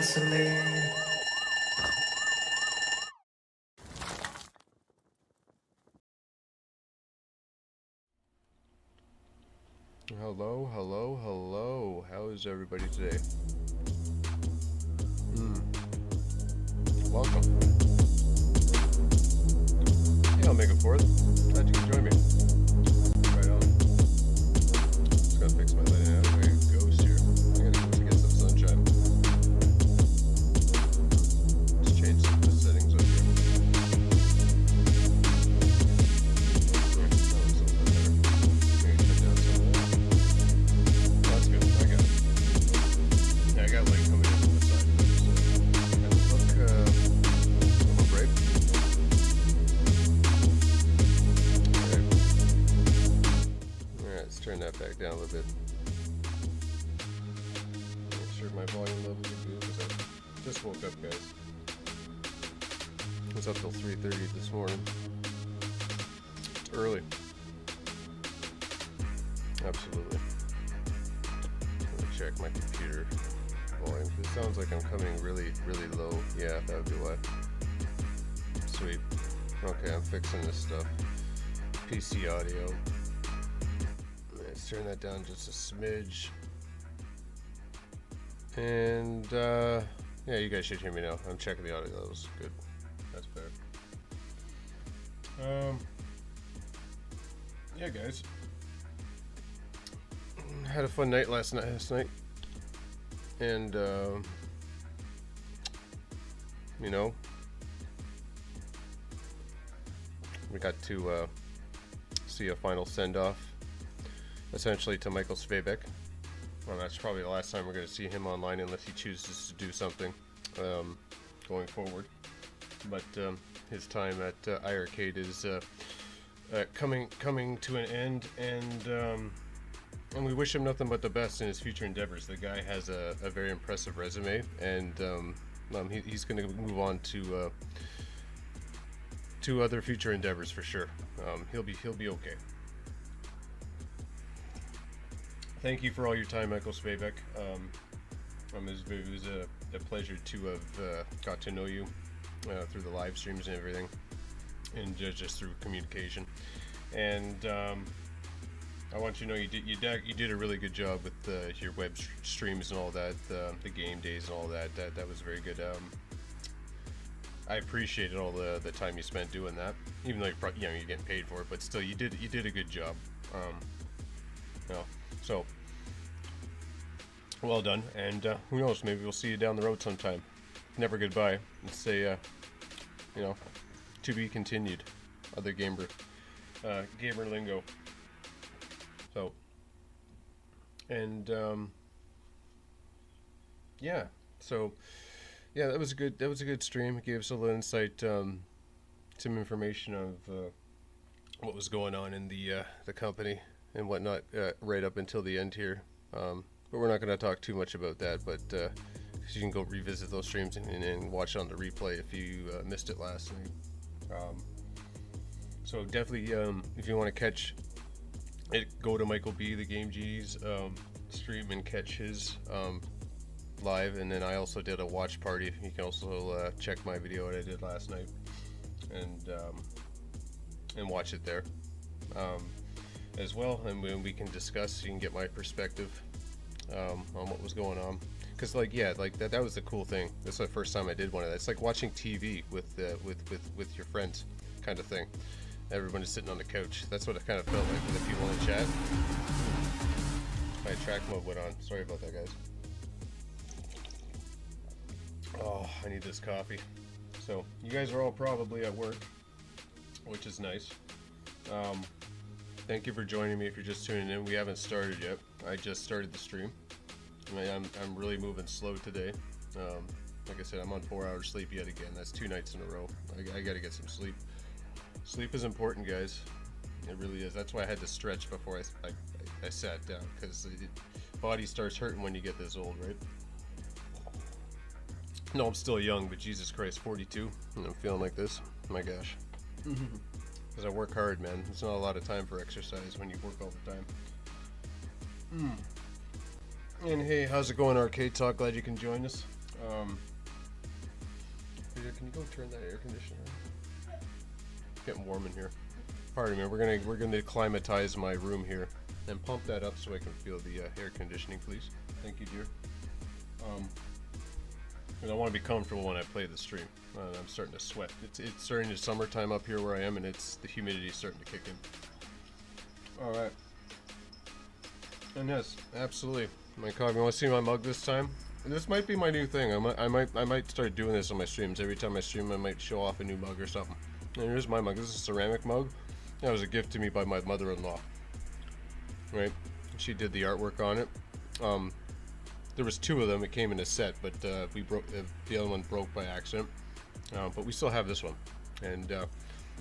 gasoline. Hello, hello, hello. How is everybody today? Welcome. Yeah, I'll make it forth. Glad you can join me. Right on. Just gotta fix my lighting out. I got a ghost here. I gotta go get some sunshine. Just change some of the settings up here. Yeah, that looks a little bit better. Maybe turn down some of that. That's good. I got it. Yeah, I got light coming in from the side. Look, a little bright. Alright, let's turn that back down a little bit. Make sure my volume levels are good because I just woke up, guys. I was up till 3:30 this morning. It's early. Absolutely. Let me check my computer volume. It sounds like I'm coming really, really low. Yeah, that would be why. Sweet. Okay, I'm fixing this stuff. PC audio. Let's turn that down just a smidge. And yeah, you guys should hear me now. I'm checking the audio levels. Good. That's better. Yeah, guys. Had a fun night last night. And you know, we got to see a final send-off, essentially, to Michael Spavek. Well, that's probably the last time we're going to see him online, unless he chooses to do something going forward. But his time at iiRcade is coming to an end, and we wish him nothing but the best in his future endeavors. The guy has a very impressive resume, and he's going to move on to other future endeavors for sure. He'll be okay. Thank you for all your time, Michael Spavek. It was a pleasure to have got to know you through the live streams and everything, and just through communication. And I want you to know you did a really good job with your web streams and all that, the game days and all that. That was very good. I appreciated all the time you spent doing that, even though you're getting paid for it, but still you did a good job. So well done, and who knows, maybe we'll see you down the road sometime. Never goodbye. Let's say to be continued. Other gamer lingo. So, and yeah, that was a good stream. It gave us a little insight, some information of what was going on in the company and whatnot, right up until the end here. But we're not going to talk too much about that. But you can go revisit those streams and watch it on the replay if you missed it last night. So definitely, if you want to catch it, go to Michael B, the Game G's stream, and catch his live. And then I also did a watch party. You can also check my video that I did last night and watch it there as well. And we can discuss. You can get my perspective on what was going on. Because that was the cool thing. That's the first time I did one of that. It's like watching TV with your friends, kind of thing. Everyone is sitting on the couch. That's what it kind of felt like with the people in the chat. My track mode went on. Sorry about that, guys. Oh, I need this coffee. So, you guys are all probably at work, which is nice. Thank you for joining me if you're just tuning in. We haven't started yet. I just started the stream. I'm really moving slow today. Like I said, I'm on 4 hours sleep yet again. That's 2 nights in a row. I gotta get some sleep. Sleep is important, guys. It really is. That's why I had to stretch before I sat down, because the body starts hurting when you get this old, right? No, I'm still young, but Jesus Christ, 42, and I'm feeling like this. My gosh. Because I work hard, man. There's not a lot of time for exercise when you work all the time. And hey, how's it going, Arcade Talk? Glad you can join us. Um, Peter, can you go turn that air conditioner on? It's getting warm in here. Pardon me. We're gonna acclimatize my room here and pump that up so I can feel the air conditioning, please. Thank you, dear. And I want to be comfortable when I play the stream. I'm starting to sweat. It's starting to summertime up here where I am, and the humidity is starting to kick in. All right. And yes, absolutely. My coffee. You want to see my mug this time? And this might be my new thing. I might start doing this on my streams. Every time I stream, I might show off a new mug or something. And here's my mug. This is a ceramic mug. That was a gift to me by my mother-in-law. Right? She did the artwork on it. There was 2 of them. It came in a set, but we broke the other one broke by accident. But we still have this one, and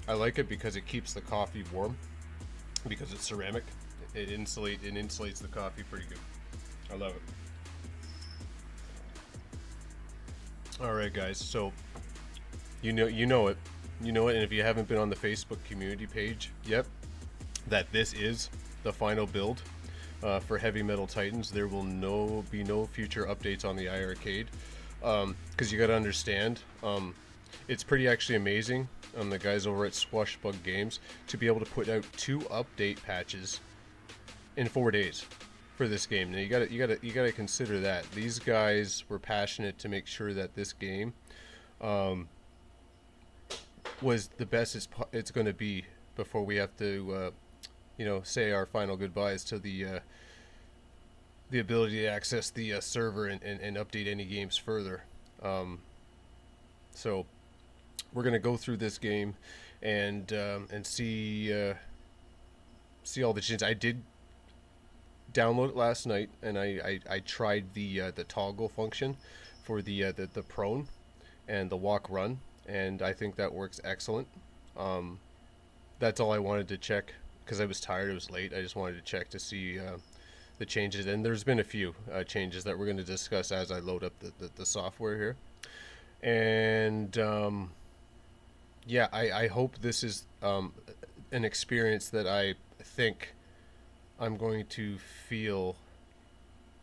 I like it because it keeps the coffee warm. Because it's ceramic, it insulates the coffee pretty good. I love it. All right, guys. So you know it, and if you haven't been on the Facebook community page yet, that this is the final build for Heavy Metal Titans. There will be no future updates on the iiRcade, because you got to understand, it's pretty actually amazing. The guys over at Swashbug Games to be able to put out 2 update patches in 4 days for this game. Now you gotta consider that these guys were passionate to make sure that this game was the best it's going to be before we have to say our final goodbyes to the ability to access the server and update any games further. So we're gonna go through this game and see all the changes. I did download it last night, and I tried the toggle function for the prone and the walk run, and I think that works excellent. That's all I wanted to check because I was tired. It was late. I just wanted to check to see the changes, and there's been a few changes that we're going to discuss as I load up the software here. And yeah, I hope this is an experience that I think I'm going to feel.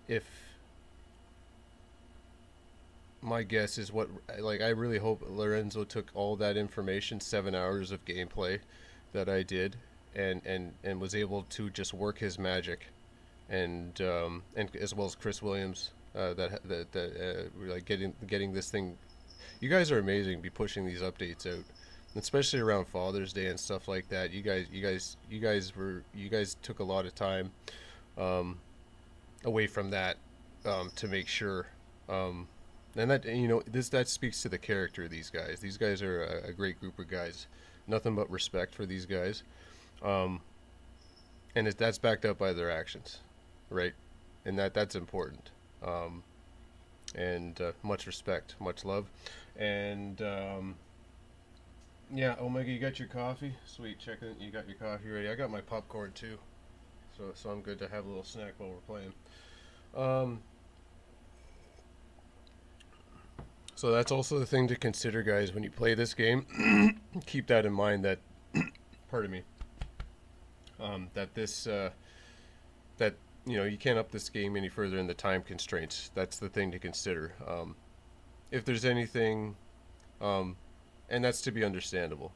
If my guess is I really hope Lorenzo took all that information, 7 hours of gameplay that I did, and was able to just work his magic, and as well as Chris Williams, like getting this thing. You guys are amazing. Be pushing these updates out, especially around Father's Day and stuff like that. You guys took a lot of time away from that to make sure, and that that speaks to the character of these guys. These guys are a great group of guys. Nothing but respect for these guys, and that's backed up by their actions, right? And that's important. And much respect, much love, and yeah, Omega, you got your coffee? Sweet, check it. You got your coffee ready. I got my popcorn too, so I'm good to have a little snack while we're playing. So that's also the thing to consider, guys, when you play this game. Keep that in mind that, pardon me, that this that you can't up this game any further in the time constraints. That's the thing to consider. If there's anything, and that's to be understandable.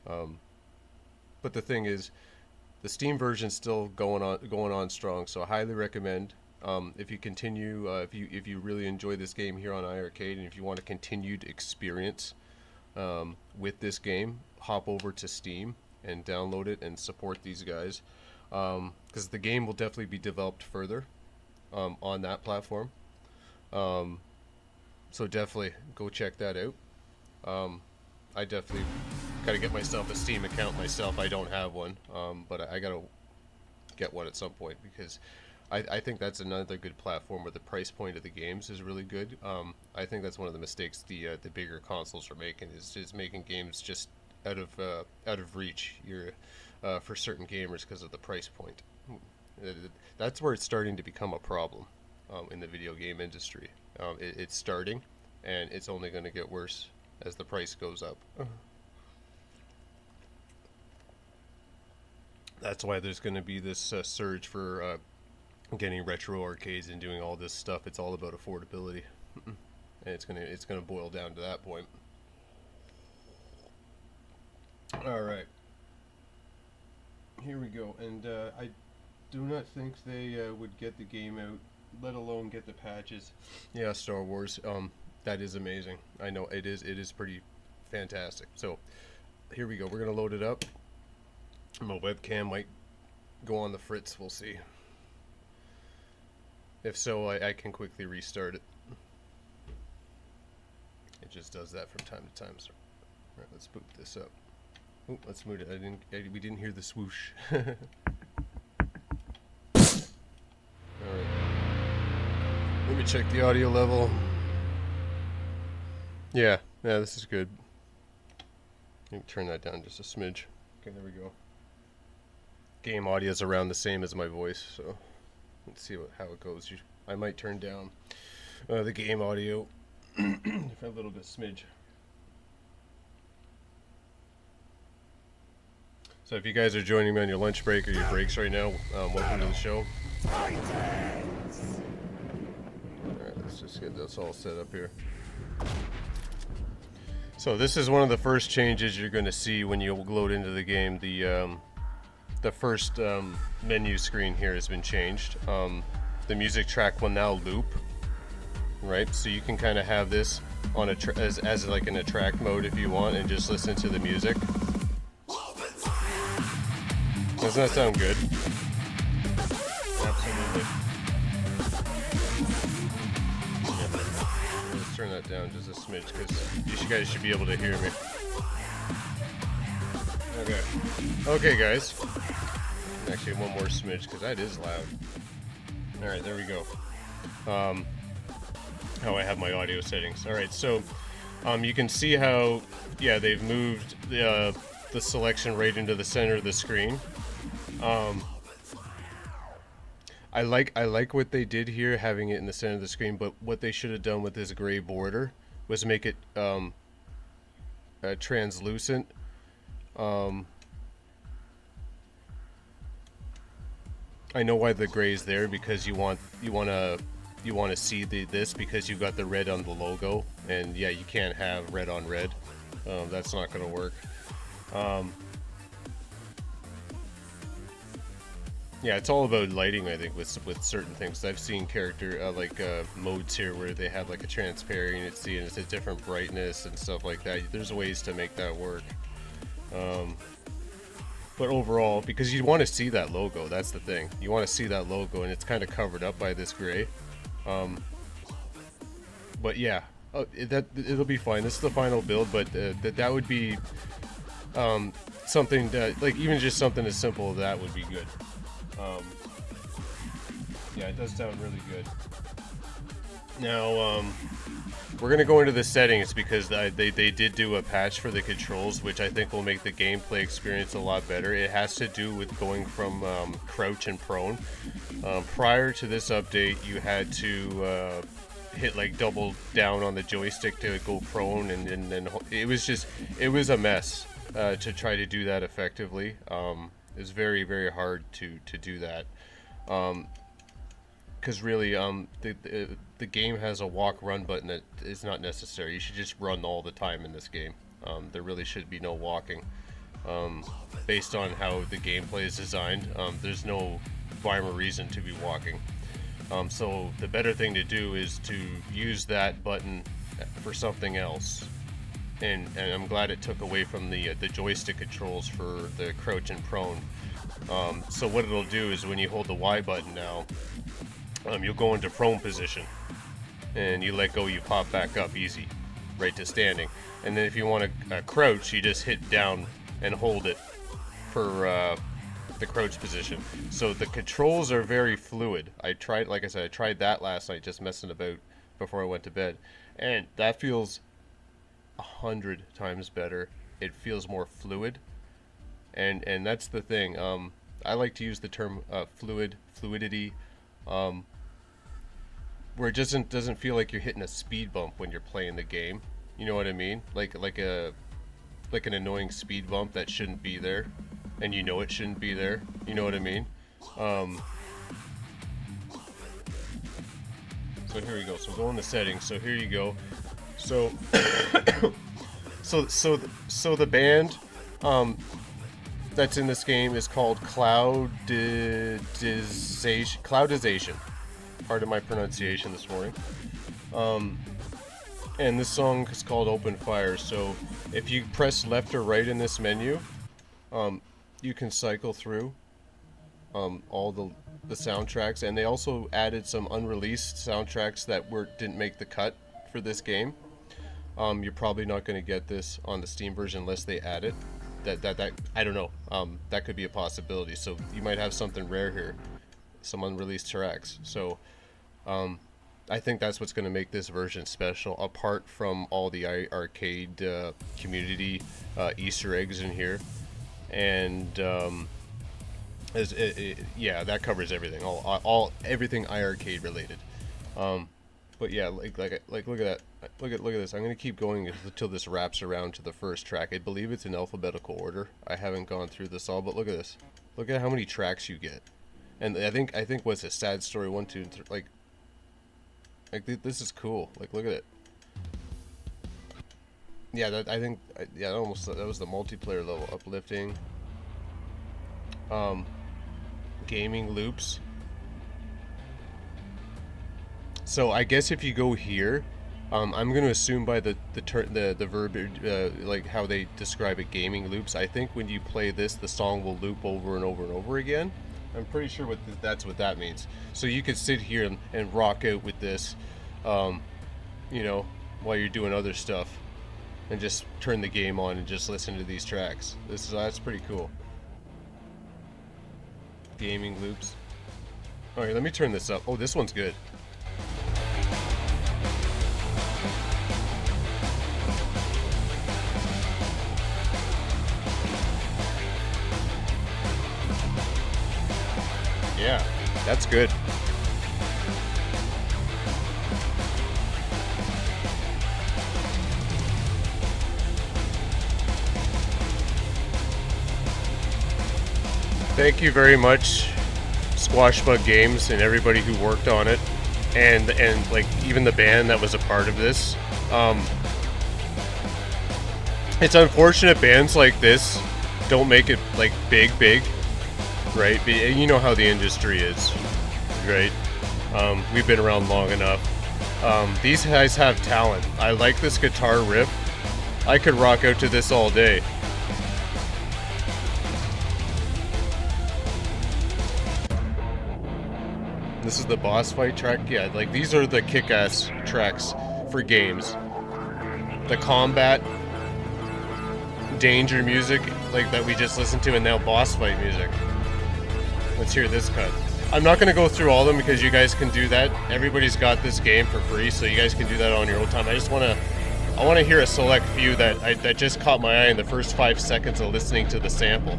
But the thing is, the Steam version's still going on strong. So I highly recommend, if you continue, if you really enjoy this game here on iiRcade, and if you want a continued experience with this game, hop over to Steam and download it and support these guys. Because the game will definitely be developed further on that platform. So definitely go check that out. I definitely got to get myself a Steam account myself. I don't have one, but I got to get one at some point, because I think that's another good platform where the price point of the games is really good. I think that's one of the mistakes the bigger consoles are making, is making games just out of reach for certain gamers because of the price point. That's where it's starting to become a problem in the video game industry. It's starting, and it's only going to get worse as the price goes up. That's why there's going to be this surge for getting retro arcades and doing all this stuff. It's all about affordability. and it's gonna boil down to that point. All right, here we go. And I do not think they would get the game out, let alone get the patches. Yeah, Star Wars. That is amazing. I know it is. It is pretty fantastic. So here we go. We're gonna load it up. My webcam might go on the fritz. We'll see. If so, I can quickly restart it. It just does that from time to time. So, all right, let's boot this up. Oh, let's move it. We didn't hear the swoosh. All right. Let me check the audio level. Yeah, this is good. Let me turn that down just a smidge. Okay, there we go. Game audio is around the same as my voice, so let's see how it goes. I might turn down the game audio for a little bit smidge. So if you guys are joining me on your lunch break or your breaks right now, welcome to the show. Alright, let's just get this all set up here. So this is one of the first changes you're going to see when you load into the game. The first menu screen here has been changed. The music track will now loop, right? So you can kind of have this on as like in a track mode if you want, and just listen to the music. Doesn't that sound good? Absolutely. Yeah. Let's turn that down just a smidge because you guys should be able to hear me. Okay. Okay, guys. Actually, one more smidge because that is loud. Alright, there we go. How I have my audio settings. Alright, so you can see how, yeah, they've moved the selection right into the center of the screen. I like what they did here, having it in the center of the screen, but what they should have done with this gray border was make it translucent. I know why the gray is there, because you want to see this because you got the red on the logo, and yeah, you can't have red on red. That's not going to work. Yeah, it's all about lighting, I think, with certain things. I've seen character modes here where they have like a transparency and it's a different brightness and stuff like that. There's ways to make that work. But overall, because you want to see that logo, that's the thing. You want to see that logo, and it's kind of covered up by this gray. But yeah, it'll be fine. This is the final build, but that would be something that, like, even just something as simple as that would be good. Yeah, it does sound really good. Now, we're going to go into the settings because they did do a patch for the controls, which I think will make the gameplay experience a lot better. It has to do with going from crouch and prone. Prior to this update, you had to hit like double down on the joystick to go prone, and then it was a mess to try to do that effectively. It was very, very hard to do that. Because really, the game has a walk-run button that is not necessary. You should just run all the time in this game. There really should be no walking. Based on how the gameplay is designed, there's no rhyme or reason to be walking. So the better thing to do is to use that button for something else. And I'm glad it took away from the joystick controls for the crouch and prone. So what it'll do is when you hold the Y button now, you'll go into prone position, and you let go, you pop back up easy, right to standing. And then if you want to crouch, you just hit down and hold it for the crouch position. So the controls are very fluid. Like I said, I tried that last night, just messing about before I went to bed, and that feels 100 times better. It feels more fluid, and that's the thing. I like to use the term fluidity, where it doesn't feel like you're hitting a speed bump when you're playing the game. You know what I mean? Like an annoying speed bump that shouldn't be there, and you know it shouldn't be there. You know what I mean? So here we go. So go in the settings. So here you go. So so the band that's in this game is called Cloudization. Pardon my pronunciation this morning. And this song is called Open Fire. So if you press left or right in this menu, you can cycle through all the soundtracks, and they also added some unreleased soundtracks that didn't make the cut for this game. You're probably not going to get this on the Steam version unless they add it. That I don't know. That could be a possibility. So you might have something rare here, some unreleased tracks. So I think that's what's going to make this version special, apart from all the iiRcade community Easter eggs in here. And yeah, that covers everything, everything iiRcade related. But yeah, like look at that, look at this. I'm gonna keep going until this wraps around to the first track. I believe it's in alphabetical order. I haven't gone through this all, but look at this. Look at how many tracks you get. And I think what's a Sad Story 1, 2, and 3, this is cool. Like, look at it. Yeah, that was the multiplayer level. Uplifting. Gaming loops. So I guess if you go here, I'm going to assume by the verb, like how they describe it, gaming loops. I think when you play this, the song will loop over and over and over again. I'm pretty sure that's what that means. So you could sit here and rock out with this, you know, while you're doing other stuff, and just turn the game on and just listen to these tracks. That's pretty cool. Gaming loops. All right, let me turn this up. Oh, this one's good. Yeah, that's good. Thank you very much, Squashbug Games, and everybody who worked on it, and like even the band that was a part of this. It's unfortunate bands like this don't make it like big, right? You know how the industry is, right? We've been around long enough. These guys have talent. I like this guitar riff. I could rock out to this all day. This is the boss fight track. Yeah, like these are the kick-ass tracks for games. The combat, danger music, like that we just listened to, and now boss fight music. Let's hear this cut. I'm not going to go through all of them because you guys can do that. Everybody's got this game for free, so you guys can do that on your own time. I want to hear a select few that just caught my eye in the first 5 seconds of listening to the sample.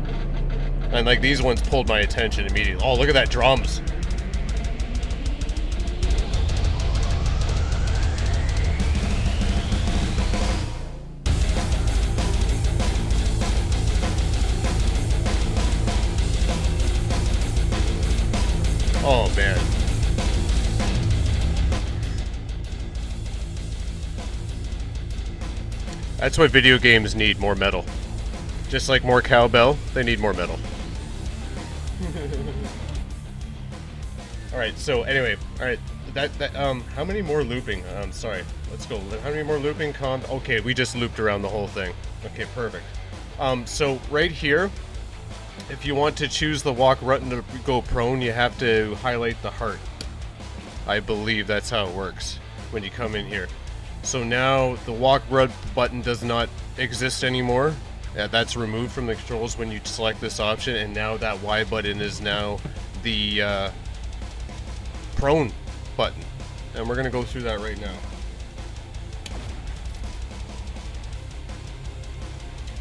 And like these ones pulled my attention immediately. Oh, look at that drums. Oh man. That's what video games need, more metal. Just like more cowbell, they need more metal. Alright, so anyway, alright, how many more looping? Sorry, let's go. How many more looping okay, we just looped around the whole thing. Okay, perfect. So right here, if you want to choose the walk button to go prone, you have to highlight the heart. I believe that's how it works when you come in here. So now the walk button does not exist anymore. That's removed from the controls when you select this option, and now that Y button is now the prone button. And we're going to go through that right now.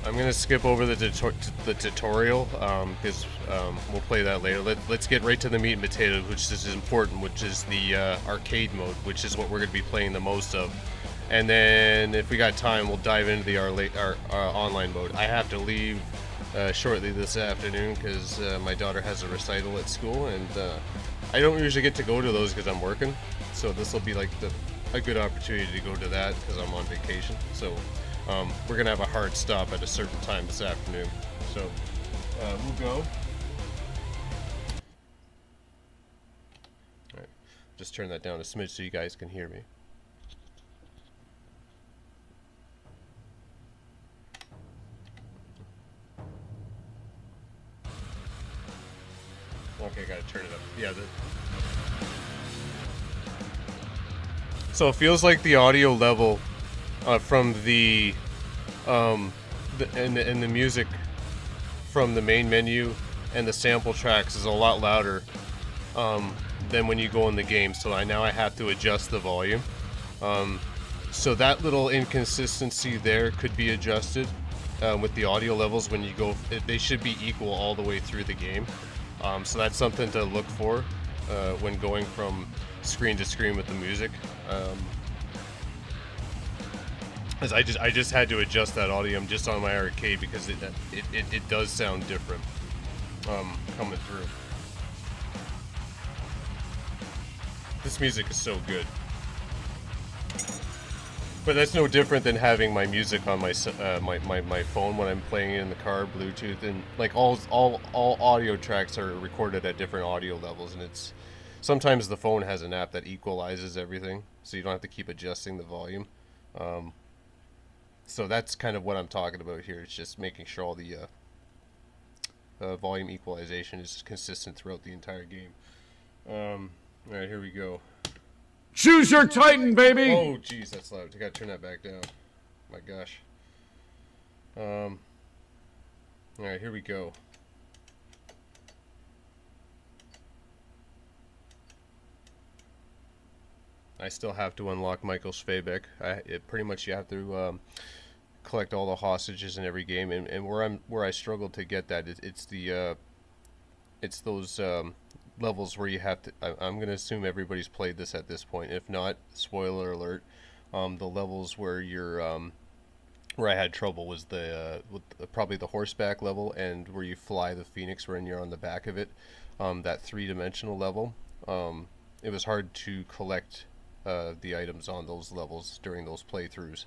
I'm going to skip over the tutorial because we'll play that later. Let's get right to the meat and potatoes, which is important, which is the arcade mode, which is what we're going to be playing the most of. And then if we got time, we'll dive into the our online mode. I have to leave shortly this afternoon because my daughter has a recital at school, and I don't usually get to go to those because I'm working, so this will be like a good opportunity to go to that because I'm on vacation. So we're gonna have a hard stop at a certain time this afternoon. So we'll go. All right, just turn that down a smidge so you guys can hear me. Okay, gotta turn it up. Yeah. So it feels like the audio level from the music from the main menu and the sample tracks is a lot louder than when you go in the game. So now I have to adjust the volume. So that little inconsistency there could be adjusted with the audio levels when you go. They should be equal all the way through the game. So that's something to look for when going from screen to screen with the music. As I just had to adjust that audio. I'm just on my iiRcade because it does sound different coming through. This music is so good. But that's no different than having my music on my phone when I'm playing it in the car, Bluetooth, and like all audio tracks are recorded at different audio levels, and it's sometimes the phone has an app that equalizes everything, so you don't have to keep adjusting the volume. So that's kind of what I'm talking about here. It's just making sure all the volume equalization is consistent throughout the entire game. All right, here we go. Choose your Titan, baby! Oh, jeez, that's loud. I gotta turn that back down. My gosh. Alright, here we go. I still have to unlock Michael Schwebeck. Pretty much you have to collect all the hostages in every game, and where I struggle to get that, it's those levels where you have to. I'm gonna assume everybody's played this at this point. If not, spoiler alert. The levels where where I had trouble was probably the horseback level, and where you fly the Phoenix when you're on the back of it. That three-dimensional level. It was hard to collect the items on those levels during those playthroughs,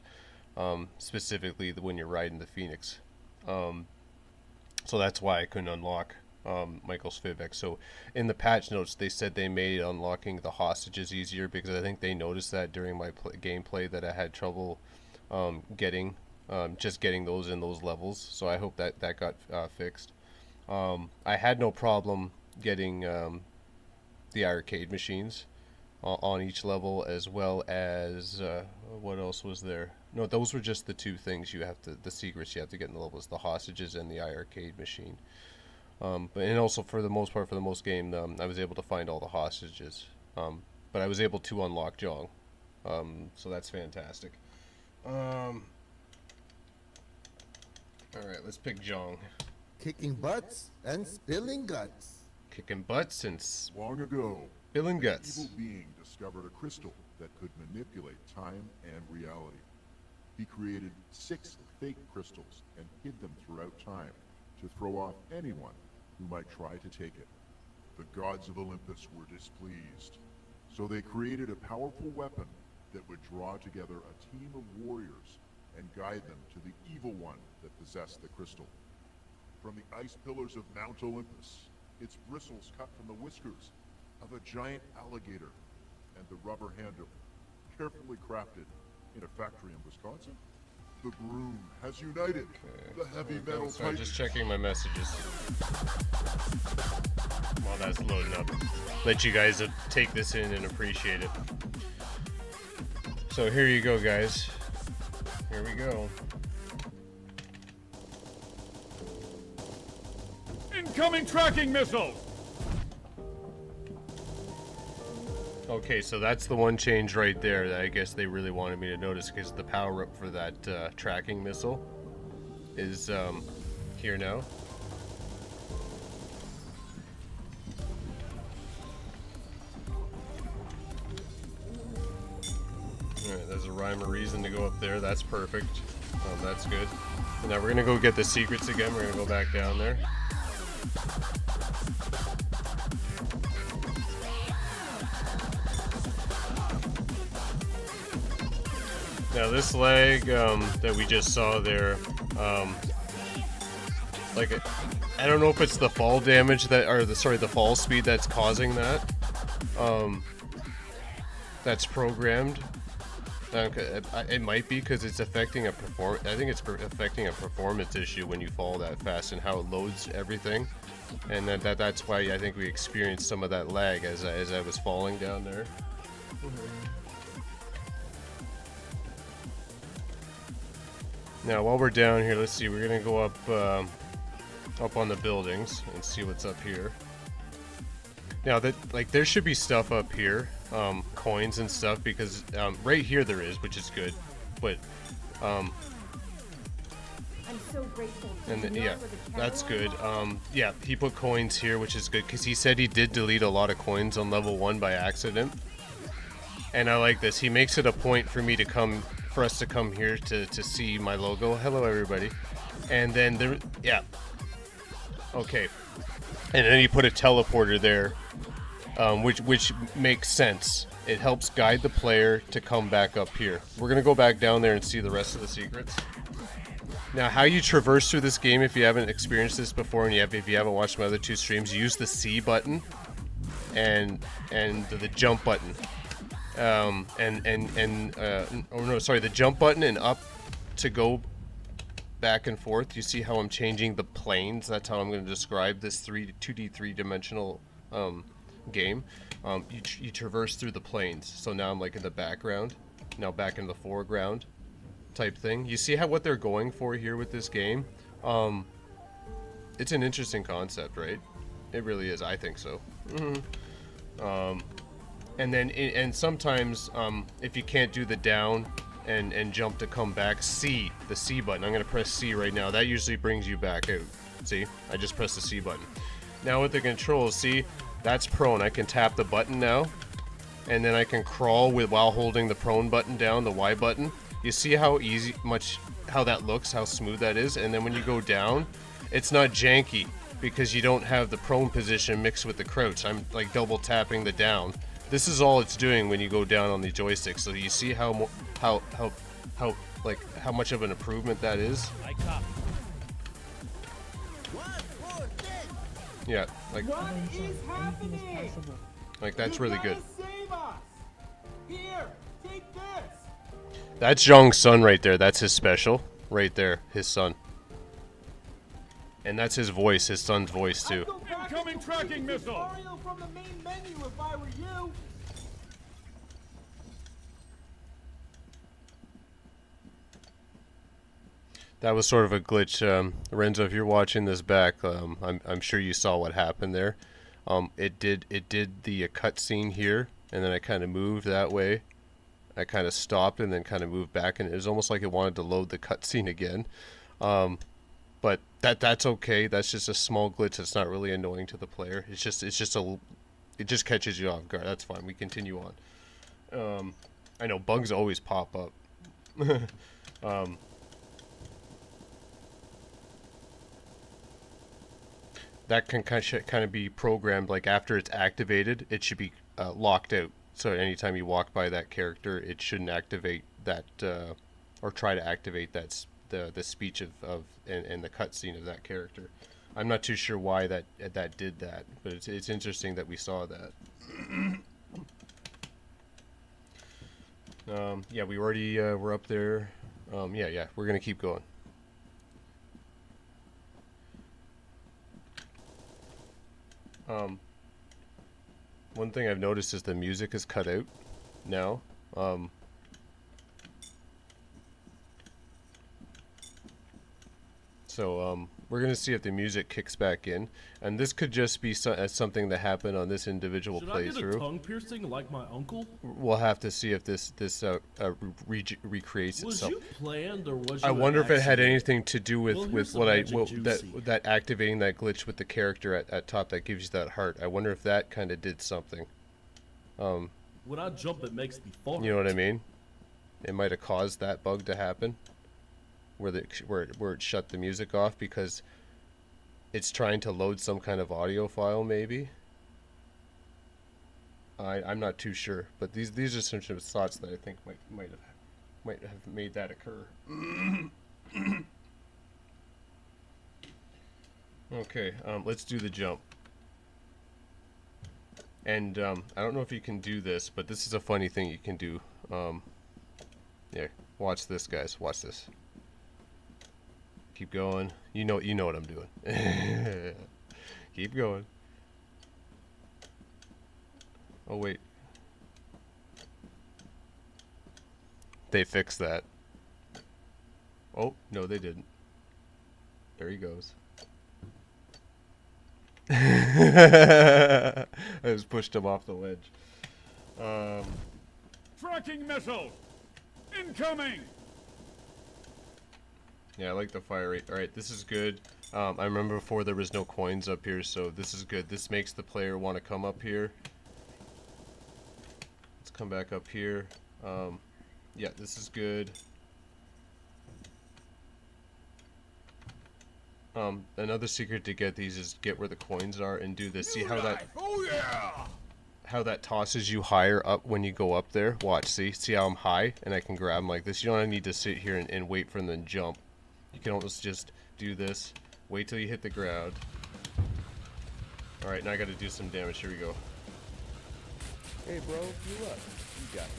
specifically when you're riding the Phoenix. So that's why I couldn't unlock Michael Schwebeck. So in the patch notes, they said they made unlocking the hostages easier because I think they noticed that during my gameplay that I had trouble getting those in those levels. So I hope that got fixed. I had no problem getting the iiRcade machines on each level, as well as what else was there? No, those were just the two things the secrets you have to get in the levels: the hostages and the iiRcade machine. And also for the most part, for the most game, I was able to find all the hostages. But I was able to unlock Jong. So that's fantastic. Alright, let's pick Jong. Kicking butts and spilling guts. Kicking butts and Long ago, spilling an guts. evil being discovered a crystal that could manipulate time and reality. He created 6 fake crystals and hid them throughout time to throw off anyone who might try to take it. The gods of Olympus were displeased, so they created a powerful weapon that would draw together a team of warriors and guide them to the evil one that possessed the crystal. From the ice pillars of Mount Olympus, its bristles cut from the whiskers of a giant alligator, and the rubber handle, carefully crafted in a factory in Wisconsin, the groom has united the heavy metal Sorry, titans. just checking my messages while that's loading up. Let you guys take this in and appreciate it. So here you go, guys. Here we go. Incoming tracking missiles! Okay, so that's the one change right there that I guess they really wanted me to notice, because the power up for that tracking missile is here now. Alright, there's a rhyme or reason to go up there. That's perfect. That's good. And now we're gonna go get the secrets again. We're gonna go back down there. Now this lag that we just saw there, like I don't know if it's the fall damage that, or the fall speed that's causing that. That's programmed. It might be because it's affecting a I think it's affecting a performance issue when you fall that fast and how it loads everything, and that's why I think we experienced some of that lag as I was falling down there. Now while we're down here, let's see. We're gonna go up on the buildings and see what's up here. Now that there should be stuff up here. Coins and stuff, because right here there is, which is good, but I'm so grateful. and yeah, that's good. Yeah, he put coins here, which is good because he said he did delete a lot of coins on level 1 by accident, and I like this. He makes it a point for us to come here to see my logo. Hello everybody. And then there, yeah, okay, and then he put a teleporter there. Which makes sense. It helps guide the player to come back up here. We're gonna go back down there and see the rest of the secrets. Now, how you traverse through this game, if you haven't experienced this before, and if you haven't watched my other 2 streams, use the C button and the jump button. Oh no, sorry, the jump button and up to go back and forth. You see how I'm changing the planes? That's how I'm going to describe this 2D 3-dimensional game. You traverse through the planes, so now I'm like in the background, now back in the foreground type thing. You see what they're going for here with this game? It's an interesting concept, right? It really is. I think so. And then sometimes if you can't do the down and jump to come back, the C button. I'm gonna press C right now. That usually brings you back out. See, I just pressed the C button. Now with the controls, see, that's prone. I can tap the button now, and then I can crawl while holding the prone button down, the Y button. You see how how that looks, how smooth that is, and then when you go down, it's not janky because you don't have the prone position mixed with the crouch. I'm like double tapping the down. This is all it's doing when you go down on the joystick. So you see how much of an improvement that is. Yeah, like What is happening? Like that's really good. Save us. Here, take this. That's Zhong's son right there. That's his special right there, his son. And that's his voice, his son's voice too. Incoming tracking missile. Mario from the main menu if I were you. That was sort of a glitch, Renzo. If you're watching this back, I'm sure you saw what happened there. It did the cutscene here, and then I kind of moved that way. I kind of stopped and then kind of moved back, and it was almost like it wanted to load the cutscene again. But that's okay. That's just a small glitch. It's not really annoying to the player. It just catches you off guard. That's fine. We continue on. I know bugs always pop up. That can kind of be programmed, like after it's activated, it should be locked out. So anytime you walk by that character, it shouldn't activate that, or try to activate that the speech and the cutscene of that character. I'm not too sure why that did that, but it's interesting that we saw that. Yeah, we already we're up there. Yeah, we're gonna keep going. One thing I've noticed is the music is cut out now. So we're gonna see if the music kicks back in, and this could just be something that happened on this individual playthrough. Should I get a tongue piercing like my uncle? We'll have to see if this recreates Was itself. you planned or was I you wonder if it had accident? anything to do with Well, here's some what magic juicy. that activating that glitch with the character at top that gives you that heart. I wonder if that kind of did something. When I jump, it makes me fart. You know what I mean? It might have caused that bug to happen, where it shut the music off because it's trying to load some kind of audio file, maybe. I'm not too sure, but these are some thoughts that I think might have might have made that occur. Okay, let's do the jump. And I don't know if you can do this, but this is a funny thing you can do. Here, watch this, guys. Watch this. Keep going. You know what I'm doing. Keep going. Oh wait. They fixed that. Oh, no they didn't. There he goes. I just pushed him off the ledge. Tracking missile! Incoming! Yeah, I like the fire rate. Alright, this is good. I remember before there was no coins up here, so this is good. This makes the player want to come up here. Let's come back up here. Yeah, this is good. Another secret to get these is get where the coins are and do this. See how that... Oh yeah! How that tosses you higher up when you go up there. Watch, see how I'm high and I can grab them like this. You don't need to sit here and wait for them to jump. You can almost just do this, wait till you hit the ground. Alright, now I gotta do some damage. Here we go. Hey, bro, you up? You got it.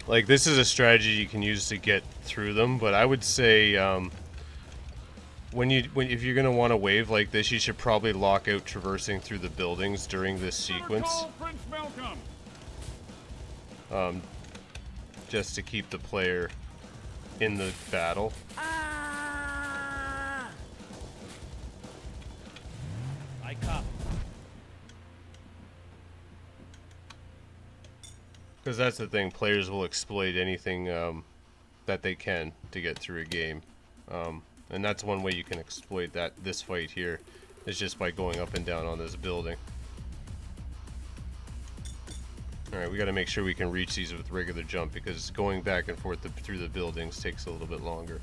Like, this is a strategy you can use to get through them, but I would say if you're gonna want to wave like this, you should probably lock out traversing through the buildings during this sequence, Call Prince Malcolm! just to keep the player in the battle. I cop. Because that's the thing, players will exploit anything that they can to get through a game. And that's one way you can exploit this fight here, is just by going up and down on this building. Alright, we gotta make sure we can reach these with regular jump, because going back and forth through the buildings takes a little bit longer.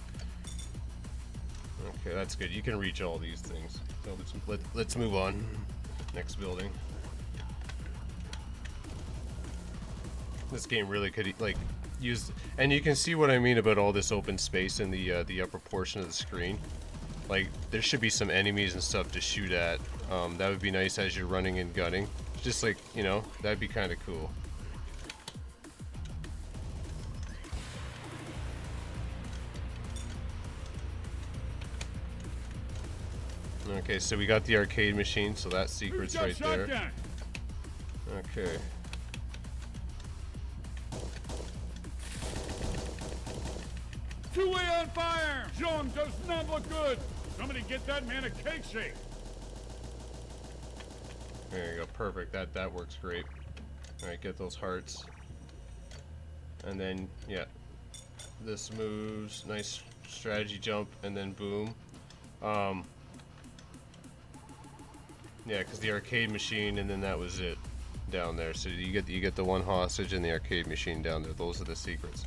Okay, that's good. You can reach all these things. So let's move on. Next building. This game really could use, and you can see what I mean about all this open space in the upper portion of the screen. Like, there should be some enemies and stuff to shoot at. That would be nice as you're running and gunning. Just like, you know, that'd be kind of cool. Okay, so we got the arcade machine, so that secret's right there. Shotgun. Okay. Two-way on fire! Jean does not look good! Somebody get that man a cake shake! There you go, perfect. That works great. Alright, get those hearts. And then, yeah. This moves, nice strategy jump, and then boom. Yeah, because the arcade machine, and then that was it down there. So you get the one hostage and the arcade machine down there. Those are the secrets.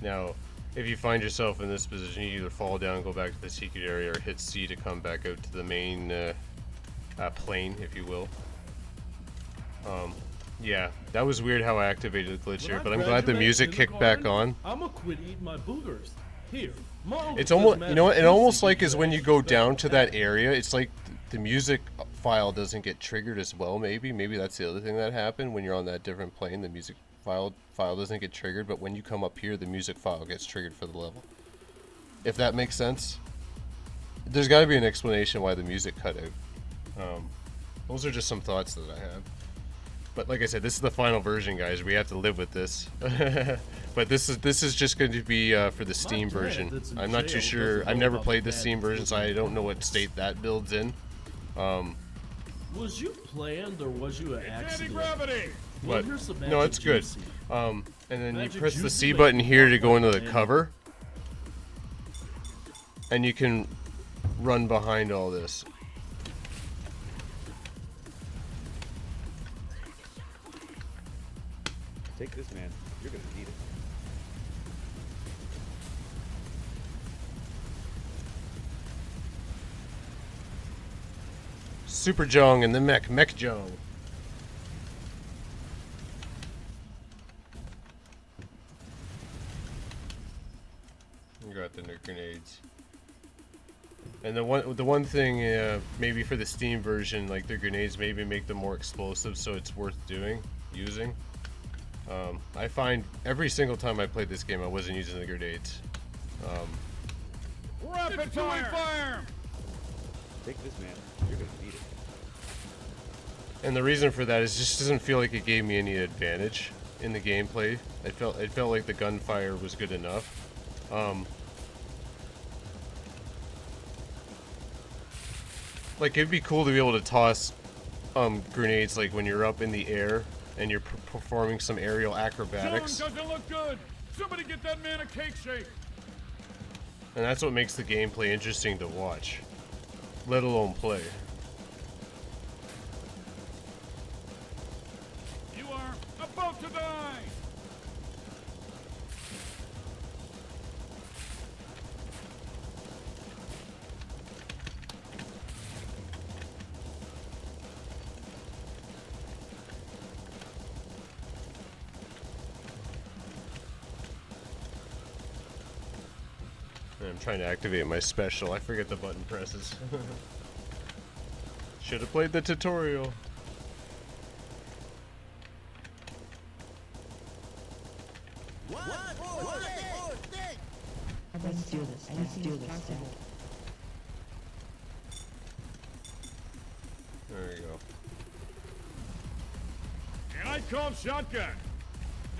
Now, if you find yourself in this position, you either fall down, go back to the secret area, or hit C to come back out to the main plane, if you will. Yeah, that was weird how I activated the glitch here, but I'm glad the music kicked back on. I'ma quit eating my boogers. Here, It's almost, you know what, it almost like is when you go down to that area, it's like the music file doesn't get triggered as well, maybe that's the other thing that happened. When you're on that different plane, the music file doesn't get triggered, but when you come up here, the music file gets triggered for the level. If that makes sense. There's got to be an explanation why the music cut out. Those are just some thoughts that I have. But like I said, this is the final version, guys. We have to live with this. But this is just going to be for the Steam version. I'm not too sure. I've never played the Steam version, so I don't know what state that builds in. Was you planned or was you an accident? Anti-gravity! But here's some no, magic it's good. juicy. And then you Magic press the juicy C makes button here to life go into the and- cover, and you can run behind all this. Take this, man. You're gonna need it. Super Jong and the Mech Jong. We got the grenades. And the one thing, maybe for the Steam version, like their grenades maybe make them more explosive, so it's worth using. I find every single time I played this game, I wasn't using the grenades. Rapid fire! Take this, man. You're gonna need it. And the reason for that is it just doesn't feel like it gave me any advantage in the gameplay. It felt like the gunfire was good enough. Like it'd be cool to be able to toss grenades like when you're up in the air and you're performing some aerial acrobatics. John doesn't look good. Somebody get that man a cake shake. And that's what makes the gameplay interesting to watch, let alone play. You are about to die. I'm trying to activate my special. I forget the button presses. Should have played the tutorial. Let's do this. Let's do this. There you go. And I call shotgun.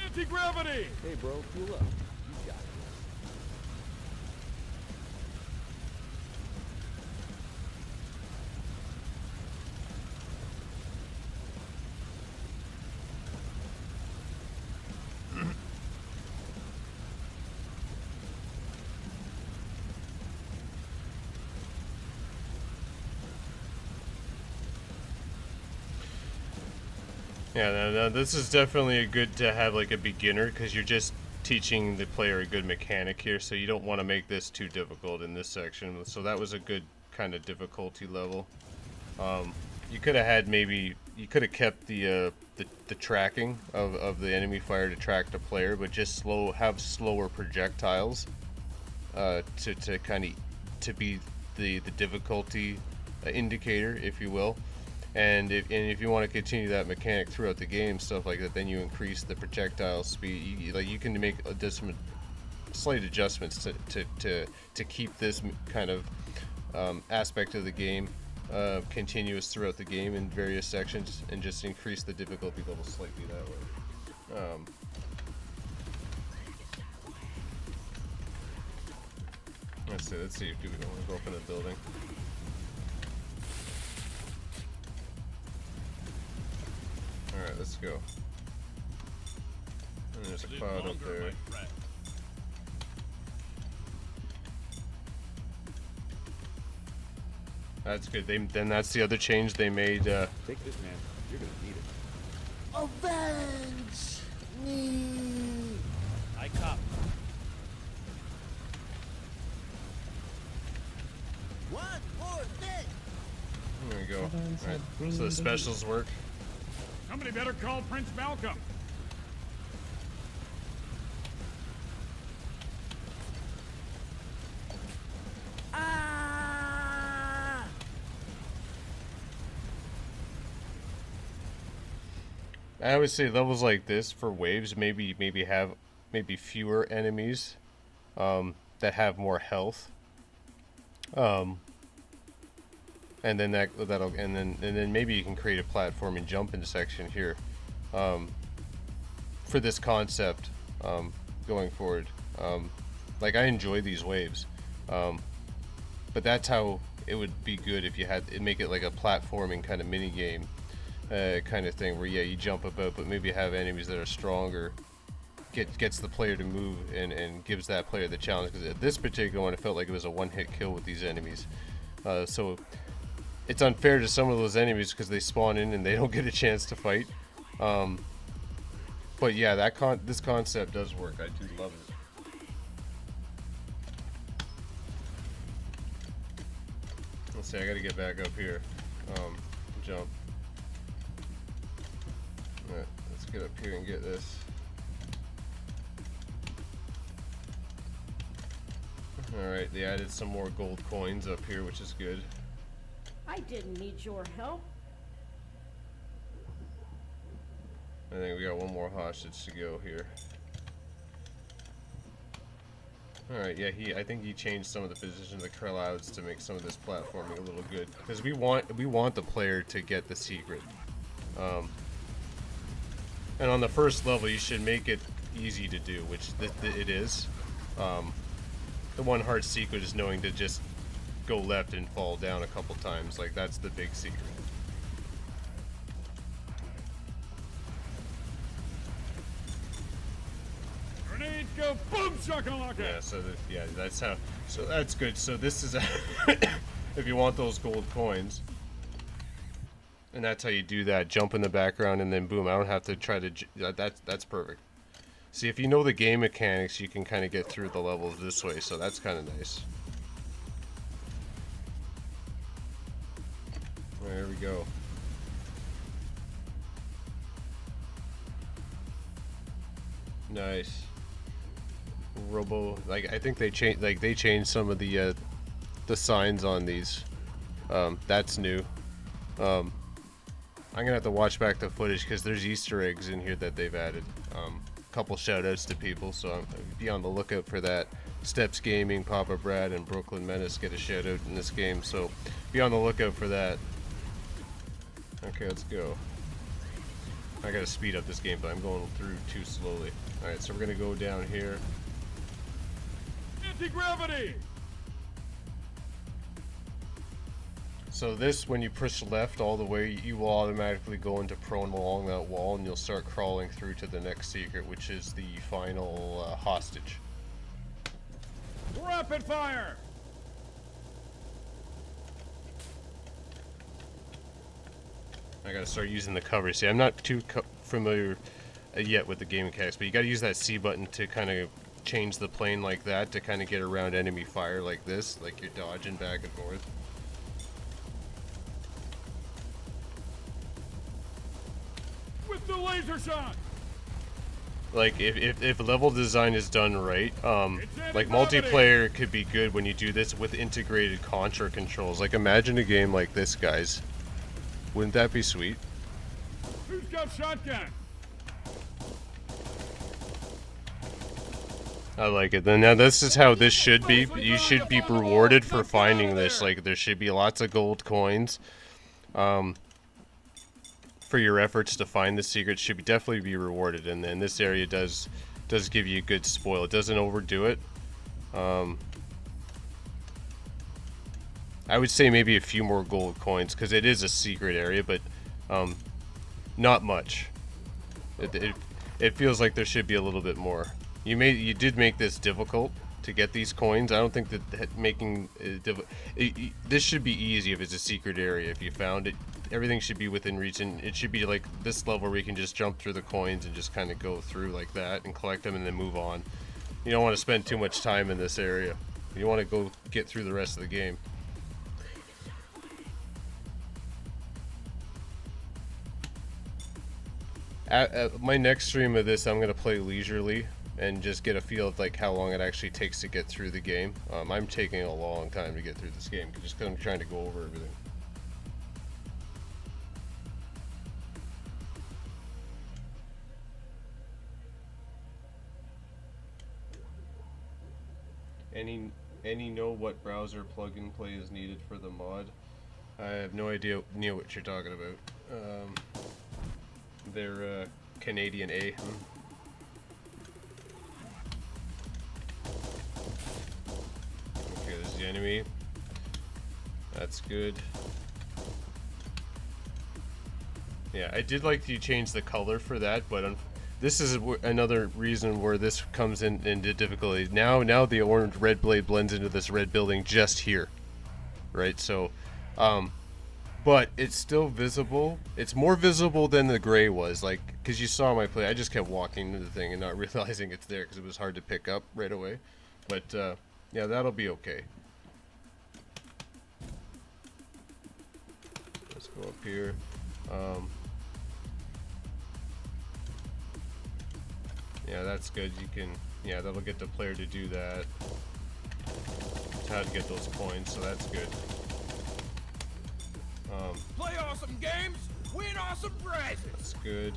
Anti-gravity. Hey, bro, fuel up. You got it. Yeah, no, this is definitely a good to have like a beginner because you're just teaching the player a good mechanic here, so you don't want to make this too difficult in this section. So that was a good kind of difficulty level. You could have had you could have kept the tracking of the enemy fire to track the player, but just have slower projectiles to kind of to be the difficulty indicator, if you will. And if you want to continue that mechanic throughout the game, stuff like that, then you increase the projectile speed. You can make some slight adjustments to keep this kind of aspect of the game continuous throughout the game in various sections, and just increase the difficulty level slightly that way. Let's see if we want to go up in the building. Alright, let's go. And there's a cloud up there. That's good. Then that's the other change they made. Take this, man. You're gonna need it. Avenge me! I cop. One more thing! There we go. Alright, so the specials work. Somebody better call Prince Malcolm. I would say levels like this for waves maybe have fewer enemies that have more health. And then then maybe you can create a platform and jump into section here for this concept going forward. Like I enjoy these waves, but that's how it would be good if you make it like a platforming kind of mini game kind of thing where you jump about, but maybe have enemies that are stronger. Gets the player to move and gives that player the challenge, because at this particular one it felt like it was a one-hit kill with these enemies. So it's unfair to some of those enemies because they spawn in and they don't get a chance to fight. But yeah, this concept does work. I do love it. Let's see, I gotta get back up here. jump. Alright, let's get up here and get this. Alright, they added some more gold coins up here, which is good. I didn't need your help. I think we got one more hostage to go here. Alright, yeah, I think he changed some of the position of the clouds to make some of this platforming a little good. Because we want the player to get the secret. And on the first level, you should make it easy to do, which it is. The one hard secret is knowing to just go left and fall down a couple times. Like, that's the big secret. Grenades go boom shakalaka. Yeah, that's how. So that's good. So this is if you want those gold coins, and that's how you do that. Jump in the background and then boom. I don't have to try to. That's perfect. See, if you know the game mechanics, you can kind of get through the levels this way. So that's kind of nice. There we go. Nice. Robo, like I think they changed some of the signs on these. That's new. I'm gonna have to watch back the footage because there's Easter eggs in here that they've added. Couple shout outs to people, so be on the lookout for that. Steps Gaming, Papa Brad, and Brooklyn Menace get a shout out in this game, so be on the lookout for that. Okay, let's go. I gotta speed up this game, but I'm going through too slowly. Alright, so we're gonna go down here. Anti-gravity! So this, when you push left all the way, you will automatically go into prone along that wall, and you'll start crawling through to the next secret, which is the final hostage. Rapid fire! I gotta start using the cover. See, I'm not too familiar yet with the game mechanics, but you gotta use that C button to kind of change the plane like that to kind of get around enemy fire like this, like you're dodging back and forth. With the laser shot! Like if level design is done right, like multiplayer could be good when you do this with integrated contra controls. Like imagine a game like this, guys. Wouldn't that be sweet? Who's got shotgun? I like it. Then now this is how this should be. You should be rewarded for finding this. Like there should be lots of gold coins. For your efforts to find the secrets should definitely be rewarded, and then this area does give you a good spoil. It doesn't overdo it. I would say maybe a few more gold coins because it is a secret area, but not much. It feels like there should be a little bit more. You did make this difficult to get these coins. I don't think that making this should be easy if it's a secret area. If you found it, everything should be within reach, and it should be like this level where you can just jump through the coins and just kind of go through like that and collect them and then move on. You don't want to spend too much time in this area. You want to go get through the rest of the game. At my next stream of this, I'm going to play leisurely and just get a feel of like how long it actually takes to get through the game. I'm taking a long time to get through this game just because I'm trying to go over everything. Any know what browser plug-in play is needed for the mod? I have no idea what you're talking about. They're Canadian A. Okay, there's the enemy. That's good. Yeah, I did like you change the color for that, but this is another reason where this comes into difficulty. Now the orange red blade blends into this red building just here, right? So, but it's still visible. It's more visible than the gray was, like, because you saw my play. I just kept walking into the thing and not realizing it's there because it was hard to pick up right away. But yeah, that'll be okay. Let's go Go up here. Yeah, that's good. You can, yeah, that'll get the player to do that. How to get those coins, so that's good. Play awesome games, win awesome prizes. That's good.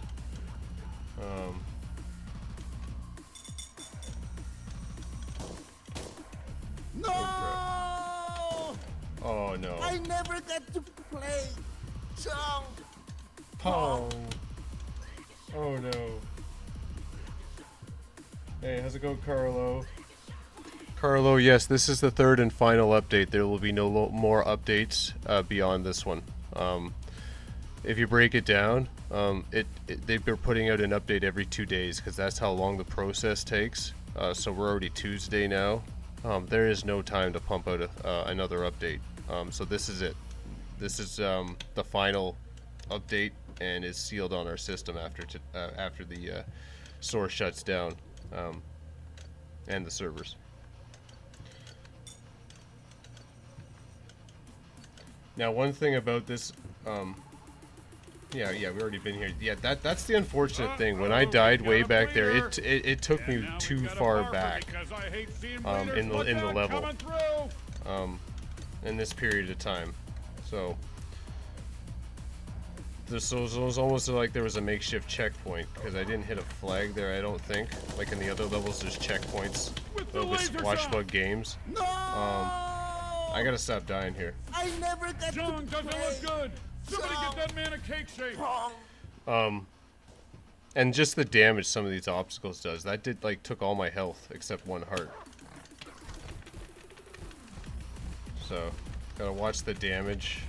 No! Oh no. I never got to play Chong. Pong. Oh no. Hey, how's it going, Carlo? Carlo, yes, this is the third and final update. There will be no more updates beyond this one. If you break it down, they've been putting out an update every 2 days because that's how long the process takes. So we're already Tuesday now. There is no time to pump out another update. So this is it. This is the final update and is sealed on our system after the source shuts down and the servers. Now, one thing about this, yeah, we've already been here. Yeah, that's the unfortunate thing. When I died way back there, it took me too far back in the level, in this period of time. So this was almost like there was a makeshift checkpoint because I didn't hit a flag there. I don't think. Like in the other levels, there's checkpoints with Watchbug games. No! I gotta stop dying here. I never got John to doesn't play. look good. Somebody get that man a cake shake. And just the damage some of these obstacles does. That took all my health except one heart. So, gotta watch the damage.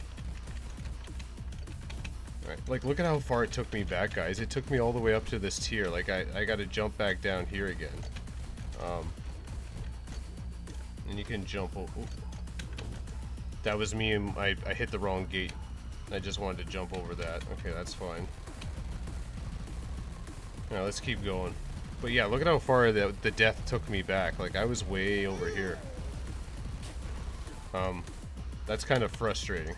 Alright, like look at how far it took me back, guys. It took me all the way up to this tier. Like I gotta jump back down here again. And you can jump over. That was me and I hit the wrong gate. I just wanted to jump over that. Okay, that's fine. Now let's keep going. But yeah, look at how far the death took me back. Like I was way over here. That's kind of frustrating.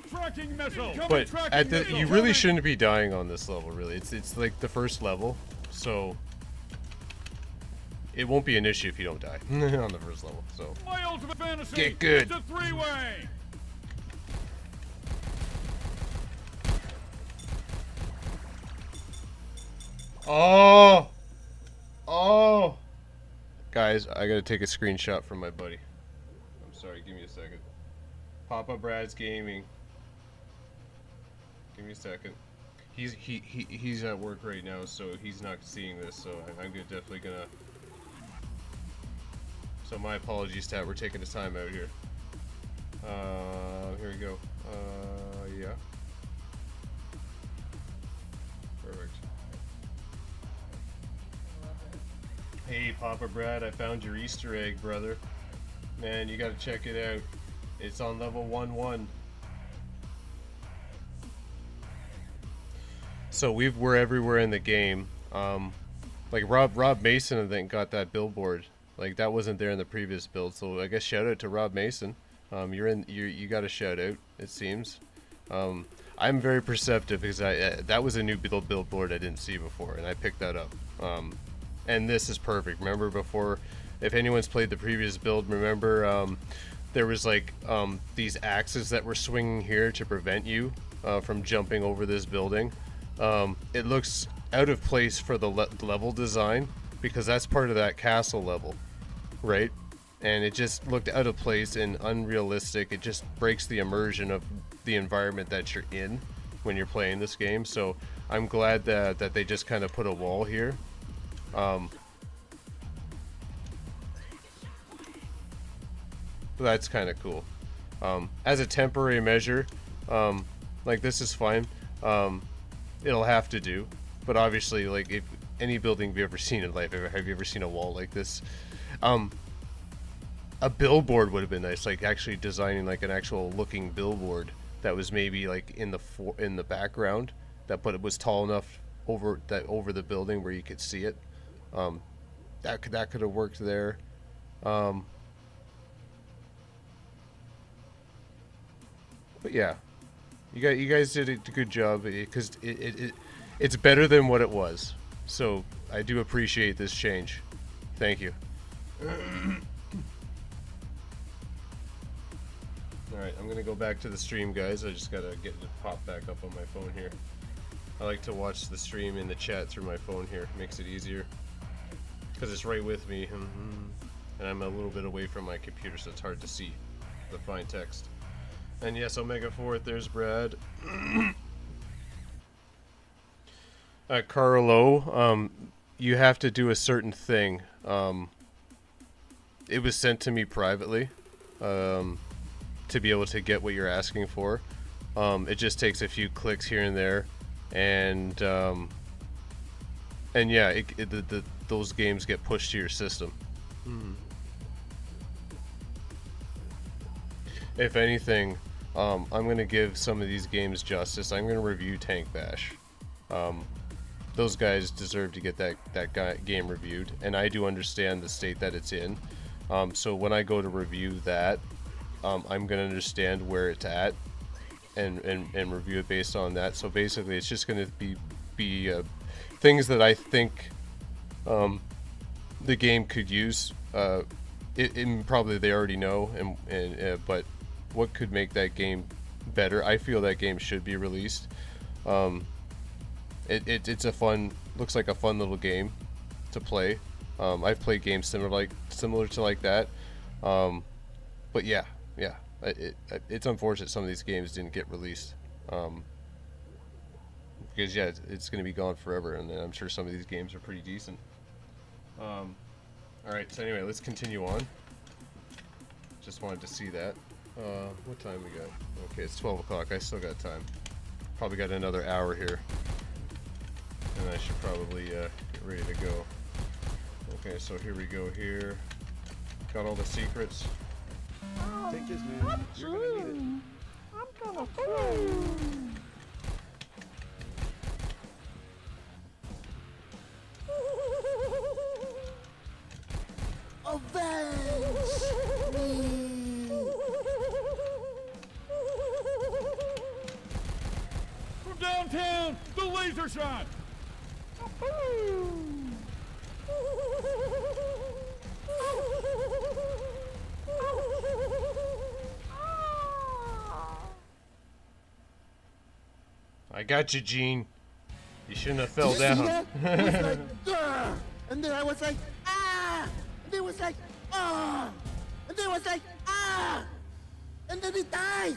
Tracking missile. But you really shouldn't be dying on this level. Really, it's like the first level, so it won't be an issue if you don't die on the first level. So My ultimate fantasy. Get good. It's a three-way. oh, guys, I gotta take a screenshot from my buddy. I'm sorry, give me a second. Papa Brad's Gaming. Give me a second. He's at work right now, so he's not seeing this. So I'm definitely gonna. So my apologies, Tat. We're taking the time out here. Here we go. Yeah. Perfect. Hey, Papa Brad, I found your Easter egg, brother. Man, you gotta check it out. It's on level 1-1. So we're everywhere in the game. Like Rob Mason, I think, got that billboard. Like that wasn't there in the previous build. So I guess shout out to Rob Mason. You got a shout out. It seems. I'm very perceptive because that was a new billboard I didn't see before, and I picked that up. And this is perfect. Remember before, if anyone's played the previous build, remember there was like these axes that were swinging here to prevent you from jumping over this building. It looks out of place for the level design because that's part of that castle level, right? And it just looked out of place and unrealistic. It just breaks the immersion of the environment that you're in when you're playing this game. So I'm glad that they just kind of put a wall here. That's kind of cool. As a temporary measure, like this is fine. It'll have to do. But obviously, like if any building you've ever seen in life, have you ever seen a wall like this? A billboard would have been nice, like actually designing like an actual looking billboard that was maybe like in the background, but it was tall enough over the building where you could see it. That could have worked there. But yeah, you guys did a good job because it's better than what it was. So I do appreciate this change. Thank you. Alright, I'm gonna go back to the stream, guys. I just gotta get it pop back up on my phone here. I like to watch the stream in the chat through my phone here. Makes it easier. Because it's right with me. And I'm a little bit away from my computer, so it's hard to see the fine text. And yes, Omega 4th, there's Brad. Carlo, you have to do a certain thing. It was sent to me privately. To be able to get what you're asking for. It just takes a few clicks here and there, and yeah, those games get pushed to your system. If anything, I'm gonna give some of these games justice. I'm gonna review Tank Bash. Those guys deserve to get that game reviewed, and I do understand the state that it's in. So when I go to review that, I'm gonna understand where it's at and review it based on that. So basically, it's just gonna be things that I think the game could use. Probably they already know, but what could make that game better? I feel that game should be released. It's a looks like a fun little game to play. I've played games similar to like that. But yeah, it's unfortunate some of these games didn't get released. Because yeah, it's going to be gone forever, and I'm sure some of these games are pretty decent. Alright, so anyway, let's continue on. Just wanted to see that. What time we got? Okay, it's 12 o'clock. I still got time. Probably got another hour here. And I should probably get ready to go. Okay, so here we go here. Got all the secrets. Take this, man. You're gonna need it. I'm gonna fool. Avenge me! From downtown, the laser shot! I got you, Gene. You shouldn't have fell Did you see down. that? It was like, "Ugh!" And then I was like, ah! And then it was like, ah! And then it was like, ah! And then it died!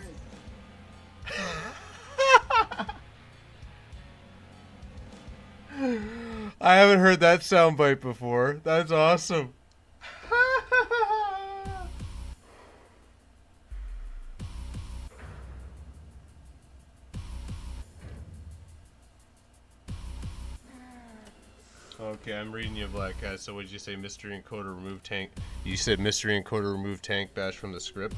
I haven't heard that soundbite before. That's awesome. Okay, I'm reading you, Black Cat. So what did you say? Mystery encoder remove tank. You said mystery encoder remove tank bash from the script.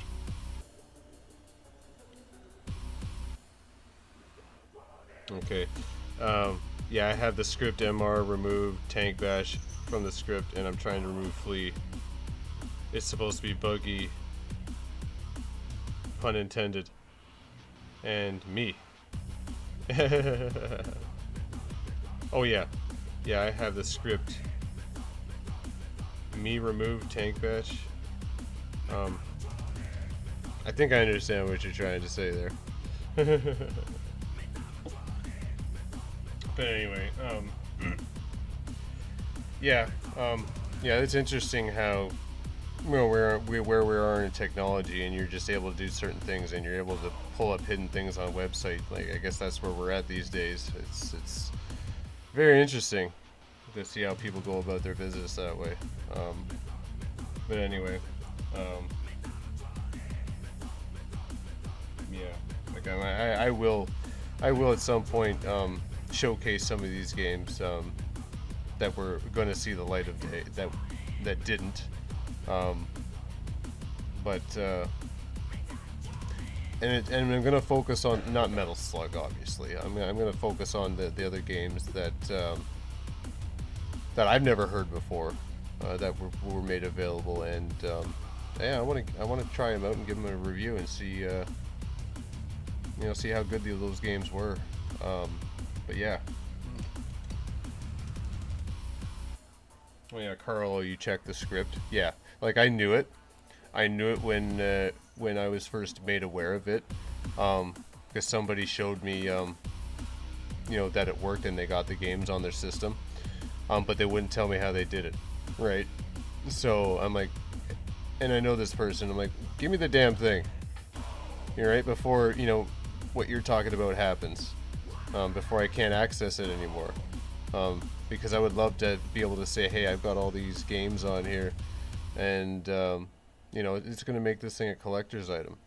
Okay. Yeah, I have the script MR remove tank bash from the script, and I'm trying to remove flea. It's supposed to be buggy, pun intended, and me. Oh yeah, yeah, I have the script. Me remove tank bash. I think I understand what you're trying to say there. But anyway, yeah, yeah, it's interesting how, you know, where we are in technology, and you're just able to do certain things, and you're able to pull up hidden things on a website. Like, I guess that's where we're at these days. It's very interesting to see how people go about their business that way. But anyway, yeah, like I will at some point showcase some of these games that were going to see the light of day that didn't, but and I'm going to focus on not Metal Slug, obviously. I'm going to focus on the other games that that I've never heard before, that were made available, and yeah, I want to try them out and give them a review and see you know, see how good those games were. But yeah. Oh yeah, Carl, you checked the script. Yeah, like I knew it. I knew it when I was first made aware of it, because somebody showed me, you know, that it worked and they got the games on their system, but they wouldn't tell me how they did it, right? So I'm like, and I know this person. I'm like, give me the damn thing, you know, right before, you know, what you're talking about happens, before I can't access it anymore. Because I would love to be able to say, hey, I've got all these games on here, and you know, it's going to make this thing a collector's item.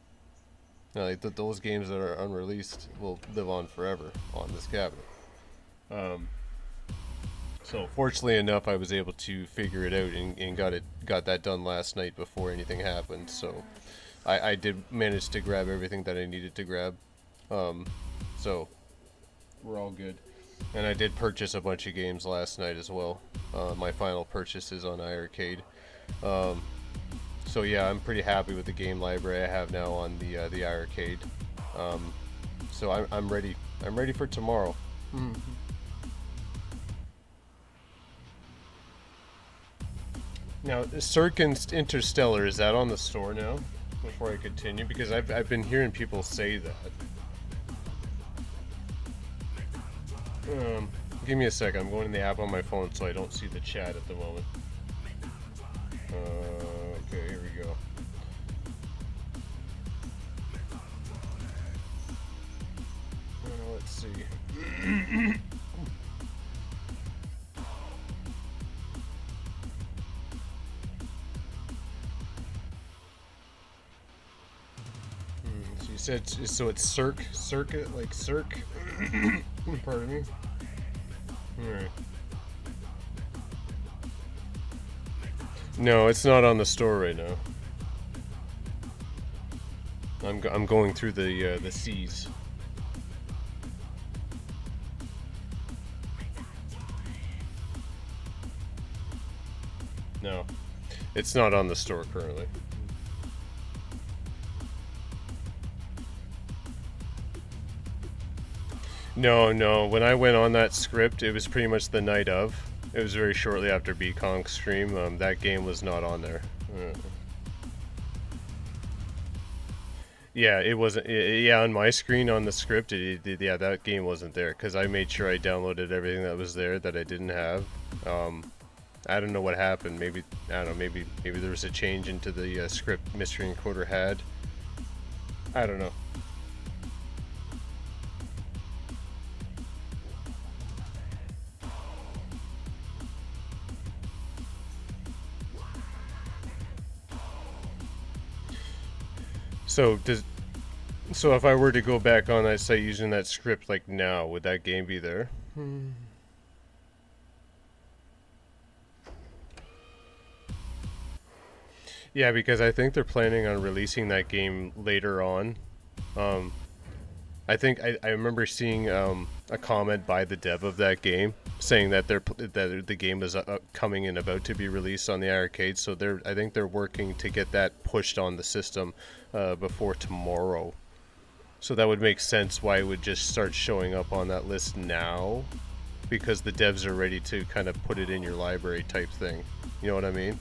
You know, like those games that are unreleased will live on forever on this cabinet. So fortunately enough, I was able to figure it out and got that done last night before anything happened. So I did manage to grab everything that I needed to grab. So we're all good. And I did purchase a bunch of games last night as well. My final purchase is on iiRcade. So yeah, I'm pretty happy with the game library I have now on the iiRcade. So I'm ready. I'm ready for tomorrow. Now, Cirque Interstellar, is that on the store now? Before I continue, because I've been hearing people say that. Give me a second. I'm going in the app on my phone so I don't see the chat at the moment. Okay, here we go. Let's see. So you said, so it's Circuit, like Cirque? Pardon me? Alright. No, it's not on the store right now. I'm going through the C's. No, it's not on the store currently. No. When I went on that script, it was pretty much the night of. It was very shortly after BConk stream. That game was not on there. Yeah, it wasn't. Yeah, on my screen on the script, yeah, that game wasn't there because I made sure I downloaded everything that was there that I didn't have. I don't know what happened. Maybe I don't know. Maybe there was a change into the script Mystery Encoder had. I don't know. So if I were to go back on that site using that script like now, would that game be there? Yeah, because I think they're planning on releasing that game later on. I think I remember seeing a comment by the dev of that game saying that the game is coming and about to be released on the iiRcade. So I think they're working to get that pushed on the system before tomorrow. So that would make sense why it would just start showing up on that list now, because the devs are ready to kind of put it in your library type thing. You know what I mean?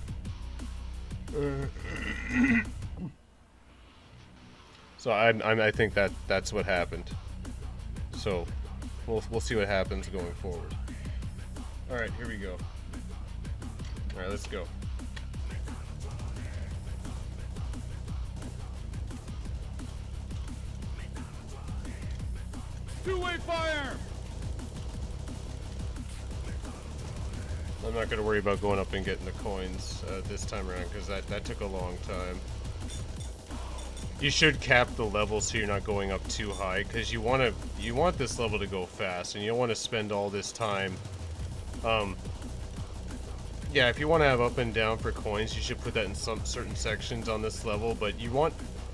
So I think that's what happened. So we'll see what happens going forward. All right, here we go. All right, let's go. Two-way fire! I'm not going to worry about going up and getting the coins this time around, because that took a long time. You should cap the level so you're not going up too high, because you want this level to go fast, and you don't want to spend all this time. Yeah, if you want to have up and down for coins, you should put that in some certain sections on this level, but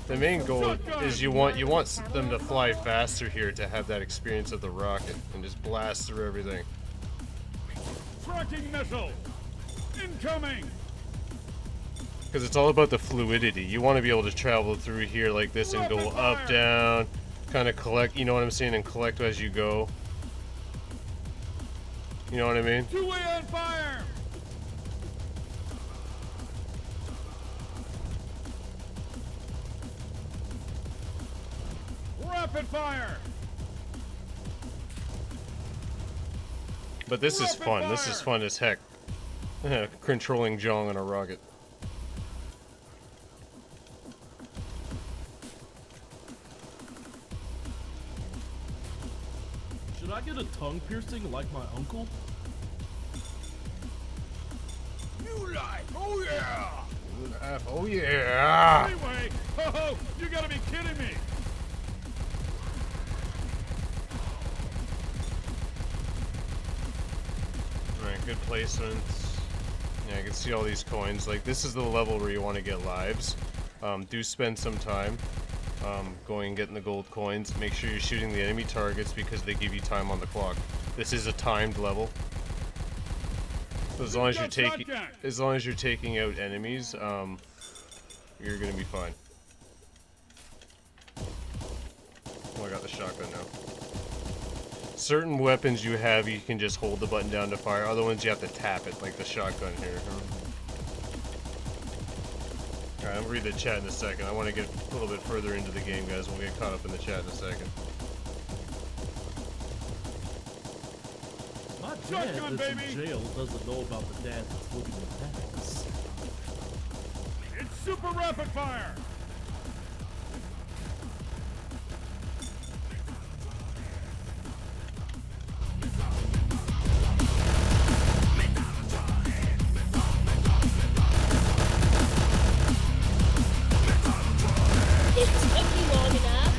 the main goal is you want them to fly faster here to have that experience of the rocket and just blast through everything. Tracking missile! Incoming! Because it's all about the fluidity. You want to be able to travel through here like this and go up, down, kind of collect, you know what I'm saying, and collect as you go. You know what I mean? Two-way on fire! Rapid fire! But this is fun. This is fun as heck. Controlling Jong on a rocket. Should I get a tongue piercing like my uncle? New life! Oh yeah! Oh yeah! Anyway, oh, you gotta be kidding me! Alright, good placements. Yeah, I can see all these coins. Like, this is the level where you want to get lives. Do spend some time going and getting the gold coins. Make sure you're shooting the enemy targets because they give you time on the clock. This is a timed level. So as long as you're taking out enemies, you're gonna be fine. Oh, I got the shotgun now. Certain weapons you have, you can just hold the button down to fire. Other ones you have to tap it, like the shotgun here. Alright, I'm gonna read the chat in a second. I want to get a little bit further into the game, guys. We'll get caught up in the chat in a second. My dad Shotgun, that's baby! in jail doesn't know about the dad that's looking at packs. It's super rapid fire! It took you long enough.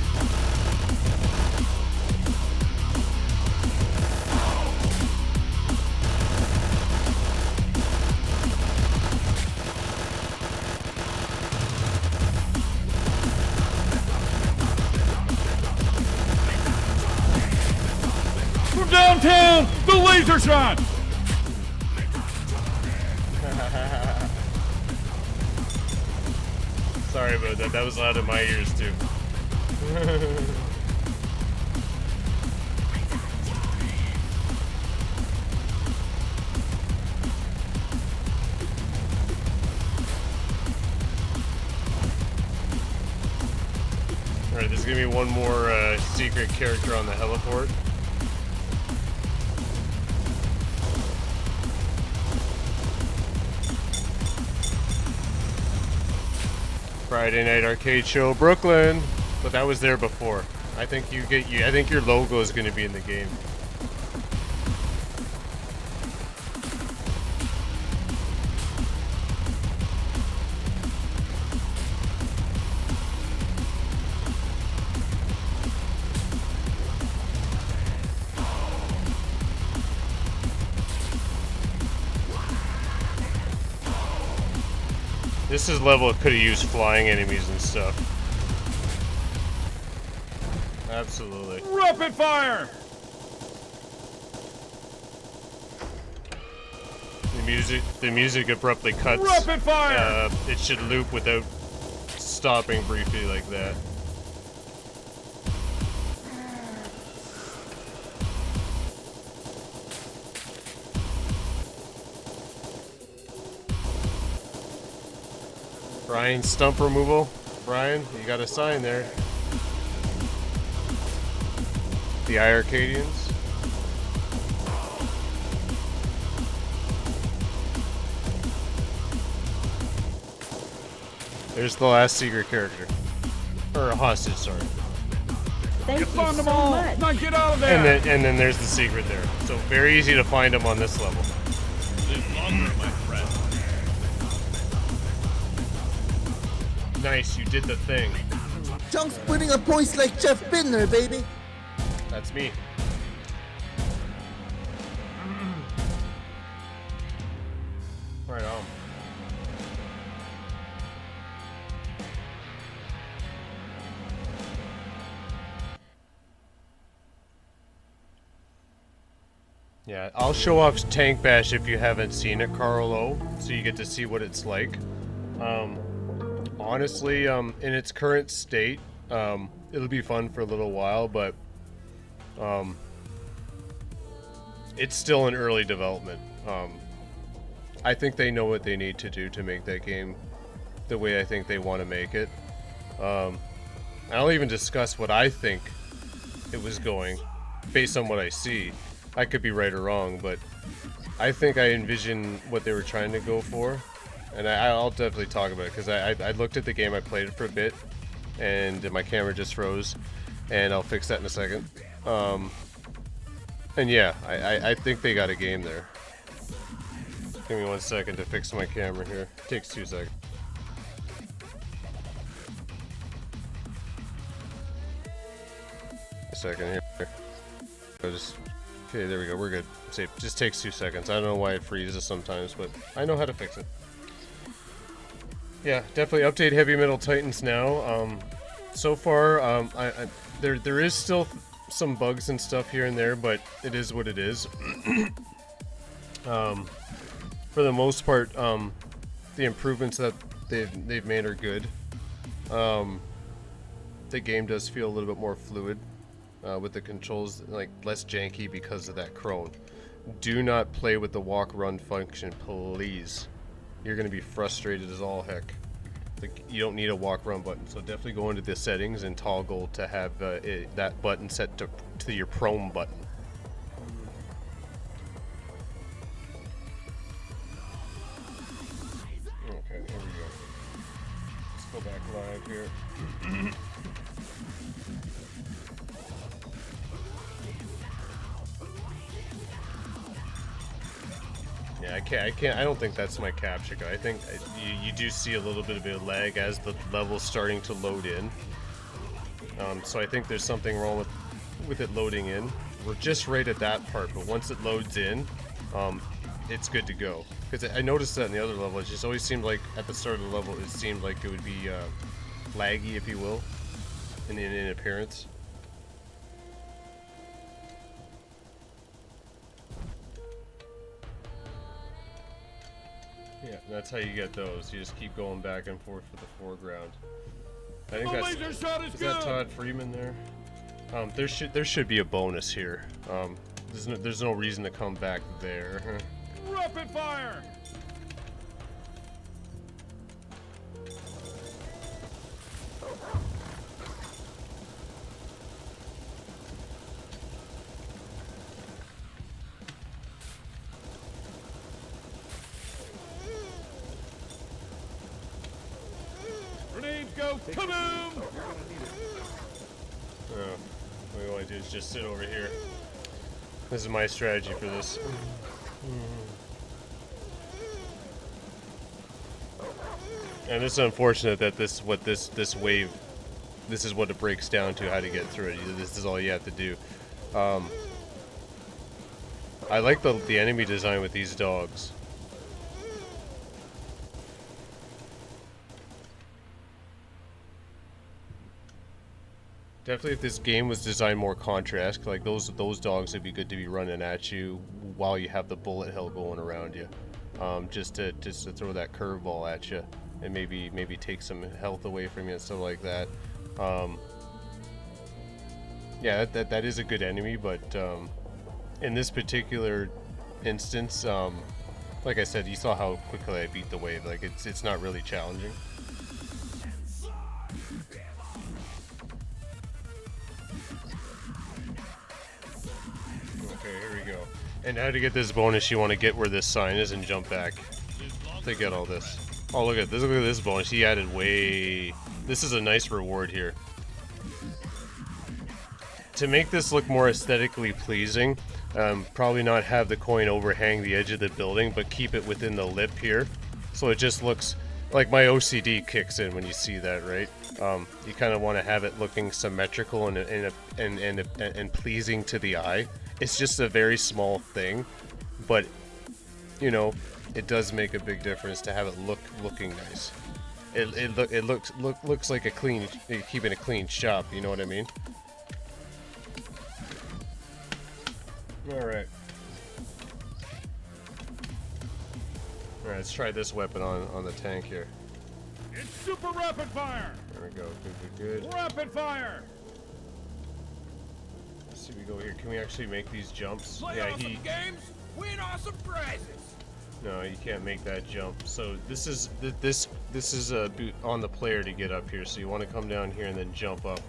From downtown, the laser shot! Sorry about that. That was loud in my ears too. Alright, there's gonna be one more secret character on the heliport. Friday Night Arcade Show, Brooklyn. But that was there before. I think I think your logo is going to be in the game. This is level could have used flying enemies and stuff. Absolutely. Rapid fire! The music abruptly cuts. Rapid fire! It should loop without stopping briefly like that. Brian, stump removal. Brian, you got a sign there. The iiRcadians. There's the last secret character. Or a hostage, sorry. Thank you Found so them all! much. Now get out of there! And then there's the secret there. So very easy to find them on this level. Live longer, my friend. Nice, you did the thing. Junk's putting up points like Jeff Bidner, baby. That's me. Right on. Yeah, I'll show off Tank Bash if you haven't seen it, Carlo, so you get to see what it's like. Honestly, in its current state, it'll be fun for a little while, but it's still in early development. I think they know what they need to do to make that game the way I think they want to make it. I'll even discuss what I think it was going based on what I see. I could be right or wrong, but I think I envision what they were trying to go for, and I'll definitely talk about it because I looked at the game, I played it for a bit, and my camera just froze, and I'll fix that in a second. And yeah, I think they got a game there. Give me 1 second to fix my camera here. It takes 2 seconds. A second here. Okay, there we go. We're good. Safe. Just takes 2 seconds. I don't know why it freezes sometimes, but I know how to fix it. Yeah, definitely update Heavy Metal Titans now. So far, there is still some bugs and stuff here and there, but it is what it is. For the most part, the improvements that they've made are good. The game does feel a little bit more fluid, with the controls like less janky because of that crone. Do not play with the walk-run function, please. You're gonna be frustrated as all heck. Like, you don't need a walk-run button, so definitely go into the settings and toggle to have that button set to your prone button. Okay, here we go. Let's go back live here. Yeah, I don't think that's my capture card. I think you do see a little bit of a lag as the level's starting to load in. So I think there's something wrong with it loading in. We're just right at that part, but once it loads in, it's good to go. Because I noticed that in the other level, it just always seemed like at the start of the level, it seemed like it would be laggy, if you will, in appearance. Yeah, that's how you get those. You just keep going back and forth for the foreground. I think that's is that Todd Freeman there. There should be a bonus here. There's no reason to come back there. Rapid fire! Grenades go kaboom! Oh, what we want to do is just sit over here. This is my strategy for this. And it's unfortunate that this wave, this is what it breaks down to, how to get through it. This is all you have to do. I like the enemy design with these dogs. Definitely, if this game was designed more contrast, like those dogs would be good to be running at you while you have the bullet hell going around you, just to throw that curveball at you and maybe take some health away from you and stuff like that. Yeah, that is a good enemy, but in this particular instance, like I said, you saw how quickly I beat the wave. Like it's not really challenging. And how to get this bonus, you want to get where this sign is and jump back to get all this. Oh, look at this bonus. He added way... This is a nice reward here. To make this look more aesthetically pleasing, probably not have the coin overhang the edge of the building, but keep it within the lip here. So it just looks like my OCD kicks in when you see that, right? You kind of want to have it looking symmetrical and pleasing to the eye. It's just a very small thing, but you know, it does make a big difference to have it looking nice. It looks like a clean, keeping a clean shop. You know what I mean? All right. All right. Let's try this weapon on the tank here. It's super rapid fire! There we go. Good. Rapid fire! see, we go here. Can we actually make these jumps? Play Yeah, awesome games, win awesome prizes. No, you can't make that jump. So this is this is on the player to get up here. So you want to come down here and then jump up.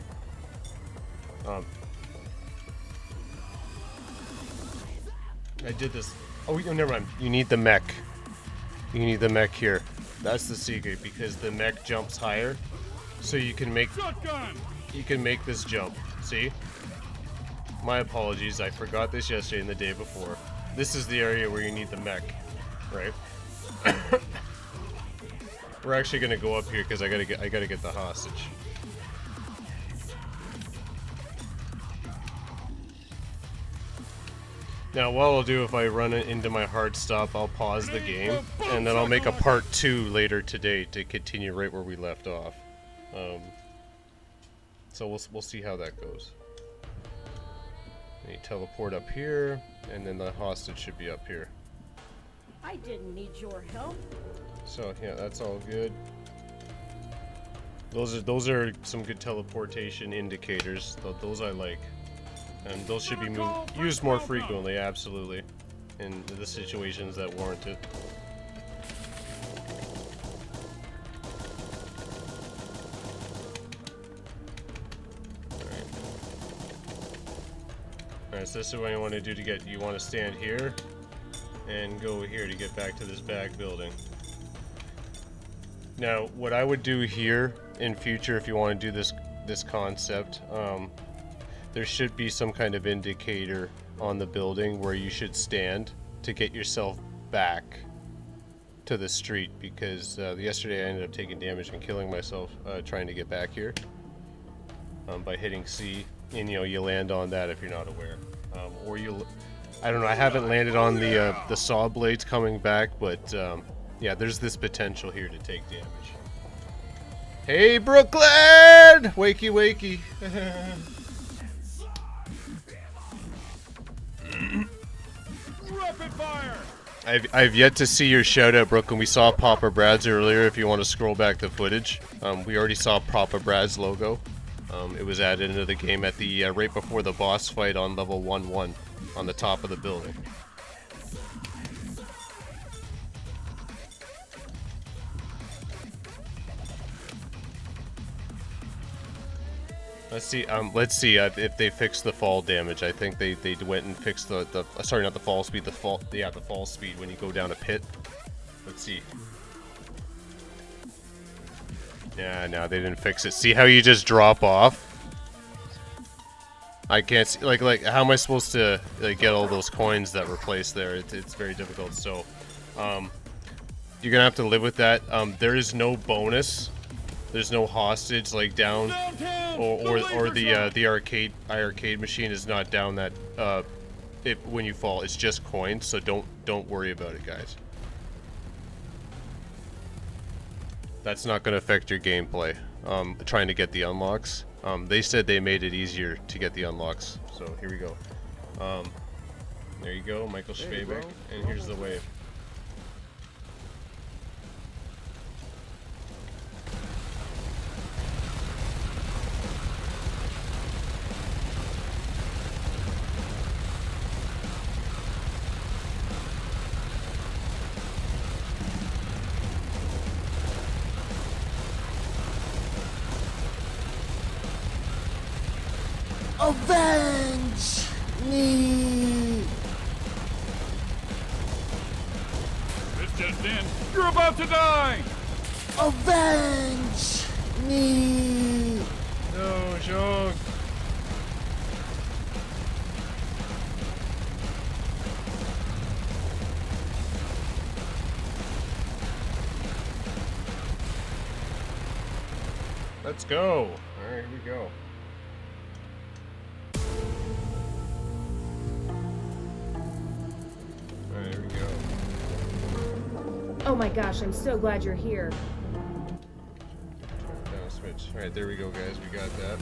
I did this. Oh, never mind. You need the mech. You need the mech here. That's the secret, because the mech jumps higher, so you can make this jump. See? My apologies. I forgot this yesterday and the day before. This is the area where you need the mech, right? We're actually gonna go up here because I gotta get the hostage. Now, what I'll do if I run it into my hard stop, I'll pause the game, and then I'll make a part 2 later today to continue right where we left off. So we'll see how that goes. You teleport up here, and then the hostage should be up here. I didn't need your help. So yeah, that's all good. Those are some good teleportation indicators. Those I like. And those should be used more frequently, absolutely, in the situations that warrant it. Alright, so this is what you want to do to get, you want to stand here and go here to get back to this back building. Now, what I would do here in future, if you want to do this concept, there should be some kind of indicator on the building where you should stand to get yourself back to the street, because yesterday I ended up taking damage and killing myself trying to get back here by hitting C, and you land on that if you're not aware, or I don't know, I haven't landed on the saw blades coming back, but yeah, there's this potential here to take damage. Hey Brooklyn! Wakey wakey. Rapid fire! I've yet to see your shout out, Brooklyn. We saw Papa Brad's earlier. If you want to scroll back the footage, we already saw Papa Brad's logo. It was added into the game at the right before the boss fight on level 1-1 on the top of the building. Let's see if they fixed the fall damage. I think they went and fixed the sorry, not the fall speed, the fall speed when you go down a pit. Let's see. Yeah, no, they didn't fix it. See how you just drop off? I can't see, like how am I supposed to get all those coins that were placed there? It's very difficult. So, you're gonna have to live with that. There is no bonus. There's no hostage like down, or the iiRcade machine is not down that when you fall. It's just coins, so don't worry about it, guys. That's not going to affect your gameplay. Trying to get the unlocks. They said they made it easier to get the unlocks, so here we go. There you go, Michael Schwabek, and here's the wave. Avenge me! This just in. You're about to die! Avenge me! No, Jean. Let's go. All right, here we go. There we go. Oh my gosh, I'm so glad you're here. Now switch. Alright, there we go, guys. We got that.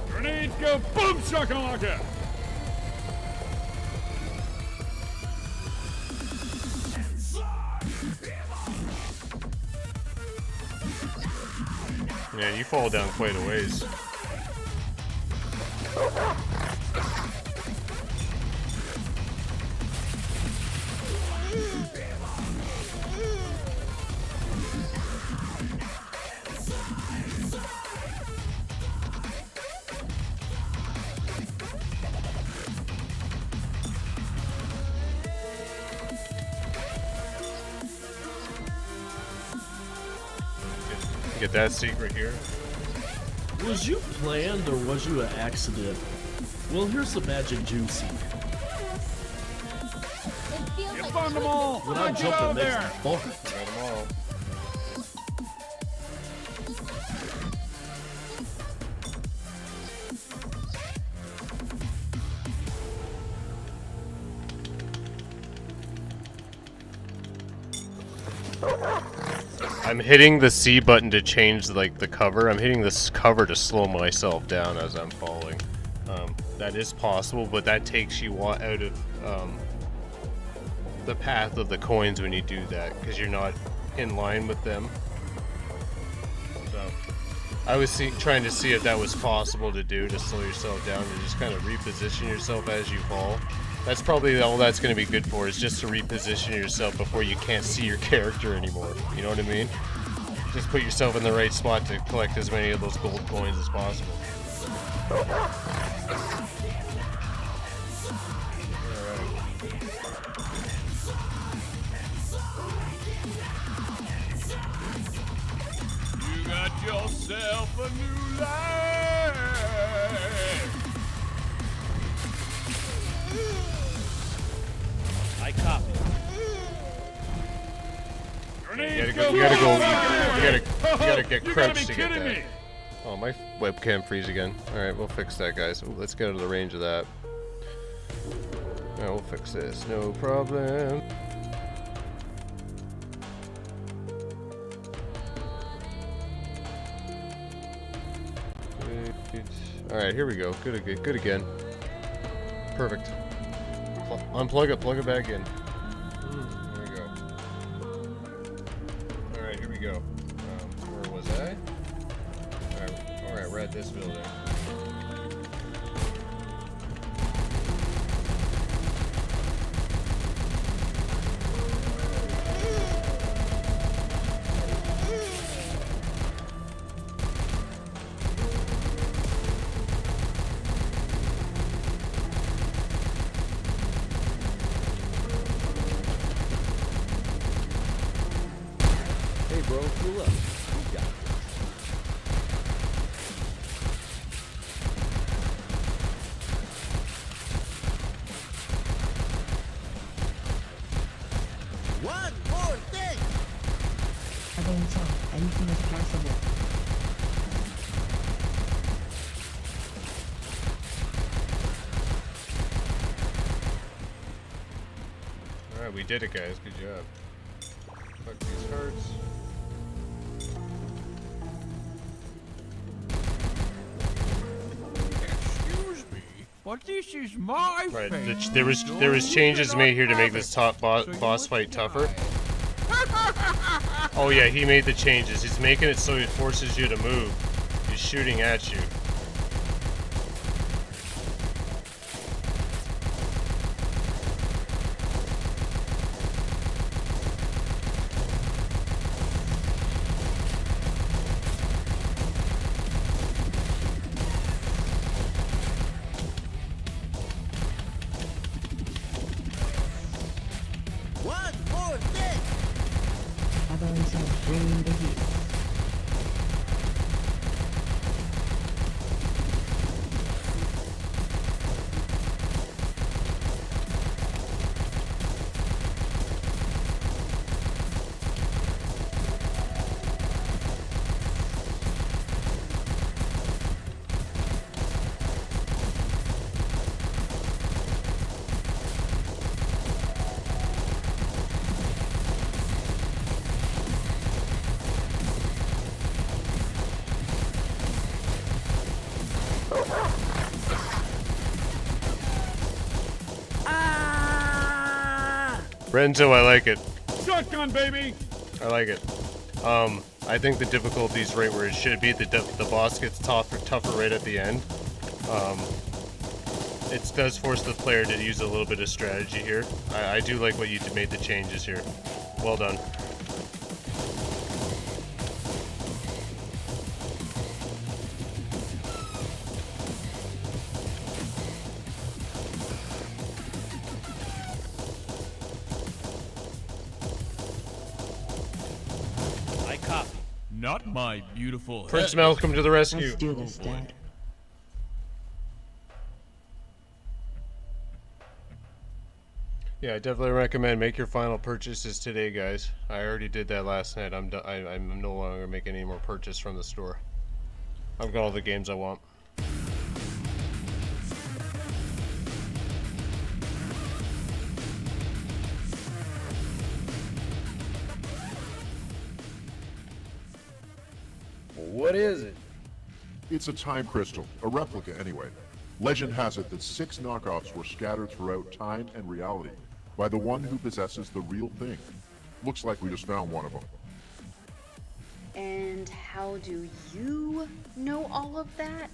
Grenades go boom shakalaka! Yeah, you fall down quite a ways. Get that secret here. Was you planned or was you an accident? Well, here's some magic juicy. You found them all! When I Get jump, out it of makes there! me fart. Got them all. I'm hitting the C button to change like the cover. I'm hitting this cover to slow myself down as I'm falling. That is possible, but that takes you out of the path of the coins when you do that, because you're not in line with them. So I was trying to see if that was possible to do, to slow yourself down and just kind of reposition yourself as you fall. That's probably all that's going to be good for, is just to reposition yourself before you can't see your character anymore. You know what I mean? Just put yourself in the right spot to collect as many of those gold coins as possible. You got yourself a new life! I copy. You gotta get crouched to get that. Me. Oh, my webcam freeze again. Alright, we'll fix that, guys. Ooh, let's get out of the range of that. Alright, we'll fix this. No problem. Alright, here we go. Good again. Perfect. Unplug it, plug it back in. There we go. Alright, here we go. Where was I? Alright, we're at this building. Hey, bro, cool up. You got it. One more thing! Again, so anything is possible. Alright, we did it, guys. Good job. Fuck these hearts. Excuse me, but this is my Right, face. there was changes made here to make this top boss fight tougher. Oh yeah, he made the changes. He's making it so it forces you to move. He's shooting at you. One more thing! Avalanche of bringing the heat. Renzo, I like it. Shotgun, baby! I like it. I think the difficulty is right where it should be. The boss gets tougher right at the end. It does force the player to use a little bit of strategy here. I do like what you made the changes here. Well done. I copy. Not my beautiful. Prince Malcolm to the rescue. Let's do this, Dad. Yeah, I definitely recommend make your final purchases today, guys. I already did that last night. I'm no longer making any more purchase from the store. I've got all the games I want. What is it? It's a time crystal, a replica anyway. Legend has it that 6 knockoffs were scattered throughout time and reality by the one who possesses the real thing. Looks like we just found one of them. And how do you know all of that?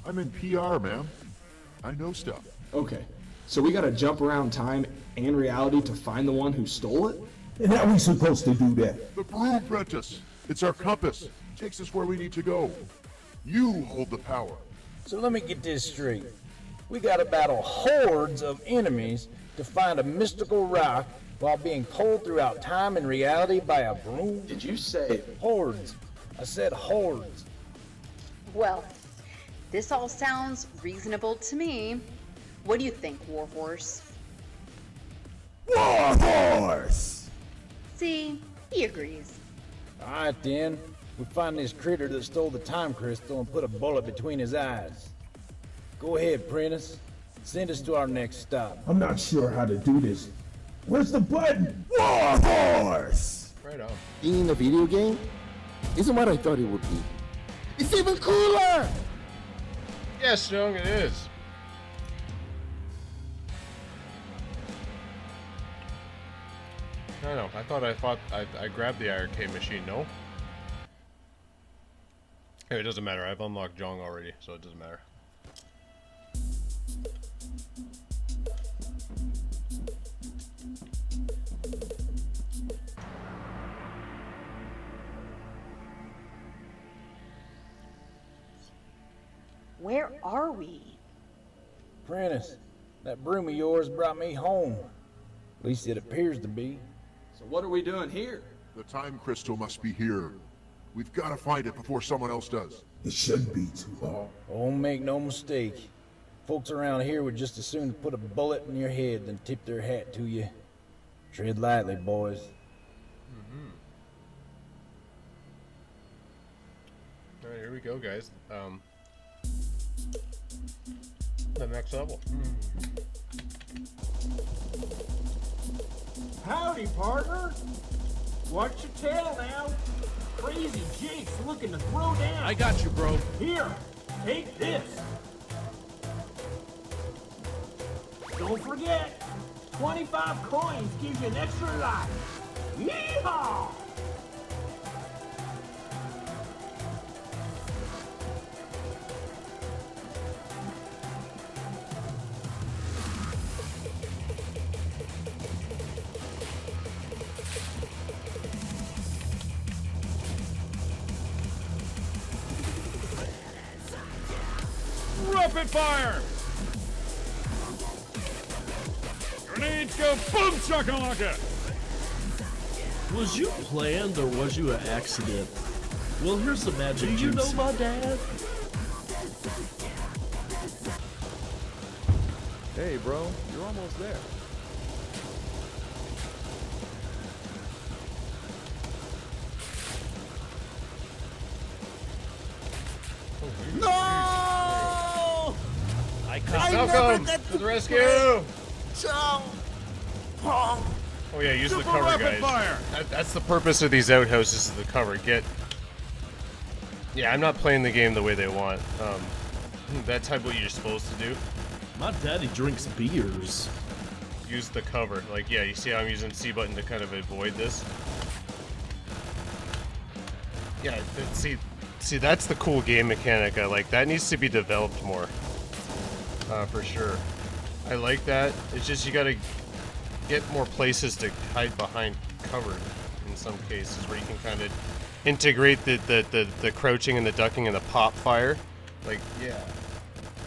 I'm in PR, ma'am. I know stuff. Okay, so we gotta jump around time and reality to find the one who stole it? And how we supposed to do that? The Brew Apprentice. It's our compass. Takes us where we need to go. You hold the power. So let me get this straight. We gotta battle hordes of enemies to find a mystical rock while being pulled throughout time and reality by a broom? Did you say Hordes. I said hordes. Well, this all sounds reasonable to me. What do you think, Warhorse? Warhorse! See, he agrees. Alright then, we find this critter that stole the time crystal and put a bullet between his eyes. Go ahead, Prentice. Send us to our next stop. I'm not sure how to do this. Where's the button? Warhorse! Right on. Being a video game isn't what I thought it would be. It's even cooler! Yes, young, it is. I know. I thought I grabbed the iiRcade machine. No. Hey, it doesn't matter. I've unlocked Jong already, so it doesn't matter. Where are we? Prentice, that broom of yours brought me home. At least it appears to be. So what are we doing here? The time crystal must be here. We've got to find it before someone else does. It shouldn't be too long. Oh, make no mistake. Folks around here would just as soon put a bullet in your head than tip their hat to you. Tread lightly, boys. Alright, here we go, guys. The next level. Howdy, partner. Watch your tail now. Crazy Jake's looking to throw down. I got you, bro. Here, take this. Don't forget, 25 coins gives you an extra life. Yeehaw! Rapid fire! Grenades go boom shakalaka! Was you planned or was you an accident? Well, here's some magic juice. Do you know my dad? Hey, bro, you're almost there. No! I copy. Malcolm to the rescue! Chong! Pong! Oh yeah, use the Super cover, rapid guys. fire! That's the purpose of these outhouses, is the cover. Yeah, I'm not playing the game the way they want. That's what you're supposed to do. My daddy drinks beers. Use the cover. Like, yeah, you see how I'm using C button to kind of avoid this? Yeah, see, that's the cool game mechanic I like. That needs to be developed more, for sure. I like that. It's just you gotta get more places to hide behind cover in some cases, where you can kind of integrate the crouching and the ducking and the pop fire. Like, yeah,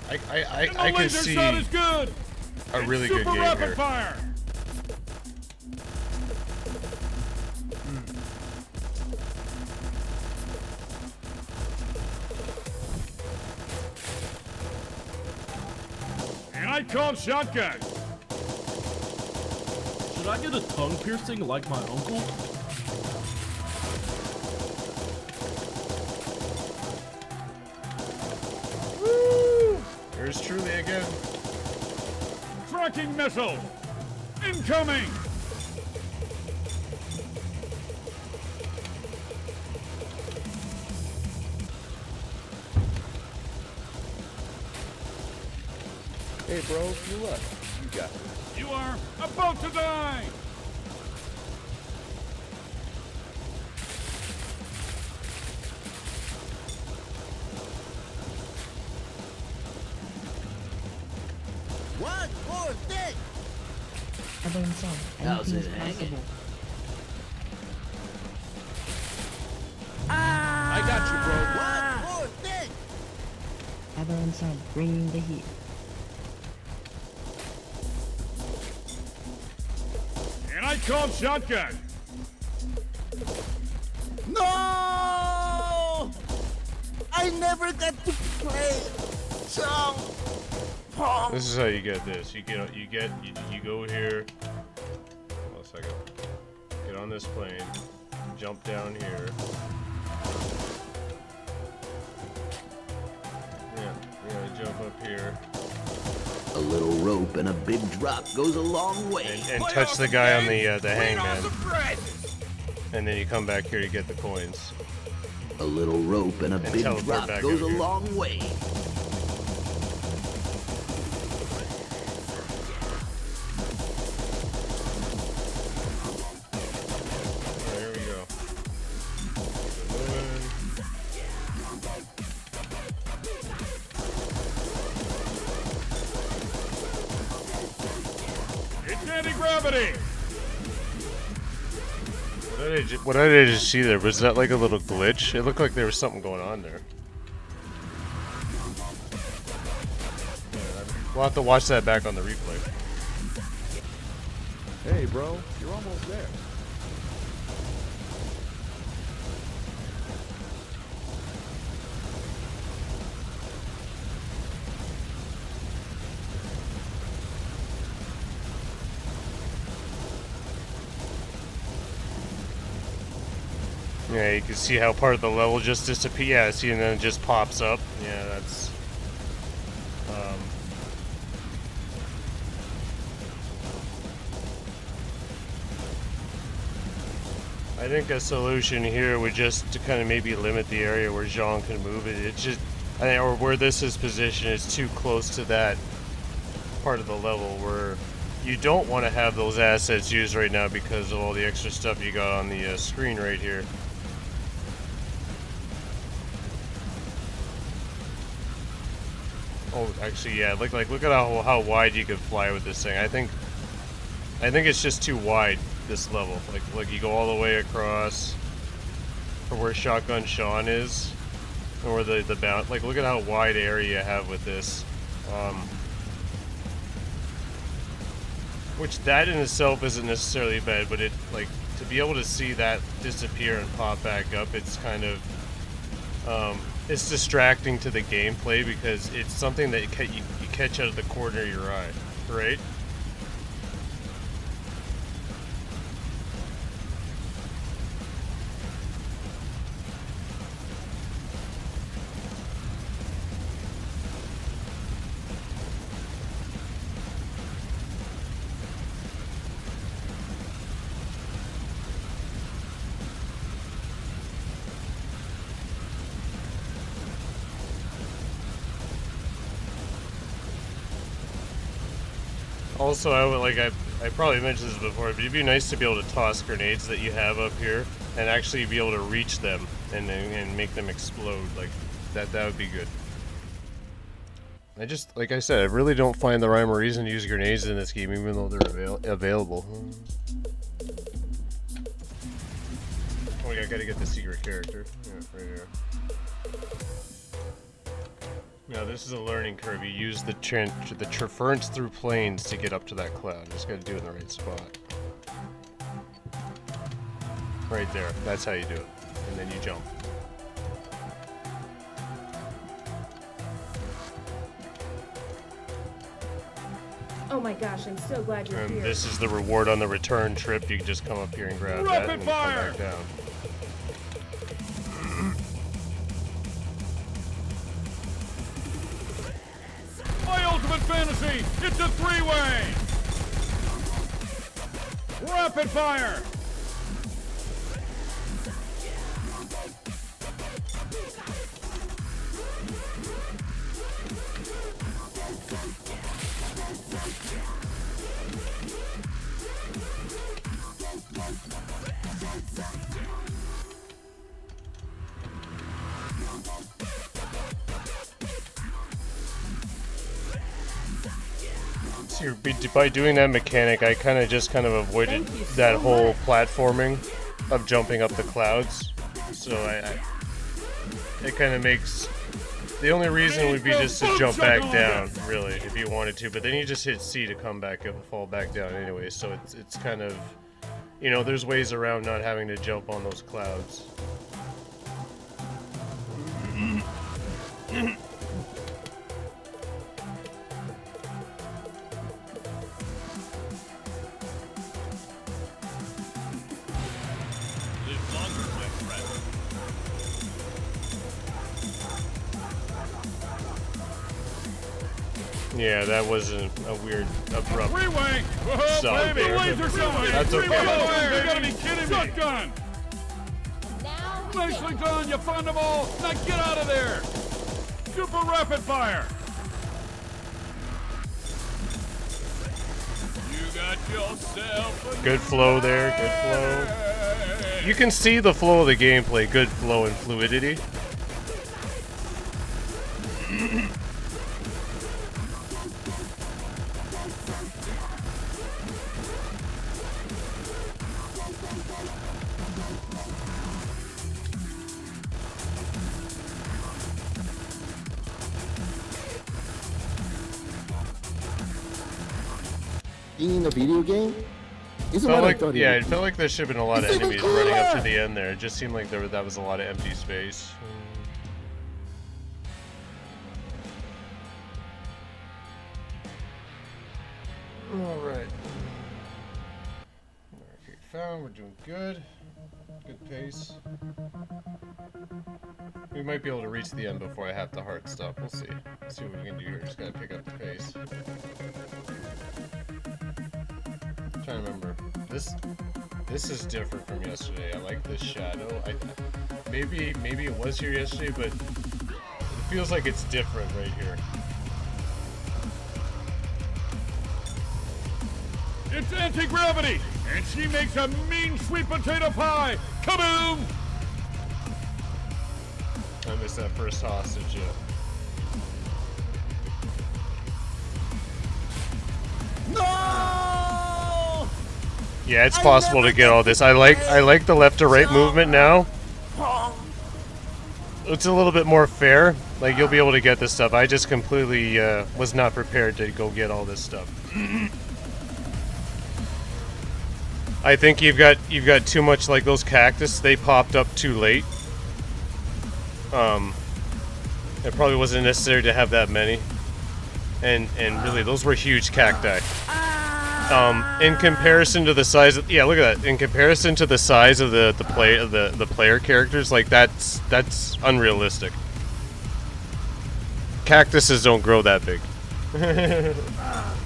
I can see a really good game here. Fire. And I call shotgun. Should I get a tongue piercing like my uncle? Woo! There's Truly again. Tracking missile. Incoming. Hey, bro, you look. You got it. You are about to die. One more thing. Avanzar. How's Anything it is hanging? possible. I got you, bro. One more thing. Avanzar. Bringing the heat. And I call shotgun. No! I never got to play Chong Pong. This is how you get this. You go here. Hold on a second. Get on this plane. Jump down here. Yeah, jump up here. A little rope and a big drop goes a long way. And touch the guy on the hangman. And then you come back here to get the coins. A little rope and a big teleport drop back goes a out here. long way. There we go. It's anti-gravity. What did I just see there? Was that like a little glitch? It looked like there was something going on there. We'll have to watch that back on the replay. Hey, bro, you're almost there. Yeah, you can see how part of the level just disappears. Yeah, see, and then it just pops up. Yeah, that's... I think a solution here would just to kind of maybe limit the area where Jean can move it. It's just, I think, or where this is positioned is too close to that part of the level where you don't want to have those assets used right now because of all the extra stuff you got on the screen right here. Oh, actually, yeah. Look at how wide you could fly with this thing. I think it's just too wide, this level. Like you go all the way across for where Shotgun Sean is, and where the bound. Like, look at how wide area you have with this. Which that in itself isn't necessarily bad, but it to be able to see that disappear and pop back up, it's kind of it's distracting to the gameplay because it's something that you catch out of the corner of your eye, right? Also, I probably mentioned this before, but it'd be nice to be able to toss grenades that you have up here and actually be able to reach them and make them explode. Like that would be good. I just, like I said, I really don't find the rhyme or reason to use grenades in this game, even though they're available. Oh yeah, I gotta get the secret character. Yeah, right here. Now this is a learning curve. You use the transference through planes to get up to that cloud. Just gotta do it in the right spot. Right there. That's how you do it. And then you jump. Oh my gosh, I'm so glad you're And here. this is the reward on the return trip. You can just come up here and grab that and come back down. My ultimate fantasy! It's a three-way! Rapid fire! So by doing that mechanic, I kind of avoided that whole platforming of jumping up the clouds. So it kind of makes, the only reason would be just to jump back down, really, if you wanted to. But then you just hit C to come back up and fall back down anyway. So it's kind of, you know, there's ways around not having to jump on those clouds. Yeah, that wasn't a weird, abrupt Freeway! stop Baby, there. laser shot! That's okay. You gotta be kidding me! Shotgun! Nicely done, you found them all! Now get out of there! Super rapid fire! You got yourself a Good flow there, good flow. You can see the flow of the gameplay, good flow and fluidity. In a video game? It's Felt what I like, thought yeah, it it felt like there should have been a lot of enemies running up to the end there. It just seemed like that was a lot of empty space. Alright. Okay, found, we're doing good. Good pace. We might be able to reach the end before I have to hard stop. We'll see. Let's see what we can do here. Just gotta pick up the pace. I'm trying to remember. This is different from yesterday. I like this shadow. Maybe it was here yesterday, but it feels like it's different right here. It's anti-gravity! And she makes a mean sweet potato pie! Kaboom! I missed that first hostage, yeah. No! Yeah, it's possible to get all this. I like the left to right movement now. It's a little bit more fair. Like, you'll be able to get this stuff. I just completely was not prepared to go get all this stuff. I think you've got too much, like those cactus. They popped up too late. It probably wasn't necessary to have that many. And really, those were huge cacti. In comparison to the size of, yeah, look at that. In comparison to the size of the player characters, like that's unrealistic. Cactuses don't grow that big.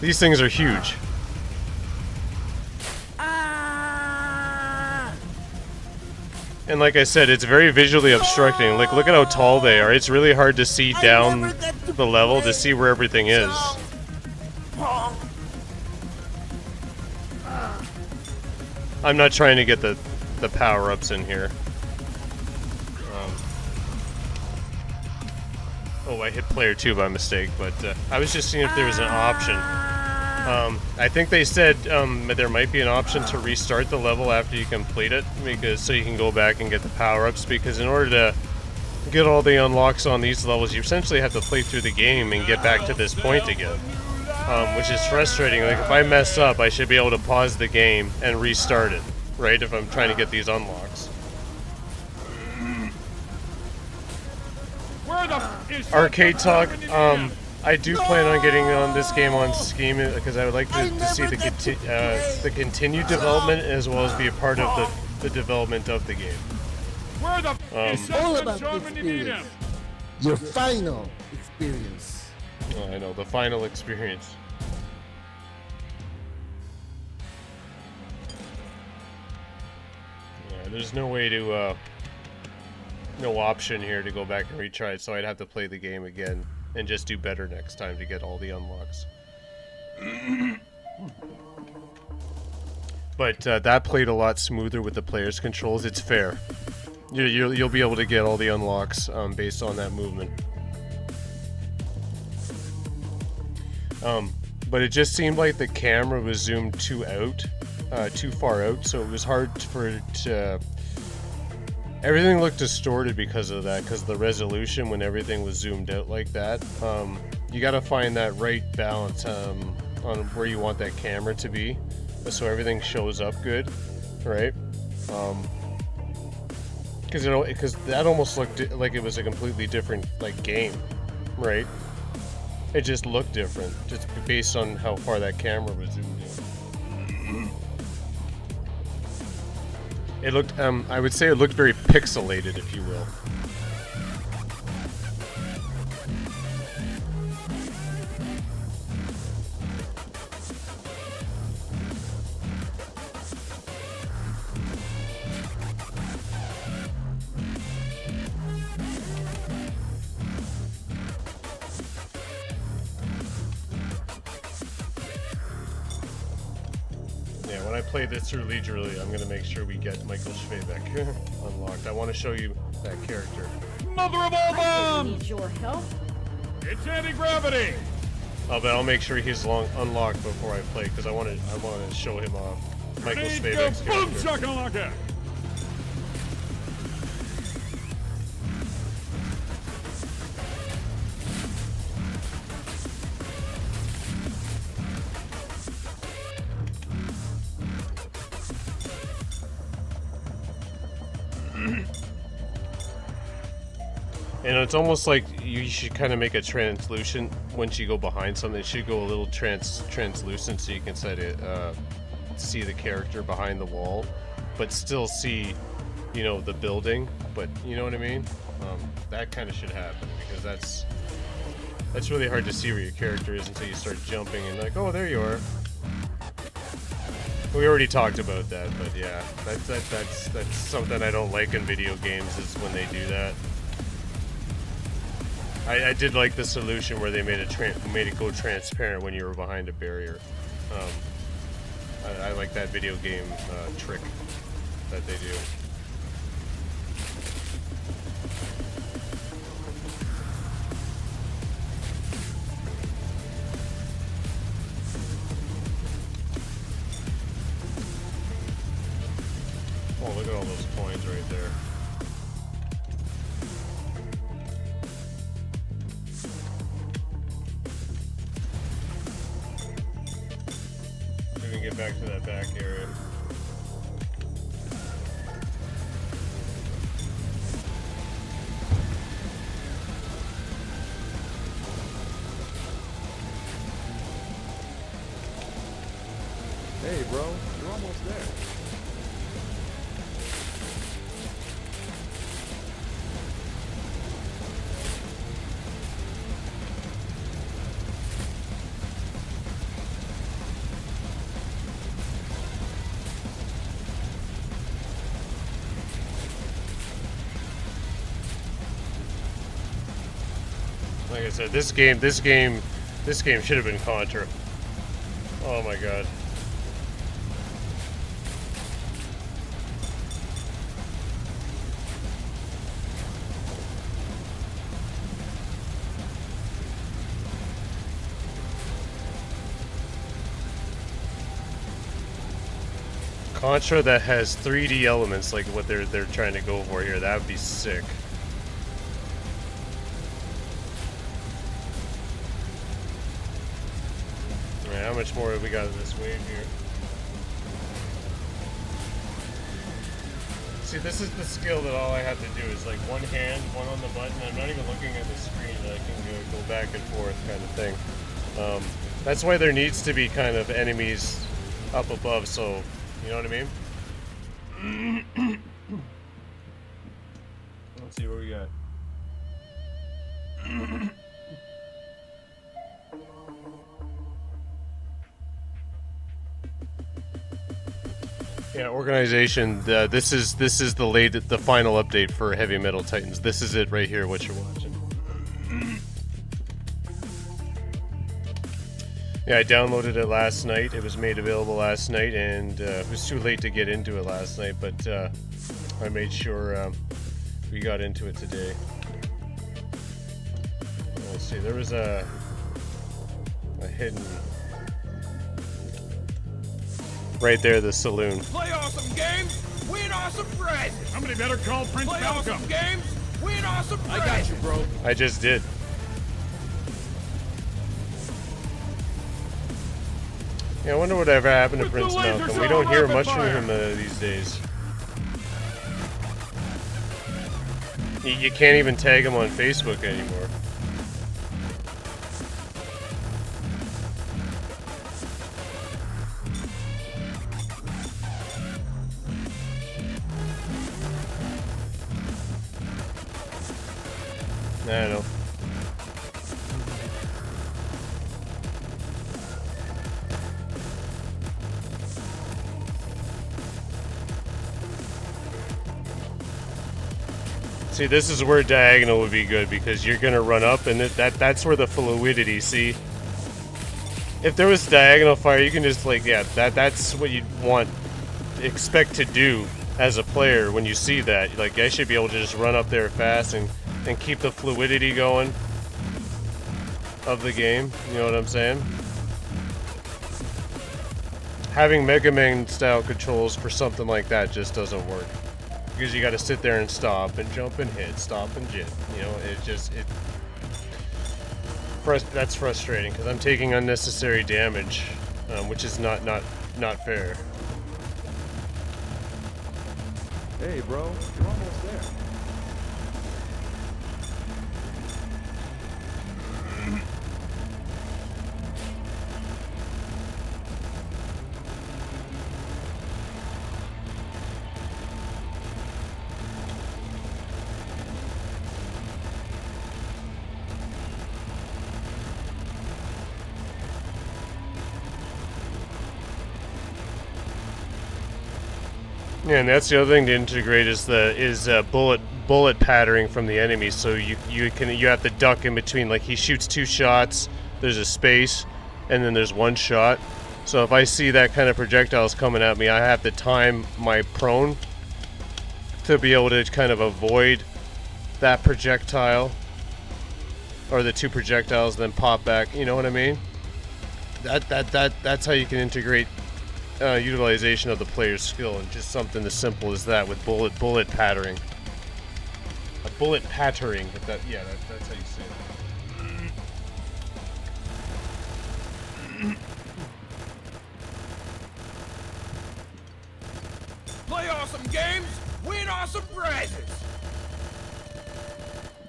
These things are huge. And like I said, it's very visually obstructing. Like, look at how tall they are. It's really hard to see down the level to see where everything is. I'm not trying to get the the power-ups in here. Oh, I hit player 2 by mistake, but I was just seeing if there was an option. I think they said there might be an option to restart the level after you complete it, because so you can go back and get the power-ups, because in order to get all the unlocks on these levels, you essentially have to play through the game and get back to this point again, which is frustrating. Like, if I mess up, I should be able to pause the game and restart it, right, if I'm trying to get these unlocks. Arcade Talk, I do plan on getting on this game on Steam because I would like to see the continued development as well as be a part of the development of the game. All about the experience. Your final experience. Oh, I know, the final experience. Yeah, there's no way to, no option here to go back and retry it, so I'd have to play the game again and just do better next time to get all the unlocks. But that played a lot smoother with the player's controls. It's fair. You'll be able to get all the unlocks based on that movement. But it just seemed like the camera was zoomed too far out, so it was hard for it to... Everything looked distorted because of that, because the resolution when everything was zoomed out like that. You gotta find that right balance on where you want that camera to be, so everything shows up good, right? Because that almost looked like it was a completely different game, right? It just looked different, just based on how far that camera was zoomed in. It looked, I would say it looked very pixelated, if you will. When I play this through leisurely, I'm going to make sure we get Michael Schwebeck unlocked. I want to show you that character. Mother of all bombs! Need your help? It's anti-gravity! Oh, but I'll make sure he's unlocked before I play, because I want to show him off. Michael Schwebeck's Boom character. shakalaka! And it's almost like you should kind of make it translucent once you go behind something. It should go a little translucent so you can see the character behind the wall, but still see, you know, the building. But you know what I mean? That kind of should happen, because that's really hard to see where your character is until you start jumping and like, oh, there you are. We already talked about that, but yeah, that's something I don't like in video games, is when they do that. I did like the solution where they made it go transparent when you were behind a barrier. I like that video game trick that they do. Oh, look at all those coins right there. We can get back to that back area. Hey, bro, you're almost there. Like I said, this game should have been Contra. Oh my god. Contra that has 3D elements like what they're trying to go for here. That would be sick. Alright, how much more have we got of this wave here? See, this is the skill that all I have to do is like one hand, one on the button. I'm not even looking at the screen. I can go back and forth kind of thing. That's why there needs to be kind of enemies up above, so, you know what I mean? Let's see what we got. Yeah, organization. This is the final update for Heavy Metal Titans. This is it right here. What you're watching. Yeah, I downloaded it last night. It was made available last night, and it was too late to get into it last night. But I made sure we got into it today. Let's see. There was a hidden. Right there, the saloon. Play awesome games, win awesome prizes. Somebody better call Prince Malcolm. Play awesome games, win awesome prizes. I got you, bro. I just did. Yeah, I wonder whatever happened to Prince Malcolm. We don't hear much from him these days. You can't even tag him on Facebook anymore. I know. See, this is where diagonal would be good because you're gonna run up, and that's where the fluidity. See, if there was diagonal fire, you can just like that's what you'd expect to do as a player when you see that. Like I should be able to just run up there fast and keep the fluidity going of the game, you know what I'm saying? Having Mega Man style controls for something like that just doesn't work. Because you gotta sit there and stop and jump and hit, stop and jit, you know, that's frustrating because I'm taking unnecessary damage, which is not fair. Hey bro, you're almost there. Yeah, and that's the other thing to integrate is bullet patterning from the enemies. So you have to duck in between. Like he shoots 2 shots, there's a space, and then there's 1 shot. So if I see that kind of projectiles coming at me, I have to time my prone to be able to kind of avoid that projectile or the 2 projectiles, then pop back. You know what I mean? That's how you can integrate utilization of the player's skill, and just something as simple as that with bullet patterning. A bullet patterning, if that's how you say it. Play awesome games, win awesome prizes.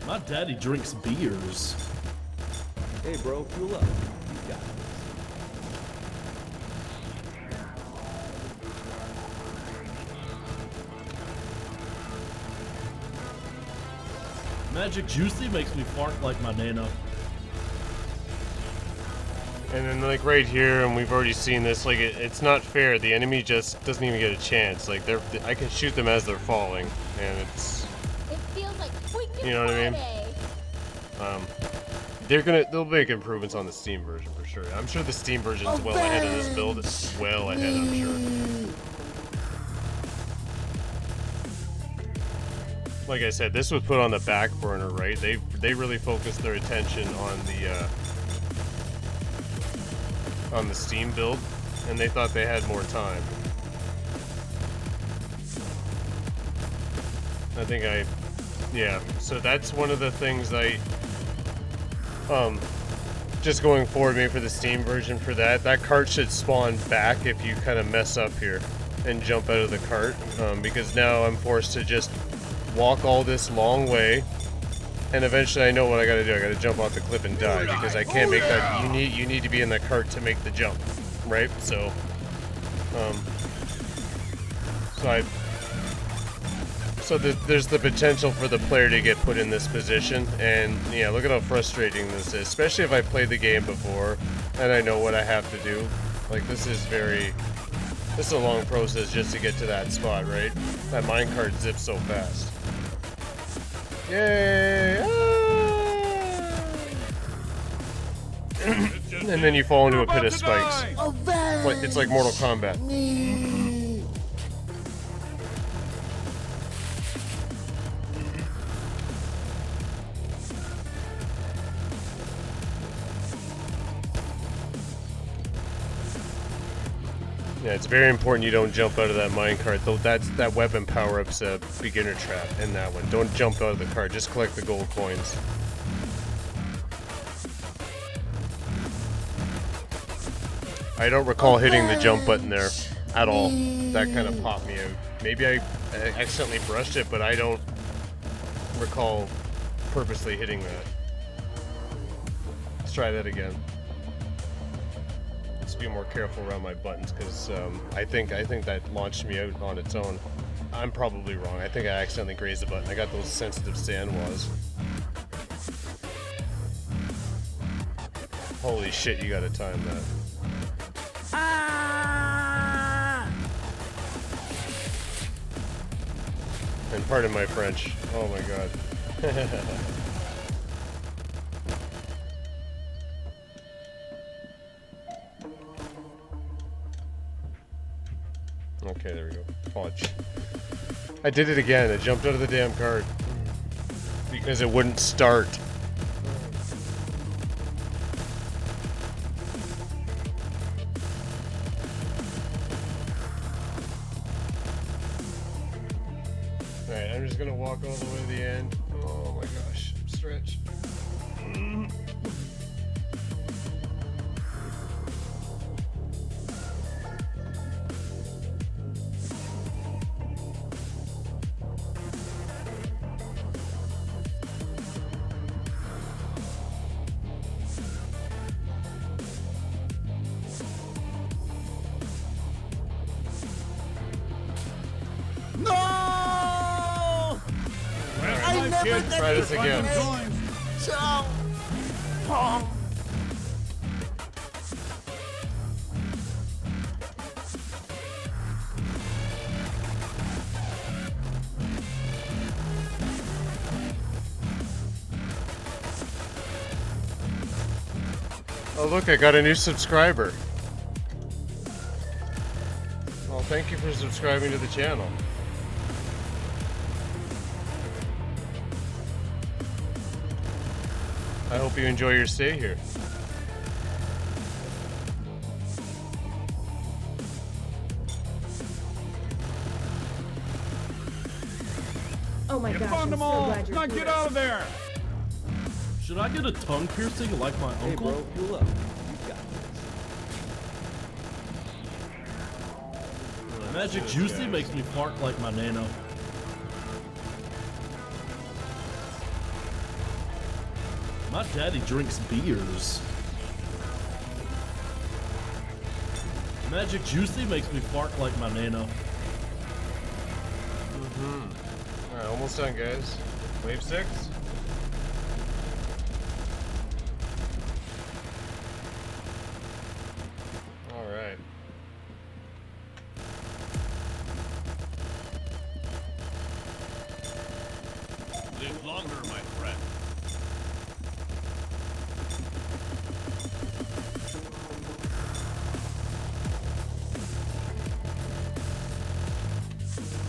My daddy drinks beers. Hey bro, fuel up. You got it. Magic Juicy makes me fart like my nana. And then like right here, and we've already seen this, like it's not fair. The enemy just doesn't even get a chance. Like I can shoot them as they're falling, and it's. It feels like you know what I mean? They'll make improvements on the Steam version for sure. I'm sure the Steam version is well ahead of this build. It's well ahead, I'm sure. Like I said, this was put on the back burner, right? They really focused their attention on the Steam build, and they thought they had more time. I think yeah. So that's one of the things just going forward, maybe for the Steam version for that cart should spawn back if you kind of mess up here and jump out of the cart, because now I'm forced to just walk all this long way, and eventually I know what I gotta do. I gotta jump off the cliff and die, because I can't make that. You need to be in the cart to make the jump, right? So, there's the potential for the player to get put in this position, and yeah, look at how frustrating this is, especially if I played the game before and I know what I have to do. Like, this is a long process just to get to that spot, right? That minecart zips so fast. Yay! And then you fall into a pit of spikes. It's like Mortal Kombat. Yeah, it's very important you don't jump out of that minecart, though. That weapon power-up's a beginner trap in that one. Don't jump out of the cart, just collect the gold coins. I don't recall hitting the jump button there at all. That kind of popped me out. Maybe I accidentally brushed it, but I don't recall purposely hitting that. Let's try that again. Be more careful around my buttons, because I think that launched me out on its own. I'm probably wrong. I think I accidentally grazed the button. I got those sensitive sand walls. Holy shit, you gotta time that. And pardon my French. Oh my god. Okay, there we go. Fudge. I did it again. I jumped out of the damn cart because it wouldn't start. Alright, I'm just gonna walk all the way to the end. Oh my gosh. Stretch. No! I never Good. did Try this again. So, Paul. Oh look, I got a new subscriber. Well, thank you for subscribing to the channel. I hope you enjoy your stay here. Oh my You gosh, found I'm them so all. glad you're Now here. get out of there. Should I get a tongue piercing like my Hey, uncle? bro, cool up. You got this. Magic Juicy makes me fart like my nano. My daddy drinks beers. Magic Juicy makes me fart like my nano. Alright, almost done, guys. Wave 6. Alright. Live longer, my friend.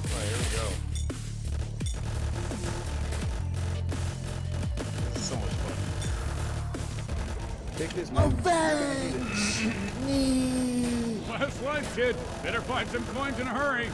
Alright, here we go. This is so much fun. Take this, man. Avenge me! Last life, kid. Better find some coins in a hurry.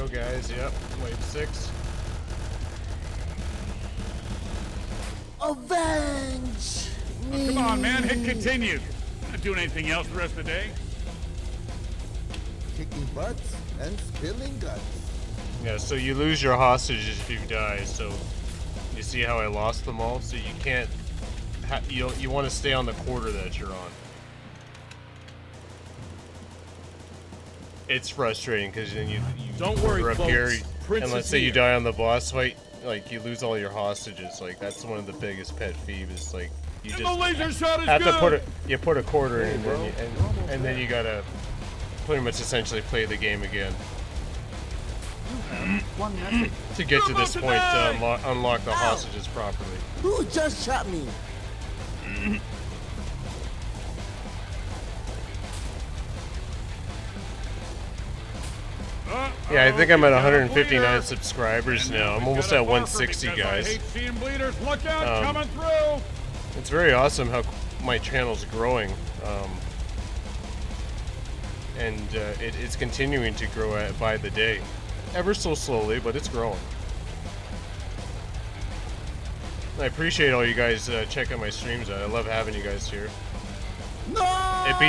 go, guys. Yep, wave 6. Avenge me. Come on, man, hit continue. Not doing anything else the rest of the day. Kicking butts and spilling guts. Yeah, so you lose your hostages if you die. So you see how I lost them all. So you can't. You want to stay on the quarter that you're on. It's frustrating because then you Don't worry, are up folks. here, Prince and let's is say you here. die on the boss fight, like you lose all your hostages. Like that's one of the biggest pet peeves. Is like you And just the laser shot is have to good. put a quarter in, and then you gotta pretty much essentially play the game again One message. to get to this point to unlock the Ow. hostages properly. Who just shot me? Yeah, I think I'm at 159 subscribers now. I'm almost at 160, I guys. hate seeing bleeders. Look out, coming through. It's very awesome how my channel's growing, and it's continuing to grow by the day, ever so slowly, but it's growing. I appreciate all you guys checking my streams out. I love having you guys here. No! It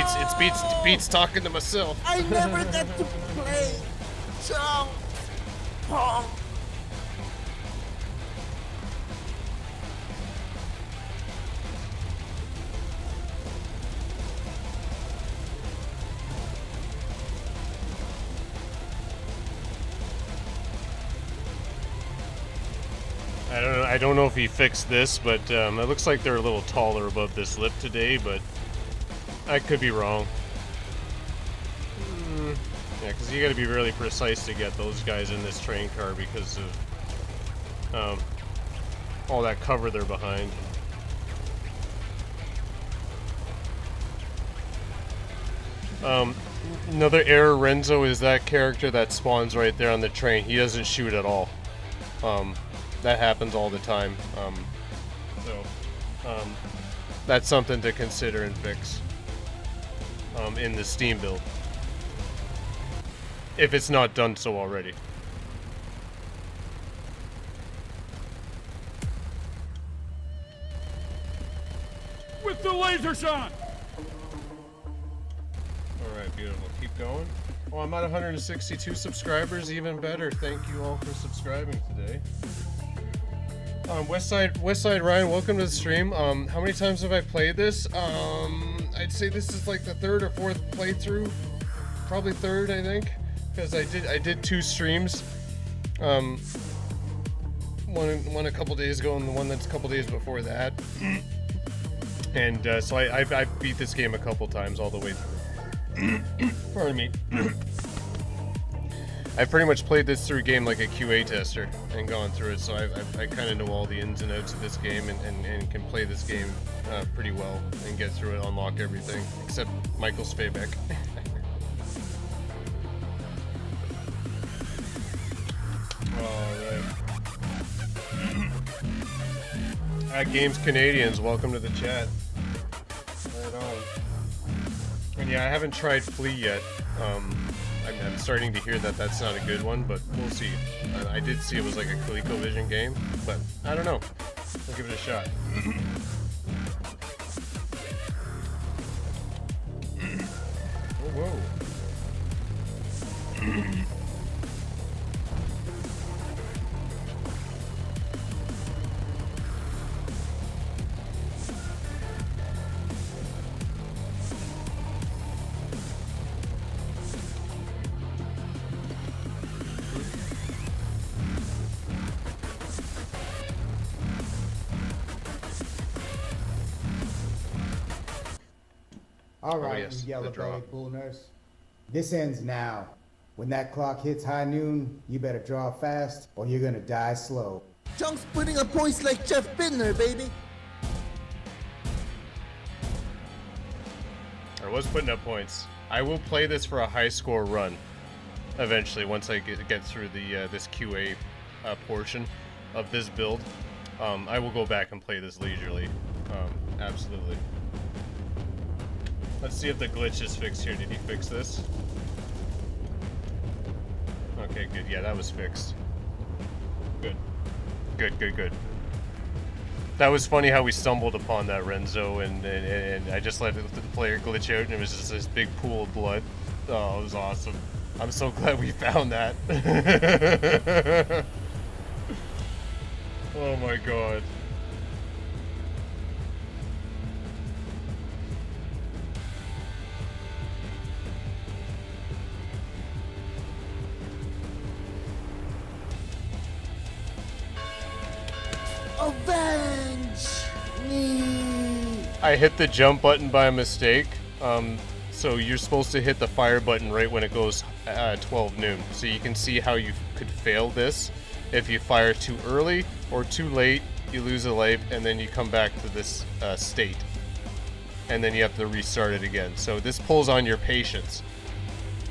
beats talking to myself. I never get to play Chong Pong. I don't know if he fixed this, but it looks like they're a little taller above this lip today, but I could be wrong. Yeah, because you got to be really precise to get those guys in this train car because of all that cover they're behind. Another error, Renzo, is that character that spawns right there on the train. He doesn't shoot at all. That happens all the time. That's something to consider and fix in the Steam build, if it's not done so already. With the laser shot. Alright, beautiful. Keep going. Oh, I'm at 162 subscribers, even better. Thank you all for subscribing today. Westside Ryan, welcome to the stream. How many times have I played this? I'd say this is like the third or fourth playthrough. Probably third, I think. Because I did 2 streams. One a couple days ago and the one that's a couple days before that. And so I beat this game a couple times all the way through. Pardon me. I've pretty much played this through game like a QA tester and gone through it, so I kind of know all the ins and outs of this game and can play this game pretty well and get through it, unlock everything, except Michael Spavek. Alright. Games Canadians, welcome to the chat. Right on. And yeah, I haven't tried Flea yet. I'm starting to hear that that's not a good one, but we'll see. I did see it was like a ColecoVision game, but I don't know. We'll give it a shot. Oh, whoa. All right, yes, you the draw. yellow-bellied bull nurse. This ends now. When that clock hits high noon, you better draw fast or you're gonna die slow. Chong's putting up points like Jeff Bittner, baby. I was putting up points. I will play this for a high score run eventually once I get through the this QA portion of this build. I will go back and play this leisurely. Absolutely. Let's see if the glitch is fixed here. Did he fix this? Okay, good. Yeah, that was fixed. Good. Good. That was funny how we stumbled upon that, Renzo, and I just let the player glitch out, and it was just this big pool of blood. Oh, it was awesome. I'm so glad we found that. Oh my god. Avenge me! I hit the jump button by mistake. So you're supposed to hit the fire button right when it goes 12 noon. So you can see how you could fail this. If you fire too early or too late, you lose a life, and then you come back to this state. And then you have to restart it again. So this pulls on your patience.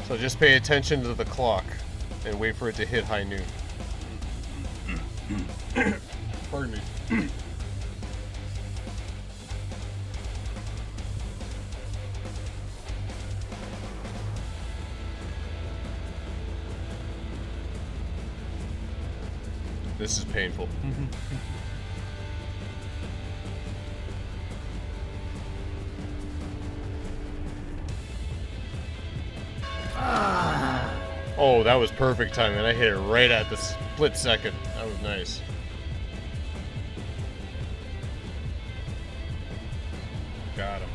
So just pay attention to the clock and wait for it to hit high noon. Pardon me. This is painful. Oh, that was perfect timing. I hit it right at the split second. That was nice. Got him.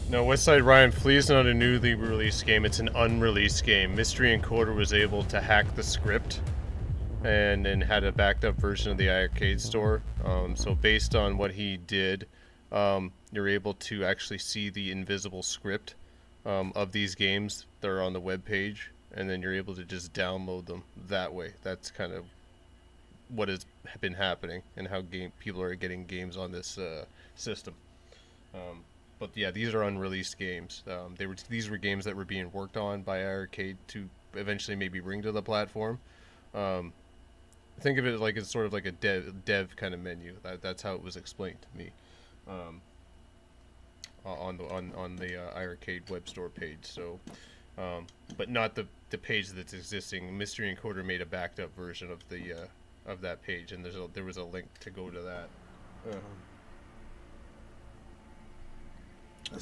No, Westside Ryan, Flea is not a newly released game, it's an unreleased game. Mystery Encoder was able to hack the script and had a backed up version of the iiRcade store. So based on what he did, you're able to actually see the invisible script of these games that are on the web page, and then you're able to just download them that way. That's kind of what has been happening and how people are getting games on this system. But yeah, these are unreleased games. These were games that were being worked on by iiRcade to eventually maybe bring to the platform. Think of it like it's sort of like a dev kind of menu. That's how it was explained to me on the iiRcade web store page. So, but not the page that's existing. Mystery Encoder made a backed up version of that page, and there was a link to go to that.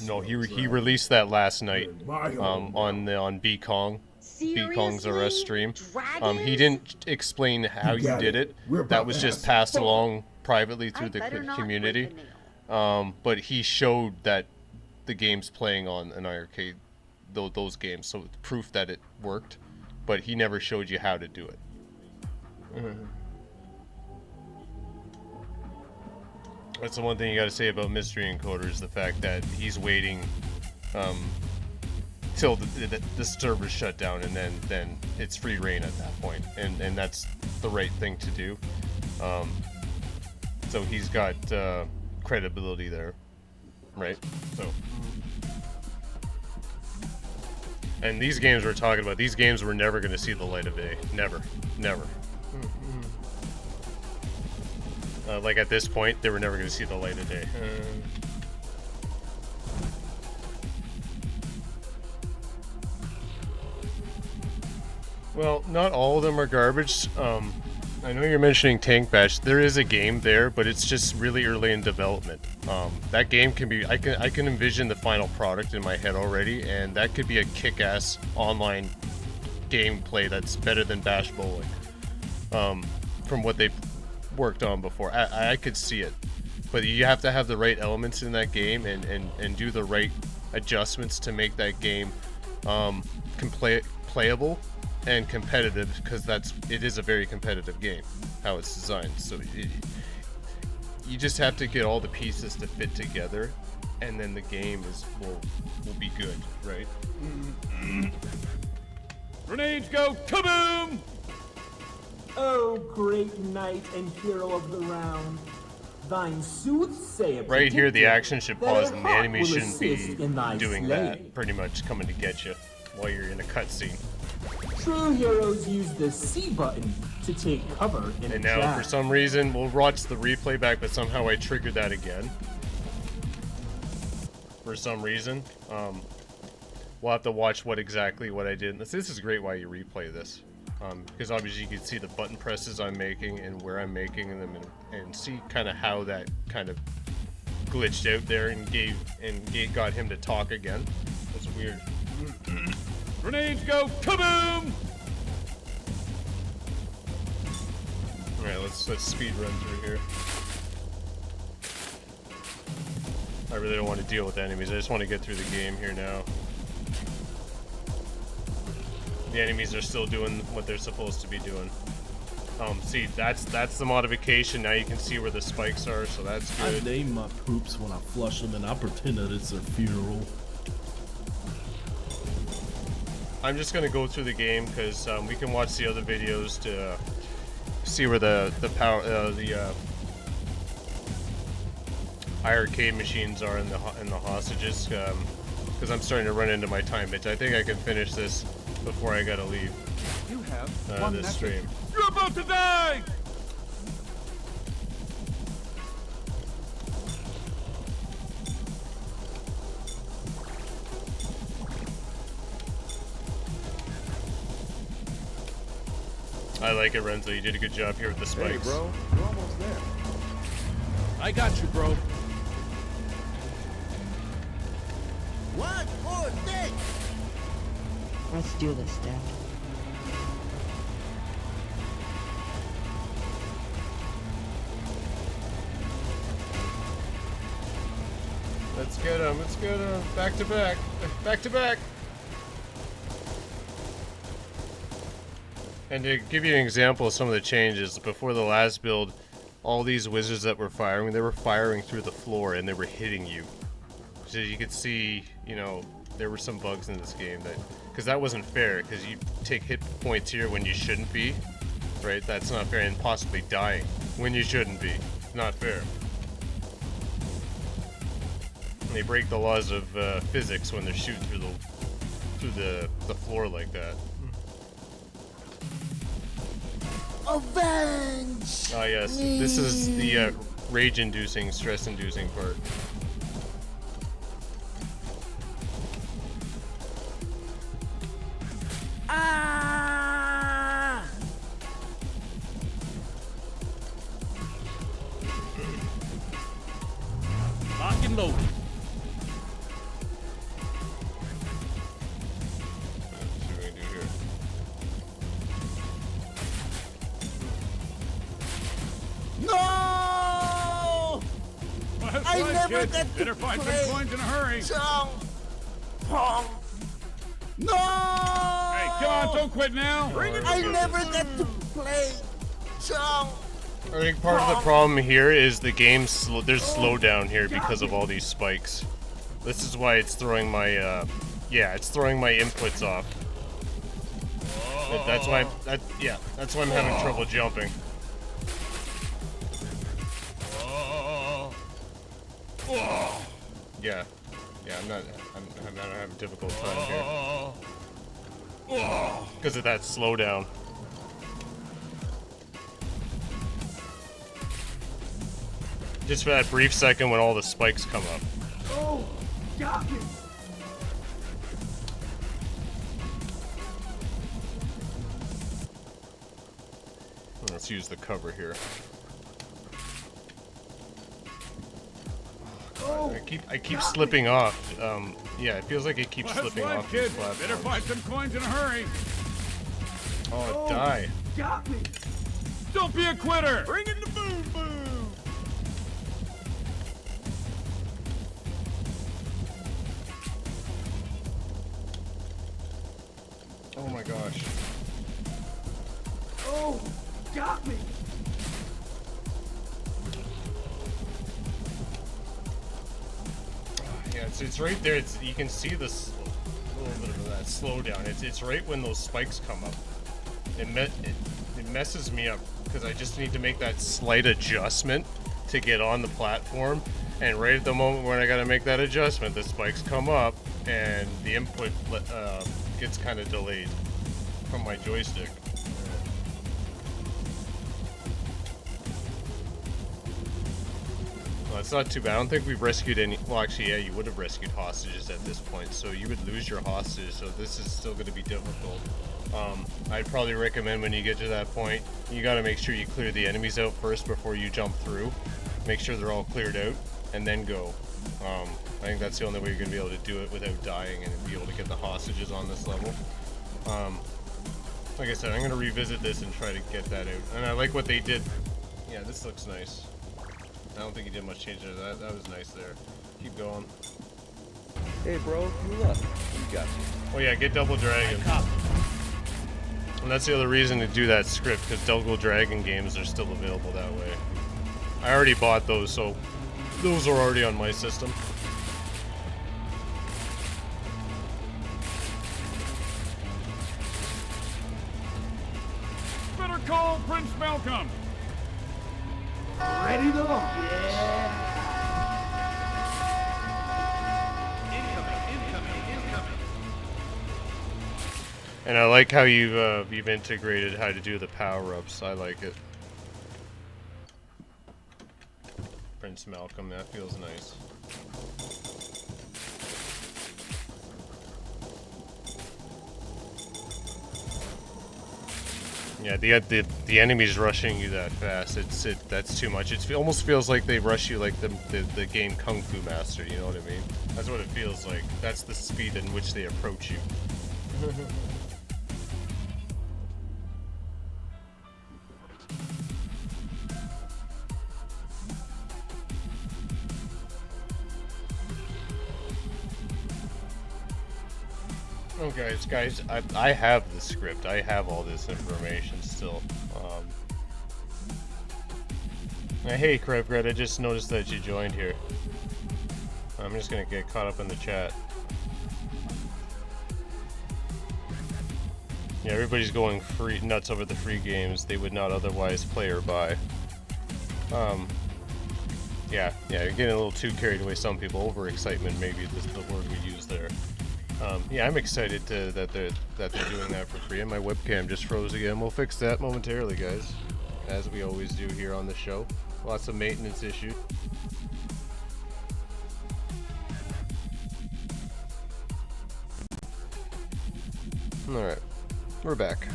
No, he released that last night on B Kong. B Kong's arrest stream. He didn't explain how you did it. That was just passed along privately through the community. But he showed that the game's playing on an iiRcade, those games, so proof that it worked. But he never showed you how to do it. That's the one thing you got to say about Mystery Encoder is the fact that he's waiting till the server's shut down, and then it's free reign at that point, and that's the right thing to do. So he's got credibility there, right? So, and these games we're talking about, these games were never going to see the light of day. Never. Like at this point, they were never going to see the light of day. Well, not all of them are garbage. I know you're mentioning Tank Bash. There is a game there, but it's just really early in development. That game can be... I can envision the final product in my head already, and that could be a kick-ass online gameplay that's better than Bash Bowling. From what they've worked on before. I could see it, but you have to have the right elements in that game and do the right adjustments to make that game playable and competitive, because it is a very competitive game how it's designed. So you just have to get all the pieces to fit together, and then the game will be good, right? Grenades go kaboom! Oh, great knight and hero of the round, thine soothsayer. Right here, the action should pause and the enemy shouldn't be doing that. Pretty much coming to get you while you're in a cutscene. True heroes use the C button to take cover in and now, for some reason, we'll watch the replay back, but somehow I triggered that again. for some reason. We'll have to watch what I did. This is great why you replay this. Because obviously you can see the button presses I'm making and where I'm making them, and see kind of how that kind of glitched out there and got him to talk again. That's weird. Grenades go kaboom! Alright, let's speed run through here. I really don't want to deal with enemies. I just want to get through the game here now. The enemies are still doing what they're supposed to be doing. See, that's the modification. Now you can see where the spikes are, so that's good. I name my poops when I flush them, and I pretend that it's their funeral. I'm just gonna go through the game because we can watch the other videos to see where the iiRcade machines are in the hostages. Because I'm starting to run into my time, bitch. I think I can finish this before I gotta leave. You have this stream. You're about to die! I like it, Renzo. You did a good job here with the spikes. Hey, bro, you're almost there. I got you, bro. 1 more thing. Let's do this, Dad. Let's get him. Let's get him. Back to back. Back to back. And to give you an example of some of the changes, before the last build, all these wizards that were firing, they were firing through the floor and they were hitting you. So you could see, you know, there were some bugs in this game that, because that wasn't fair, because you take hit points here when you shouldn't be, right? That's not fair, and possibly dying when you shouldn't be. Not fair. And they break the laws of physics when they're shooting through the floor like that. Avenge! Oh yes, this is the rage-inducing, stress-inducing part. Ah! Lock and load. Let's see what we can do here. No! Last I life, never kid. got to Better find play some coins in a hurry. Chong Pong. No! Hey, come on, don't quit now. I never got to play Chong. I think part of the problem here is the game there's slowdown here because of all these spikes. This is why it's throwing my it's throwing my inputs off. That's why that's why I'm having trouble jumping. Yeah, I'm not having a difficult time here because of that slowdown. Just for that brief second when all the spikes come up. Oh, got me. Let's use the cover here. Oh, I keep slipping off. Yeah, it feels like it keeps Last slipping life, off. kid. these Better platforms. find some coins in a hurry. Oh, die. got me. Don't be a quitter. Bring in the boom boom. Oh my gosh. Oh, got me. Yeah, it's right there. You can see this little bit of that slowdown. It's right when those spikes come up. It messes me up because I just need to make that slight adjustment to get on the platform. And right at the moment when I gotta make that adjustment, the spikes come up and the input gets kind of delayed from my joystick. it's not too bad. I don't think we've rescued any. Well, actually, yeah, you would have rescued hostages at this point, so you would lose your hostages. So this is still going to be difficult. I'd probably recommend when you get to that point, you got to make sure you clear the enemies out first before you jump through. Make sure they're all cleared out, and then go. I think that's the only way you're going to be able to do it without dying and be able to get the hostages on this level. Like I said, I'm going to revisit this and try to get that out. And I like what they did. Yeah, this looks nice. I don't think he did much change there. That was nice there. Keep going. Hey, bro, you left. You got me. Oh yeah, get Double Dragon. And that's the other reason to do that script, because Double Dragon games are still available that way. I already bought those, so those are already on my system. Better call Prince Malcolm. Ready to look. Yeah. And I like how you've integrated how to do the power-ups. I like it. Prince Malcolm, that feels nice. Yeah, the enemies rushing you that fast. That's too much. It almost feels like they rush you like the game Kung Fu Master. You know what I mean? That's what it feels like. That's the speed in which they approach you. Oh, guys, I have the script. I have all this information still. Hey, Krevgret, I just noticed that you joined here. I'm just gonna get caught up in the chat. Yeah, everybody's going nuts over the free games they would not otherwise play or buy. Yeah, you're getting a little too carried away. Some people, overexcitement, maybe is the word we use there. Yeah, I'm excited that they're doing that for free, and my webcam just froze again. We'll fix that momentarily, guys, as we always do here on the show. Lots of maintenance issues. All right, we're back.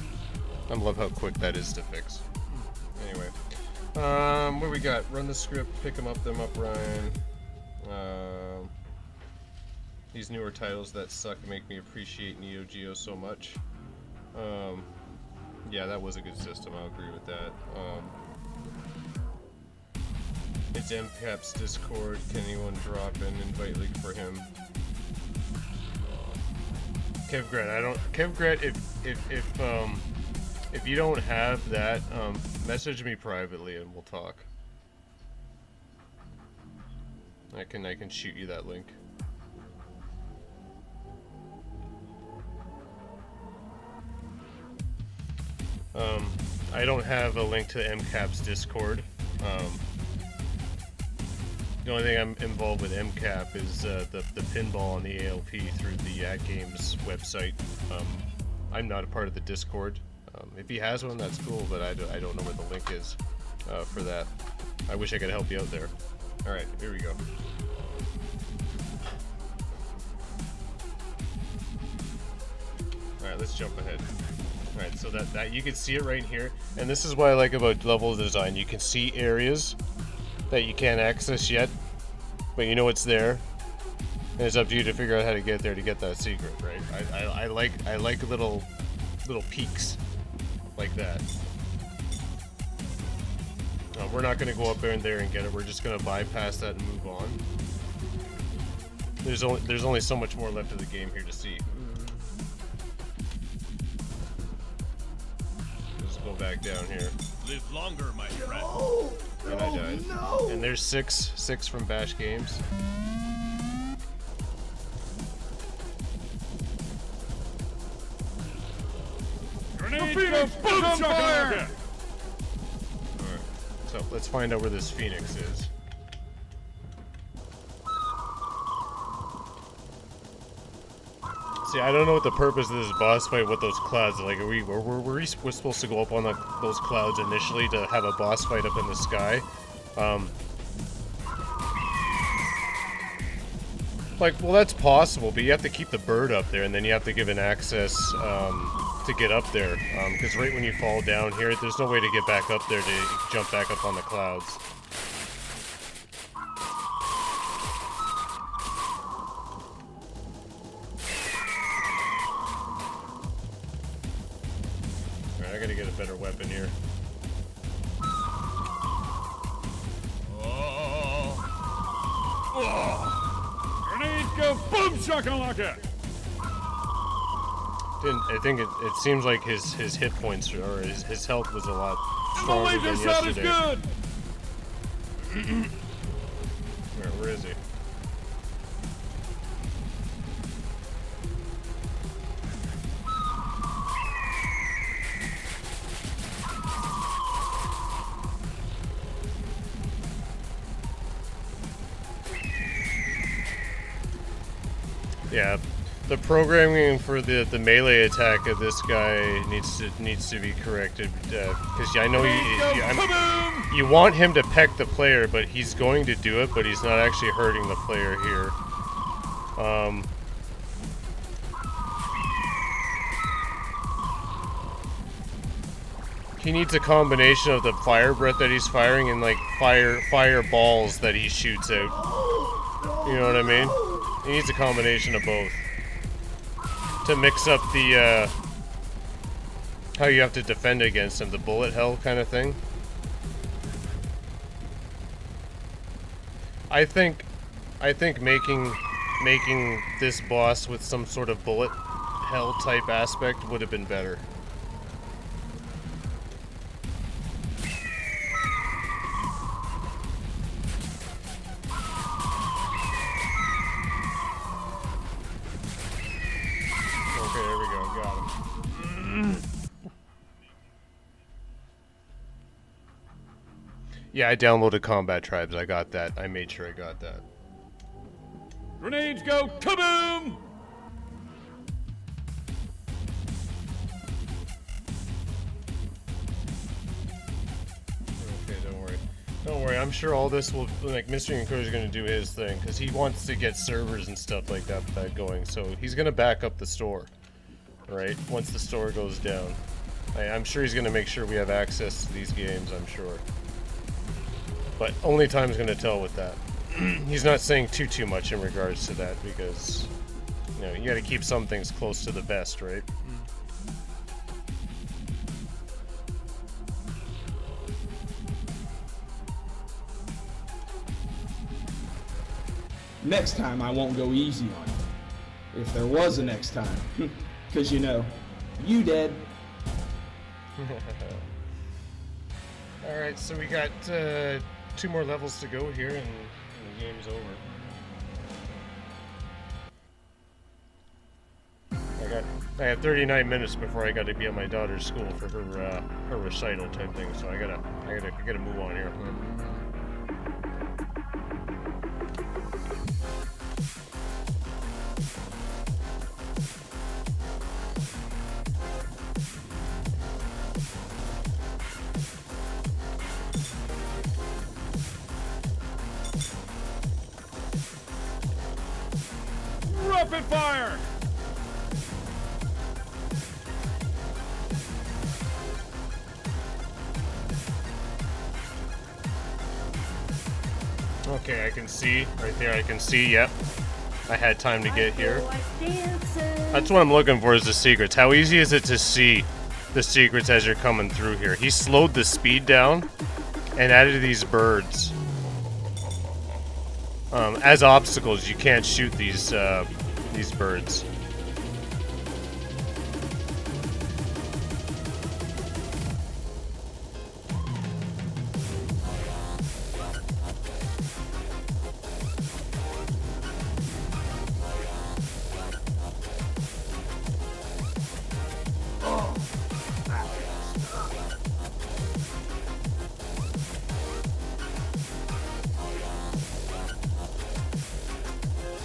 I love how quick that is to fix. Anyway, what we got? Run the script, pick them up, Ryan. These newer titles that suck make me appreciate Neo Geo so much. Yeah, that was a good system. I'll agree with that. It's MCAP's Discord. Can anyone drop an invite link for him? Kevgret, if you don't have that, message me privately and we'll talk. I can shoot you that link. I don't have a link to MCAP's Discord. The only thing I'm involved with MCAP is the pinball on the ALP through the AtGames website. I'm not a part of the Discord. If he has one, that's cool, but I don't know where the link is for that. I wish I could help you out there. Alright, here we go. Alright, let's jump ahead. Alright, so that you can see it right here, and this is what I like about level design. You can see areas that you can't access yet, but you know it's there, and it's up to you to figure out how to get there to get that secret, right? I like little peaks like that. We're not going to go up there and get it. We're just going to bypass that and move on. There's only so much more left of the game here to see. Go back down here. Live longer, my friend. And I died. No. And there's six from Bash Games. Grenade Phoenix, boom fire! Alright. So let's find out where this Phoenix is. See, I don't know what the purpose of this boss fight with those clouds. Like, we're supposed to go up on those clouds initially to have a boss fight up in the sky. Like, well, that's possible, but you have to keep the bird up there, and then you have to give an access to get up there. Because right when you fall down here, there's no way to get back up there to jump back up on the clouds. Alright, I gotta get a better weapon here. Grenades go boom shakalaka! I think it seems like his hit points or his health was a lot stronger Laser than shot is yesterday. good! Where is he? Yeah, the programming for the melee attack of this guy needs to be corrected because I know you want him to peck the player, but he's going to do it, but he's not actually hurting the player here. He needs a combination of the fire breath that he's firing and like fire balls that he shoots out. You know what I mean? He needs a combination of both to mix up the how you have to defend against him, the bullet hell kind of thing. I think making this boss with some sort of bullet hell type aspect would have been better. Yeah, I downloaded Combat Tribes. I got that. I made sure I got that. Grenades go kaboom! Okay, don't worry. Don't worry. I'm sure all this will, like, Mystery Inquirer is going to do his thing because he wants to get servers and stuff like that going. So he's going to back up the store, right? Once the store goes down, I'm sure he's going to make sure we have access to these games. I'm sure. But only time's gonna tell with that. He's not saying too much in regards to that because, you know, you gotta keep some things close to the vest, right? Next time I won't go easy on you. If there was a next time. Cause you know, you dead. Alright, so we got 2 more levels to go here and the game's over. I have 39 minutes before I got to be at my daughter's school for her recital type thing, so I gotta move on here. Rapid fire! Okay, I can see. Right there, I can see, yep. I had time to get here. That's what I'm looking for, is the secrets. How easy is it to see the secrets as you're coming through here? He slowed the speed down and added these birds. As obstacles, you can't shoot these birds.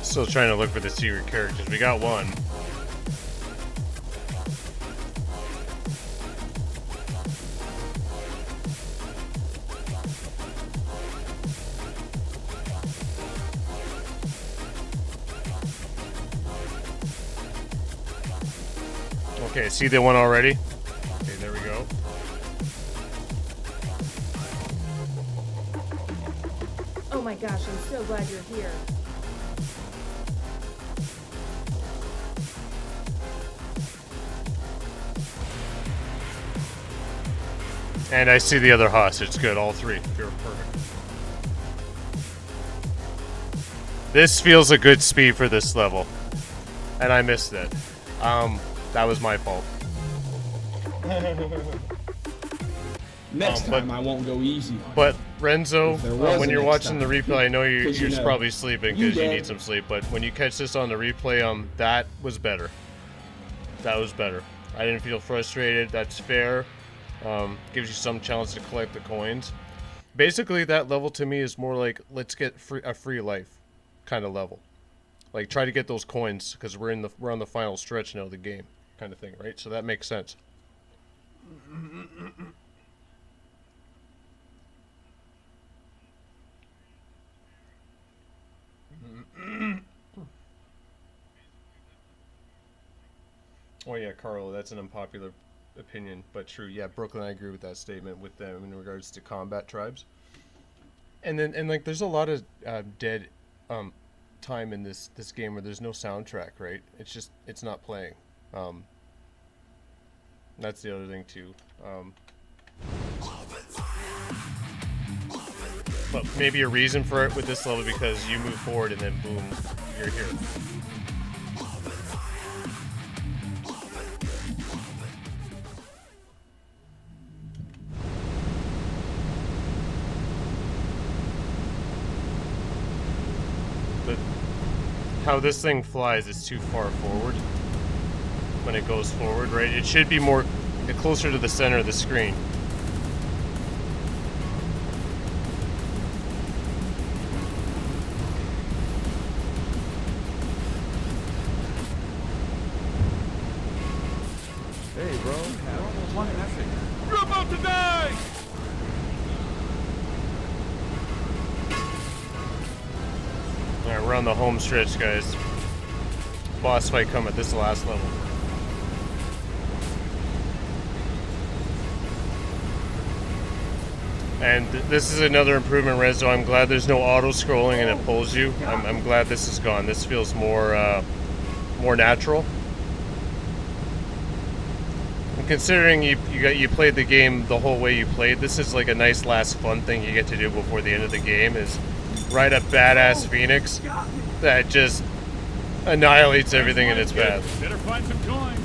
Still trying to look for the secret characters. We got one. Okay, see the one already? Okay, there we go. Oh my gosh, I'm so glad you're here. And I see the other hostage. Good, all three. You're perfect. This feels a good speed for this level. And I missed it. That was my fault. Next time I won't go easy. But Renzo, when you're watching the replay, I know you're you know, probably sleeping you because you dead. need some sleep. But when you catch this on the replay, that was better. That was better. I didn't feel frustrated. That's fair. Gives you some chance to collect the coins. Basically, that level to me is more like let's get a free life kind of level. Like try to get those coins because we're on the final stretch now of the game, kind of thing, right? So that makes sense. Oh yeah, Carlo, that's an unpopular opinion, but true. Yeah, Brooklyn, I agree with that statement with them in regards to combat tribes. And like, there's a lot of dead time in this game where there's no soundtrack, right? It's not playing. That's the other thing too. But maybe a reason for it with this level because you move forward and then boom, you're here. How this thing flies is too far forward when it goes forward, right? It should be more closer to the center of the screen. Hey, bro. You're about to die! Alright, we're on the home stretch, guys. Boss fight coming. This is the last level. And this is another improvement, Rezo. I'm glad there's no auto-scrolling and it pulls you. I'm glad this is gone. This feels more natural. And considering you played the game the whole way you played, this is like a nice last fun thing you get to do before the end of the game is ride a badass Phoenix that just annihilates everything in its path. Better find some coins.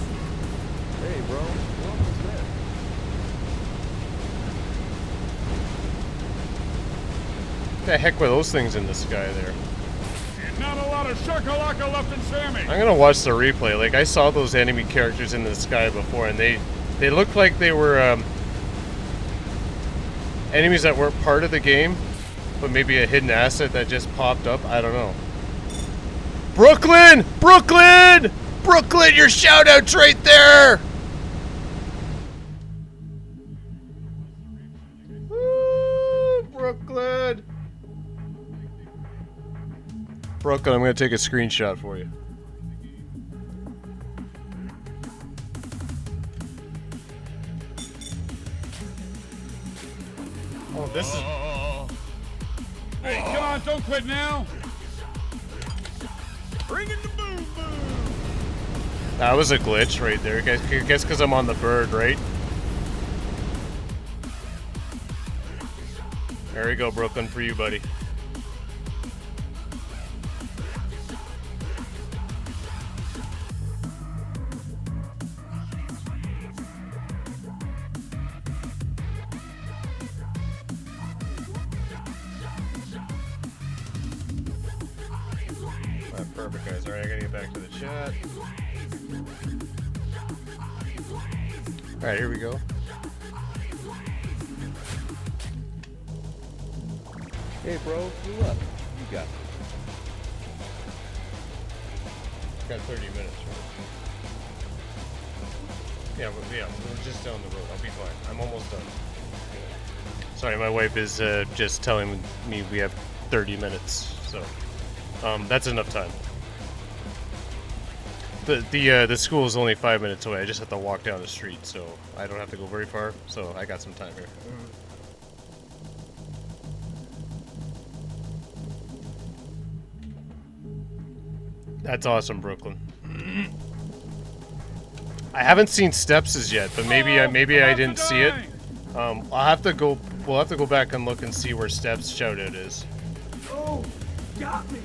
Hey, bro. We're almost there. What the heck were those things in the sky there? And not a lot of shakalaka left in Sammy. I'm gonna watch the replay. Like, I saw those enemy characters in the sky before, and they looked like they were enemies that weren't part of the game, but maybe a hidden asset that just popped up. I don't know. Brooklyn! Brooklyn! Brooklyn, your shout-out's right there! Woo, Brooklyn! Brooklyn, I'm gonna take a screenshot for you. Oh, this is... Hey, come on, don't quit now. Bring in the boom boom. That was a glitch right there. I guess because I'm on the bird, right? There we go, Brooklyn, for you, buddy. Alright, perfect, guys. Alright, I gotta get back to the chat. Alright, here we go. Hey, bro. You up? You got it. Got 30 minutes, right? Yeah, we're just down the road. I'll be fine. I'm almost done. Sorry, my wife is just telling me we have 30 minutes, so that's enough time. The school is only 5 minutes away. I just have to walk down the street, so I don't have to go very far. So I got some time here. That's awesome, Brooklyn. I haven't seen Steps' yet, but maybe I didn't see it. I'll have to go. We'll have to go back and look and see where Steps' shoutout is. Oh, got me.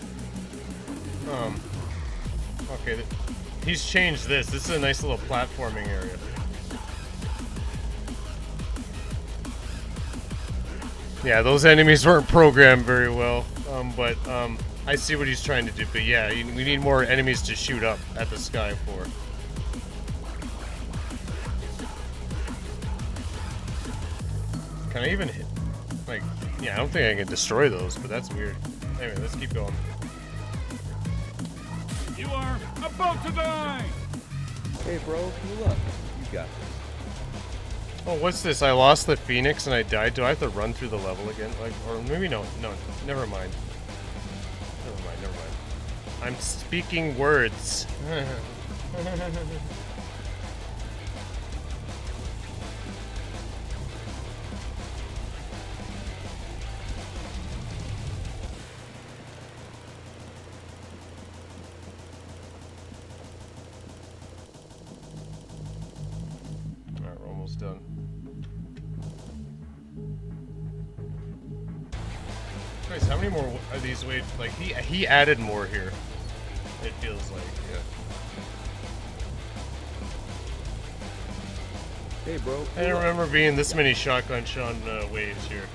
Okay, he's changed this. This is a nice little platforming area. Yeah, those enemies weren't programmed very well, but I see what he's trying to do. But yeah, we need more enemies to shoot up at the sky for. Can I even hit? Like, yeah, I don't think I can destroy those, but that's weird. Anyway, let's keep going. You are about to die! Hey, bro, you look. You got it. Oh, what's this? I lost the Phoenix and I died. Do I have to run through the level again? Like, or maybe no, never mind. Never mind. I'm speaking words. Alright, we're almost done. Christ, how many more are these waves? Like, he added more here. It feels like, yeah. Hey, bro. I don't remember being this many shotgun Sean waves here.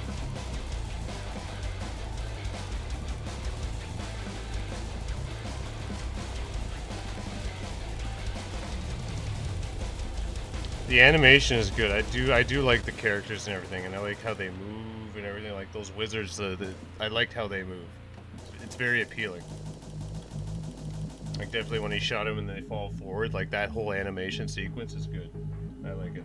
The animation is good. I do like the characters and everything, and I like how they move and everything. Like those wizards, I liked how they move. It's very appealing. Like definitely when he shot him and they fall forward, like that whole animation sequence is good. I like it.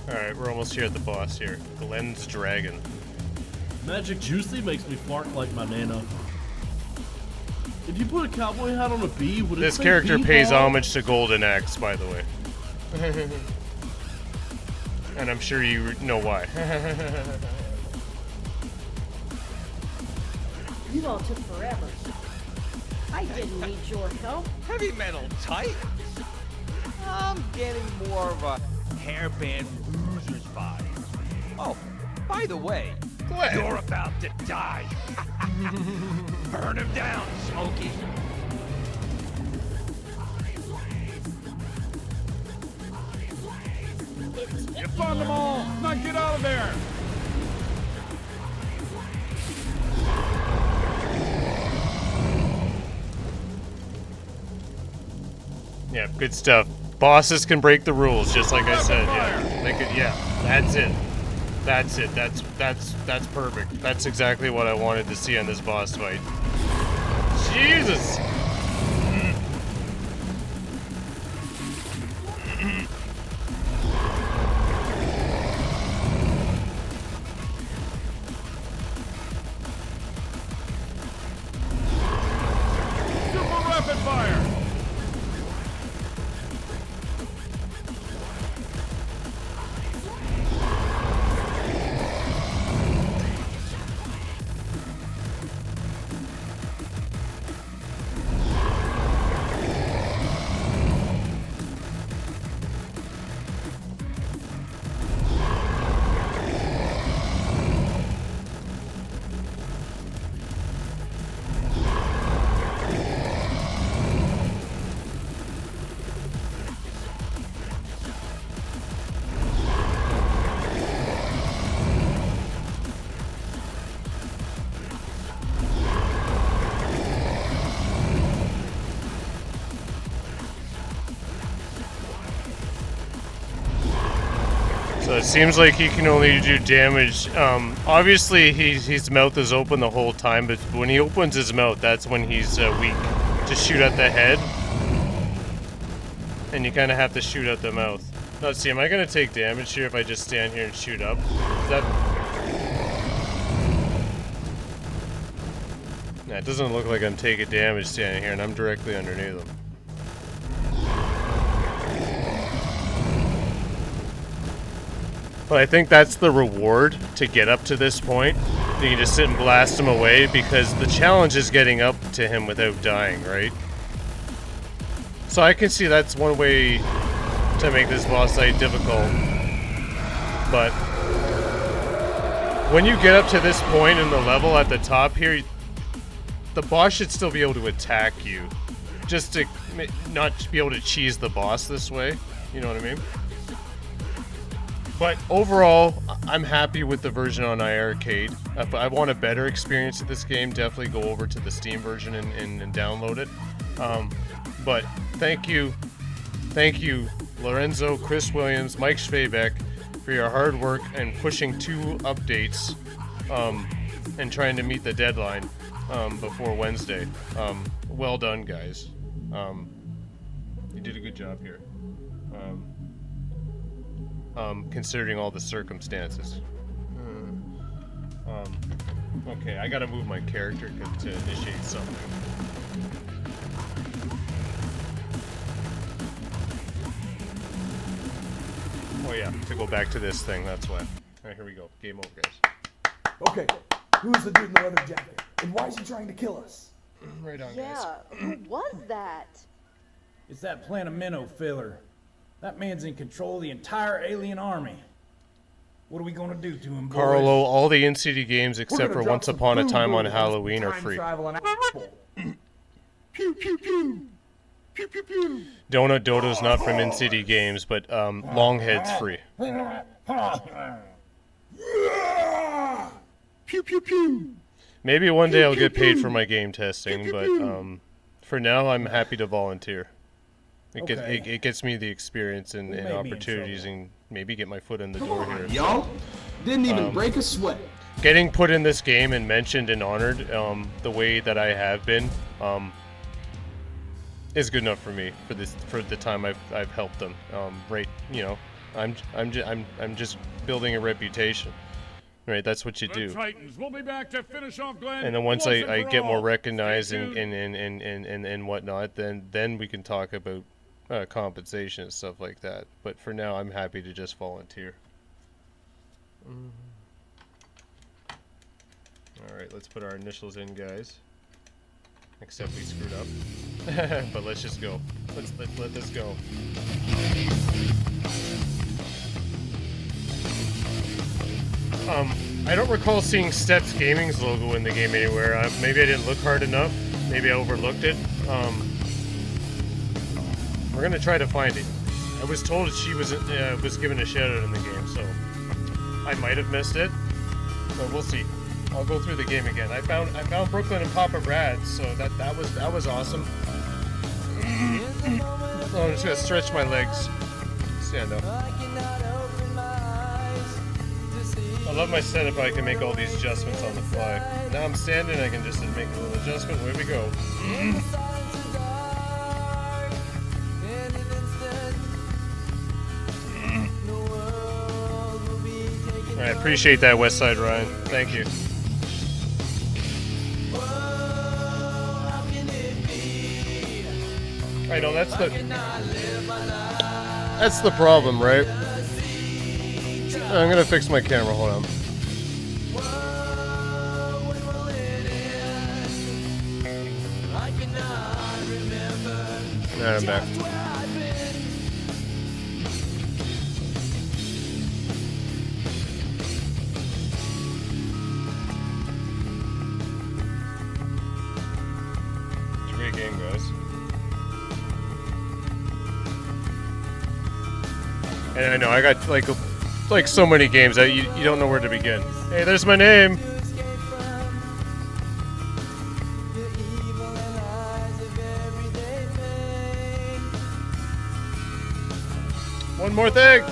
Alright, we're almost here at the boss here. Glenn's Dragon. Magic Juicy makes me fart like my nana. If you put a cowboy hat on a bee, would it This say character bee pays ball? homage to Golden Axe, by the way. And I'm sure you know why. You all took forever. I didn't need your help. Heavy metal tight. I'm getting more of a hairband loser's vibe. Oh, by the way, you're about to die. Burn him down, Smokey. You found them all! Now get out of there! Yeah, good stuff. Bosses can break the rules, just like I said. Yeah, they could. Yeah, that's it. That's it. That's perfect. That's exactly what I wanted to see on this boss fight. Jesus. Super rapid fire! So it seems like he can only do damage. Obviously, his mouth is open the whole time, but when he opens his mouth, that's when he's weak. To shoot at the head, and you kind of have to shoot at the mouth. Let's see, am I going to take damage here if I just stand here and shoot up? Is that... It doesn't look like I'm taking damage standing here, and I'm directly underneath them. But I think that's the reward to get up to this point. You can just sit and blast him away, because the challenge is getting up to him without dying, right? So I can see that's one way to make this boss fight difficult. But when you get up to this point in the level at the top here, the boss should still be able to attack you. Just to not be able to cheese the boss this way. You know what I mean? But overall, I'm happy with the version on iiRcade. If I want a better experience of this game, definitely go over to the Steam version and download it. But thank you, Lorenzo, Chris Williams, Mike Schwebeck, for your hard work and pushing 2 updates and trying to meet the deadline before Wednesday. Well done, guys. You did a good job here. Considering all the circumstances. Okay, I gotta move my character to initiate something. Oh yeah, to go back to this thing, that's why. Alright, here we go. Game over, guys. Okay, who's the dude in the leather jacket? And why is he trying to kill us? Right on, guys. Yeah, who was that? It's that Planamento filler. That man's in control of the entire alien army. What are we gonna do to him, boys? Carlo, all the NCD games except for Once Upon a Time on Halloween are free. Pew pew pew. Pew pew pew. Donut Dodo's not from NCD games, but Longhead's free. Pew pew pew. Maybe one day I'll get paid for my game testing, but for now I'm happy to volunteer. It gets me the experience and opportunities, and maybe get my foot in the door here. Y'all didn't even break a sweat. Getting put in this game and mentioned and honored the way that I have been is good enough for me for the time I've helped them. Right, you know, I'm just building a reputation. Right, that's what you do. Titans, we'll be back to finish off Glenn. And then once I get more recognized and whatnot, then we can talk about compensation and stuff like that. But for now, I'm happy to just volunteer. All right, let's put our initials in, guys. Except we screwed up. But let's just go. Let's let this go. I don't recall seeing Steps Gaming's logo in the game anywhere. Maybe I didn't look hard enough. Maybe I overlooked it. We're gonna try to find it. I was told she was given a shout out in the game, so I might have missed it, but we'll see. I'll go through the game again. I found Brooklyn and Papa Brad, so that was awesome. Oh, I'm just gonna stretch my legs. Stand up. I love my setup. I can make all these adjustments on the fly. Now I'm standing, I can just make a little adjustment. Away we go. I appreciate that, Westside Ryan. Thank you. I know that's the problem, right? I'm gonna fix my camera. Hold on. Alright, I'm back. It's a great game, guys. And I know I got like so many games that you don't know where to begin. Hey, there's my name. One more thing.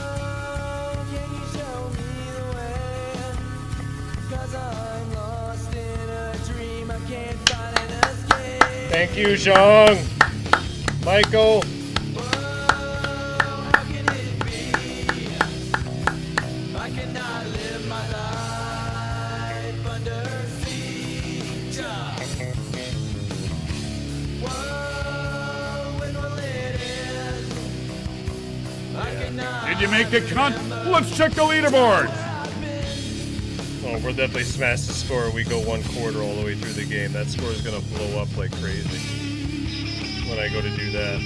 Thank you, Zhang. Michael. Did you make the cut? Let's check the leaderboard. Oh, we'll definitely smash the score. We go 1/4 all the way through the game. That score is gonna blow up like crazy when I go to do that.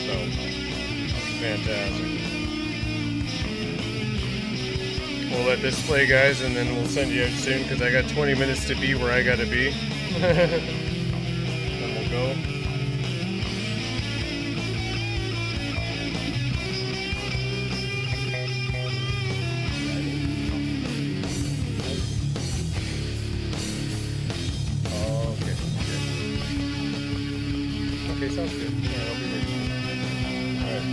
So, fantastic. We'll let this play, guys, and then we'll send you out soon because I got 20 minutes to be where I gotta be. Then we'll go. Oh, okay. Okay, sounds good. Alright, I'll be ready. Alright.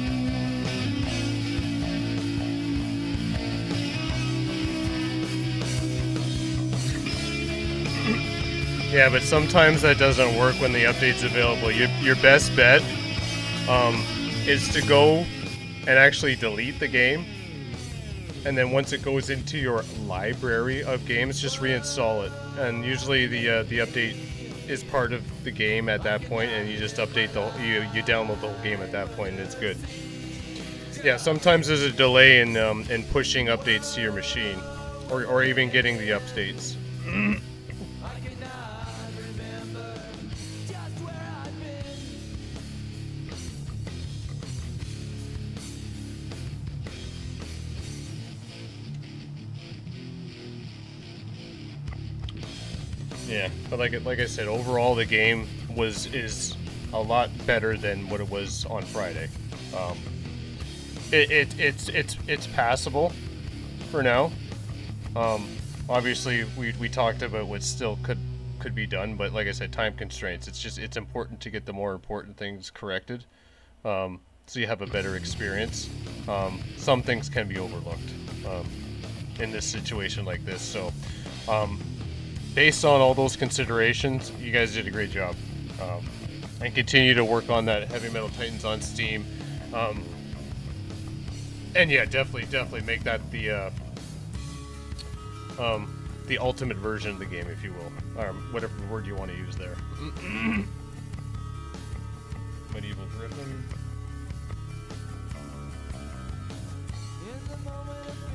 Yeah, but sometimes that doesn't work when the update's available. Your best bet is to go and actually delete the game, and then once it goes into your library of games, just reinstall it. And usually the update is part of the game at that point, and you just update you download the whole game at that point, and it's good. Yeah, sometimes there's a delay in pushing updates to your machine, or even getting the updates. Yeah, but like I said, overall the game is a lot better than what it was on Friday. It's passable for now. Obviously we talked about what still could be done, but like I said, time constraints. It's important to get the more important things corrected, so you have a better experience. Some things can be overlooked in this situation like this. So. Based on all those considerations, you guys did a great job. And continue to work on that Heavy Metal Titans on Steam. And yeah, definitely make that the ultimate version of the game, if you will. Whatever word you want to use there. Medieval Griffin.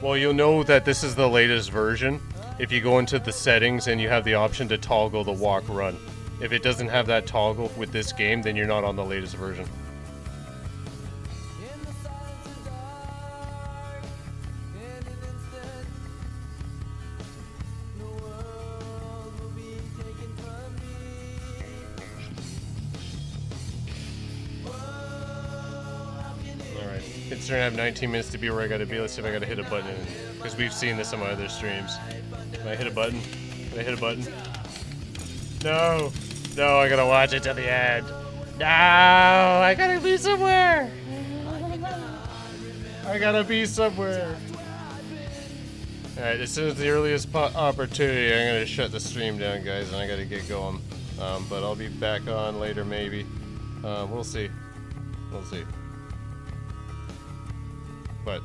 Well, you'll know that this is the latest version if you go into the settings and you have the option to toggle the walk run. If it doesn't have that toggle with this game, then you're not on the latest version. Alright, it's gonna have 19 minutes to be where I gotta be. Let's see if I gotta hit a button, because we've seen this on my other streams. Can I hit a button? Can I hit a button? No! No, I gotta watch it till the end. No! I gotta be somewhere! I gotta be somewhere! Alright, as soon as the earliest opportunity, I'm gonna shut the stream down, guys, and I gotta get going. But I'll be back on later, maybe. We'll see. We'll see. But,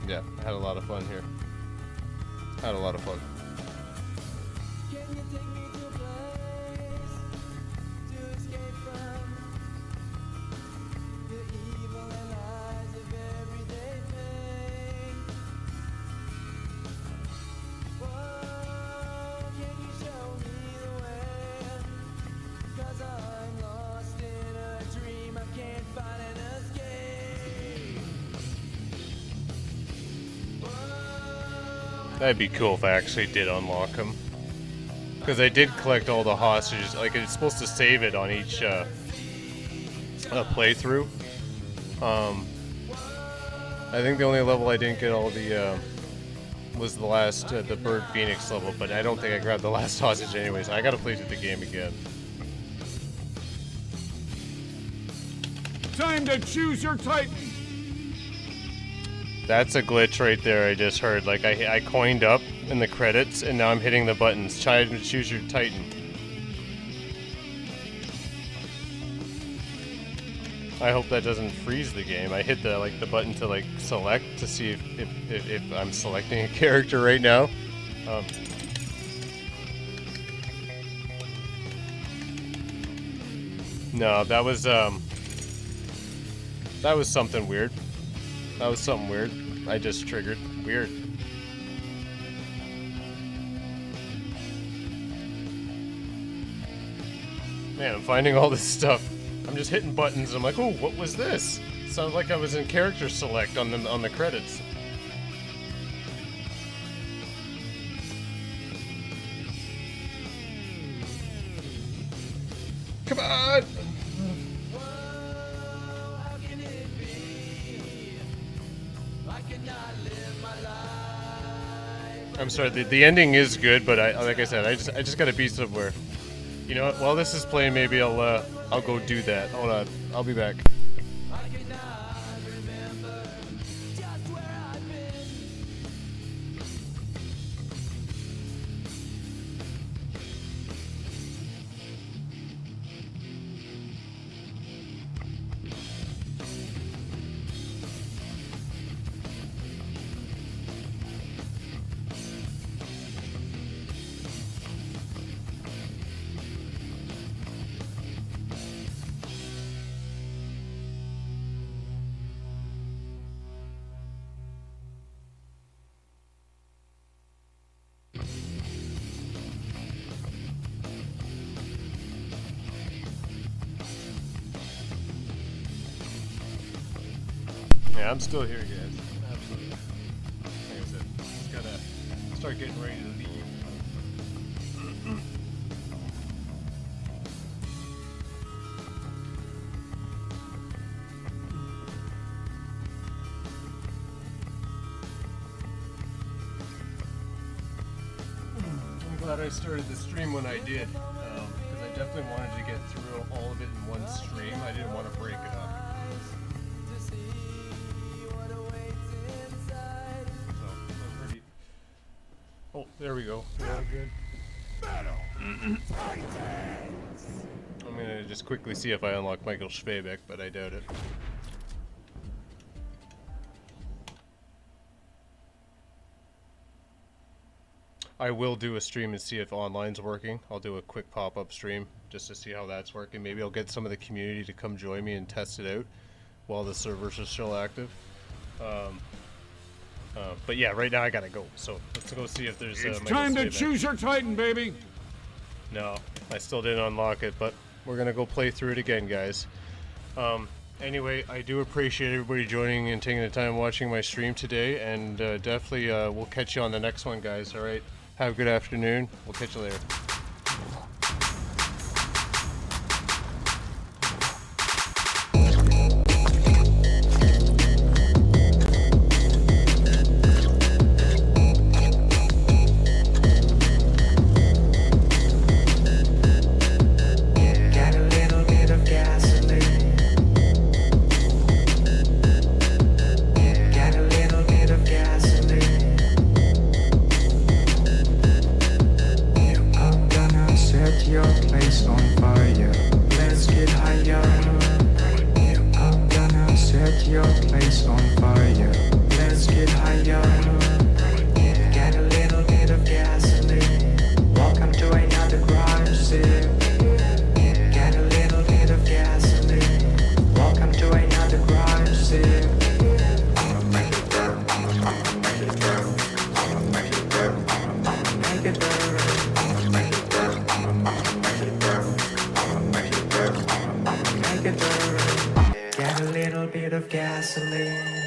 yeah, I had a lot of fun here. Had a lot of fun. That'd be cool if I actually did unlock them. Because I did collect all the hostages. Like, it's supposed to save it on each playthrough. I think the only level I didn't get all the was the last, the Bird Phoenix level, but I don't think I grabbed the last hostage anyways. I gotta play through the game again. Time to choose your Titan. That's a glitch right there I just heard. Like, I coined up in the credits, and now I'm hitting the buttons. Try to choose your Titan. I hope that doesn't freeze the game. I hit the button to select to see if I'm selecting a character right now. No, that was That was something weird. That was something weird. I just triggered. Weird. Man, I'm finding all this stuff. I'm just hitting buttons. I'm like, oh, what was this? Sounds like I was in character select on the credits. Come on! I'm sorry. The ending is good, but like I said, I just gotta be somewhere. You know what? While this is playing, maybe I'll go do that. Hold on, I'll be back. Yeah, I'm still here, guys. Absolutely. Like I said, just gotta start getting ready to leave. I'm glad I started the stream when I did, because I definitely wanted to get through all of it in one stream. I didn't want to break it up. Oh, there we go. Yeah, good. I'm gonna just quickly see if I unlock Michael Schwabeck, but I doubt it. I will do a stream and see if online's working. I'll do a quick pop-up stream just to see how that's working. Maybe I'll get some of the community to come join me and test it out while the servers are still active. But yeah, right now I gotta go. So let's go see if there's. It's time to choose your Titan, baby. No, I still didn't unlock it, but we're gonna go play through it again, guys. Anyway, I do appreciate everybody joining and taking the time watching my stream today, and definitely we'll catch you on the next one, guys. All right, have a good afternoon. We'll catch you later. Get a little bit of gasoline.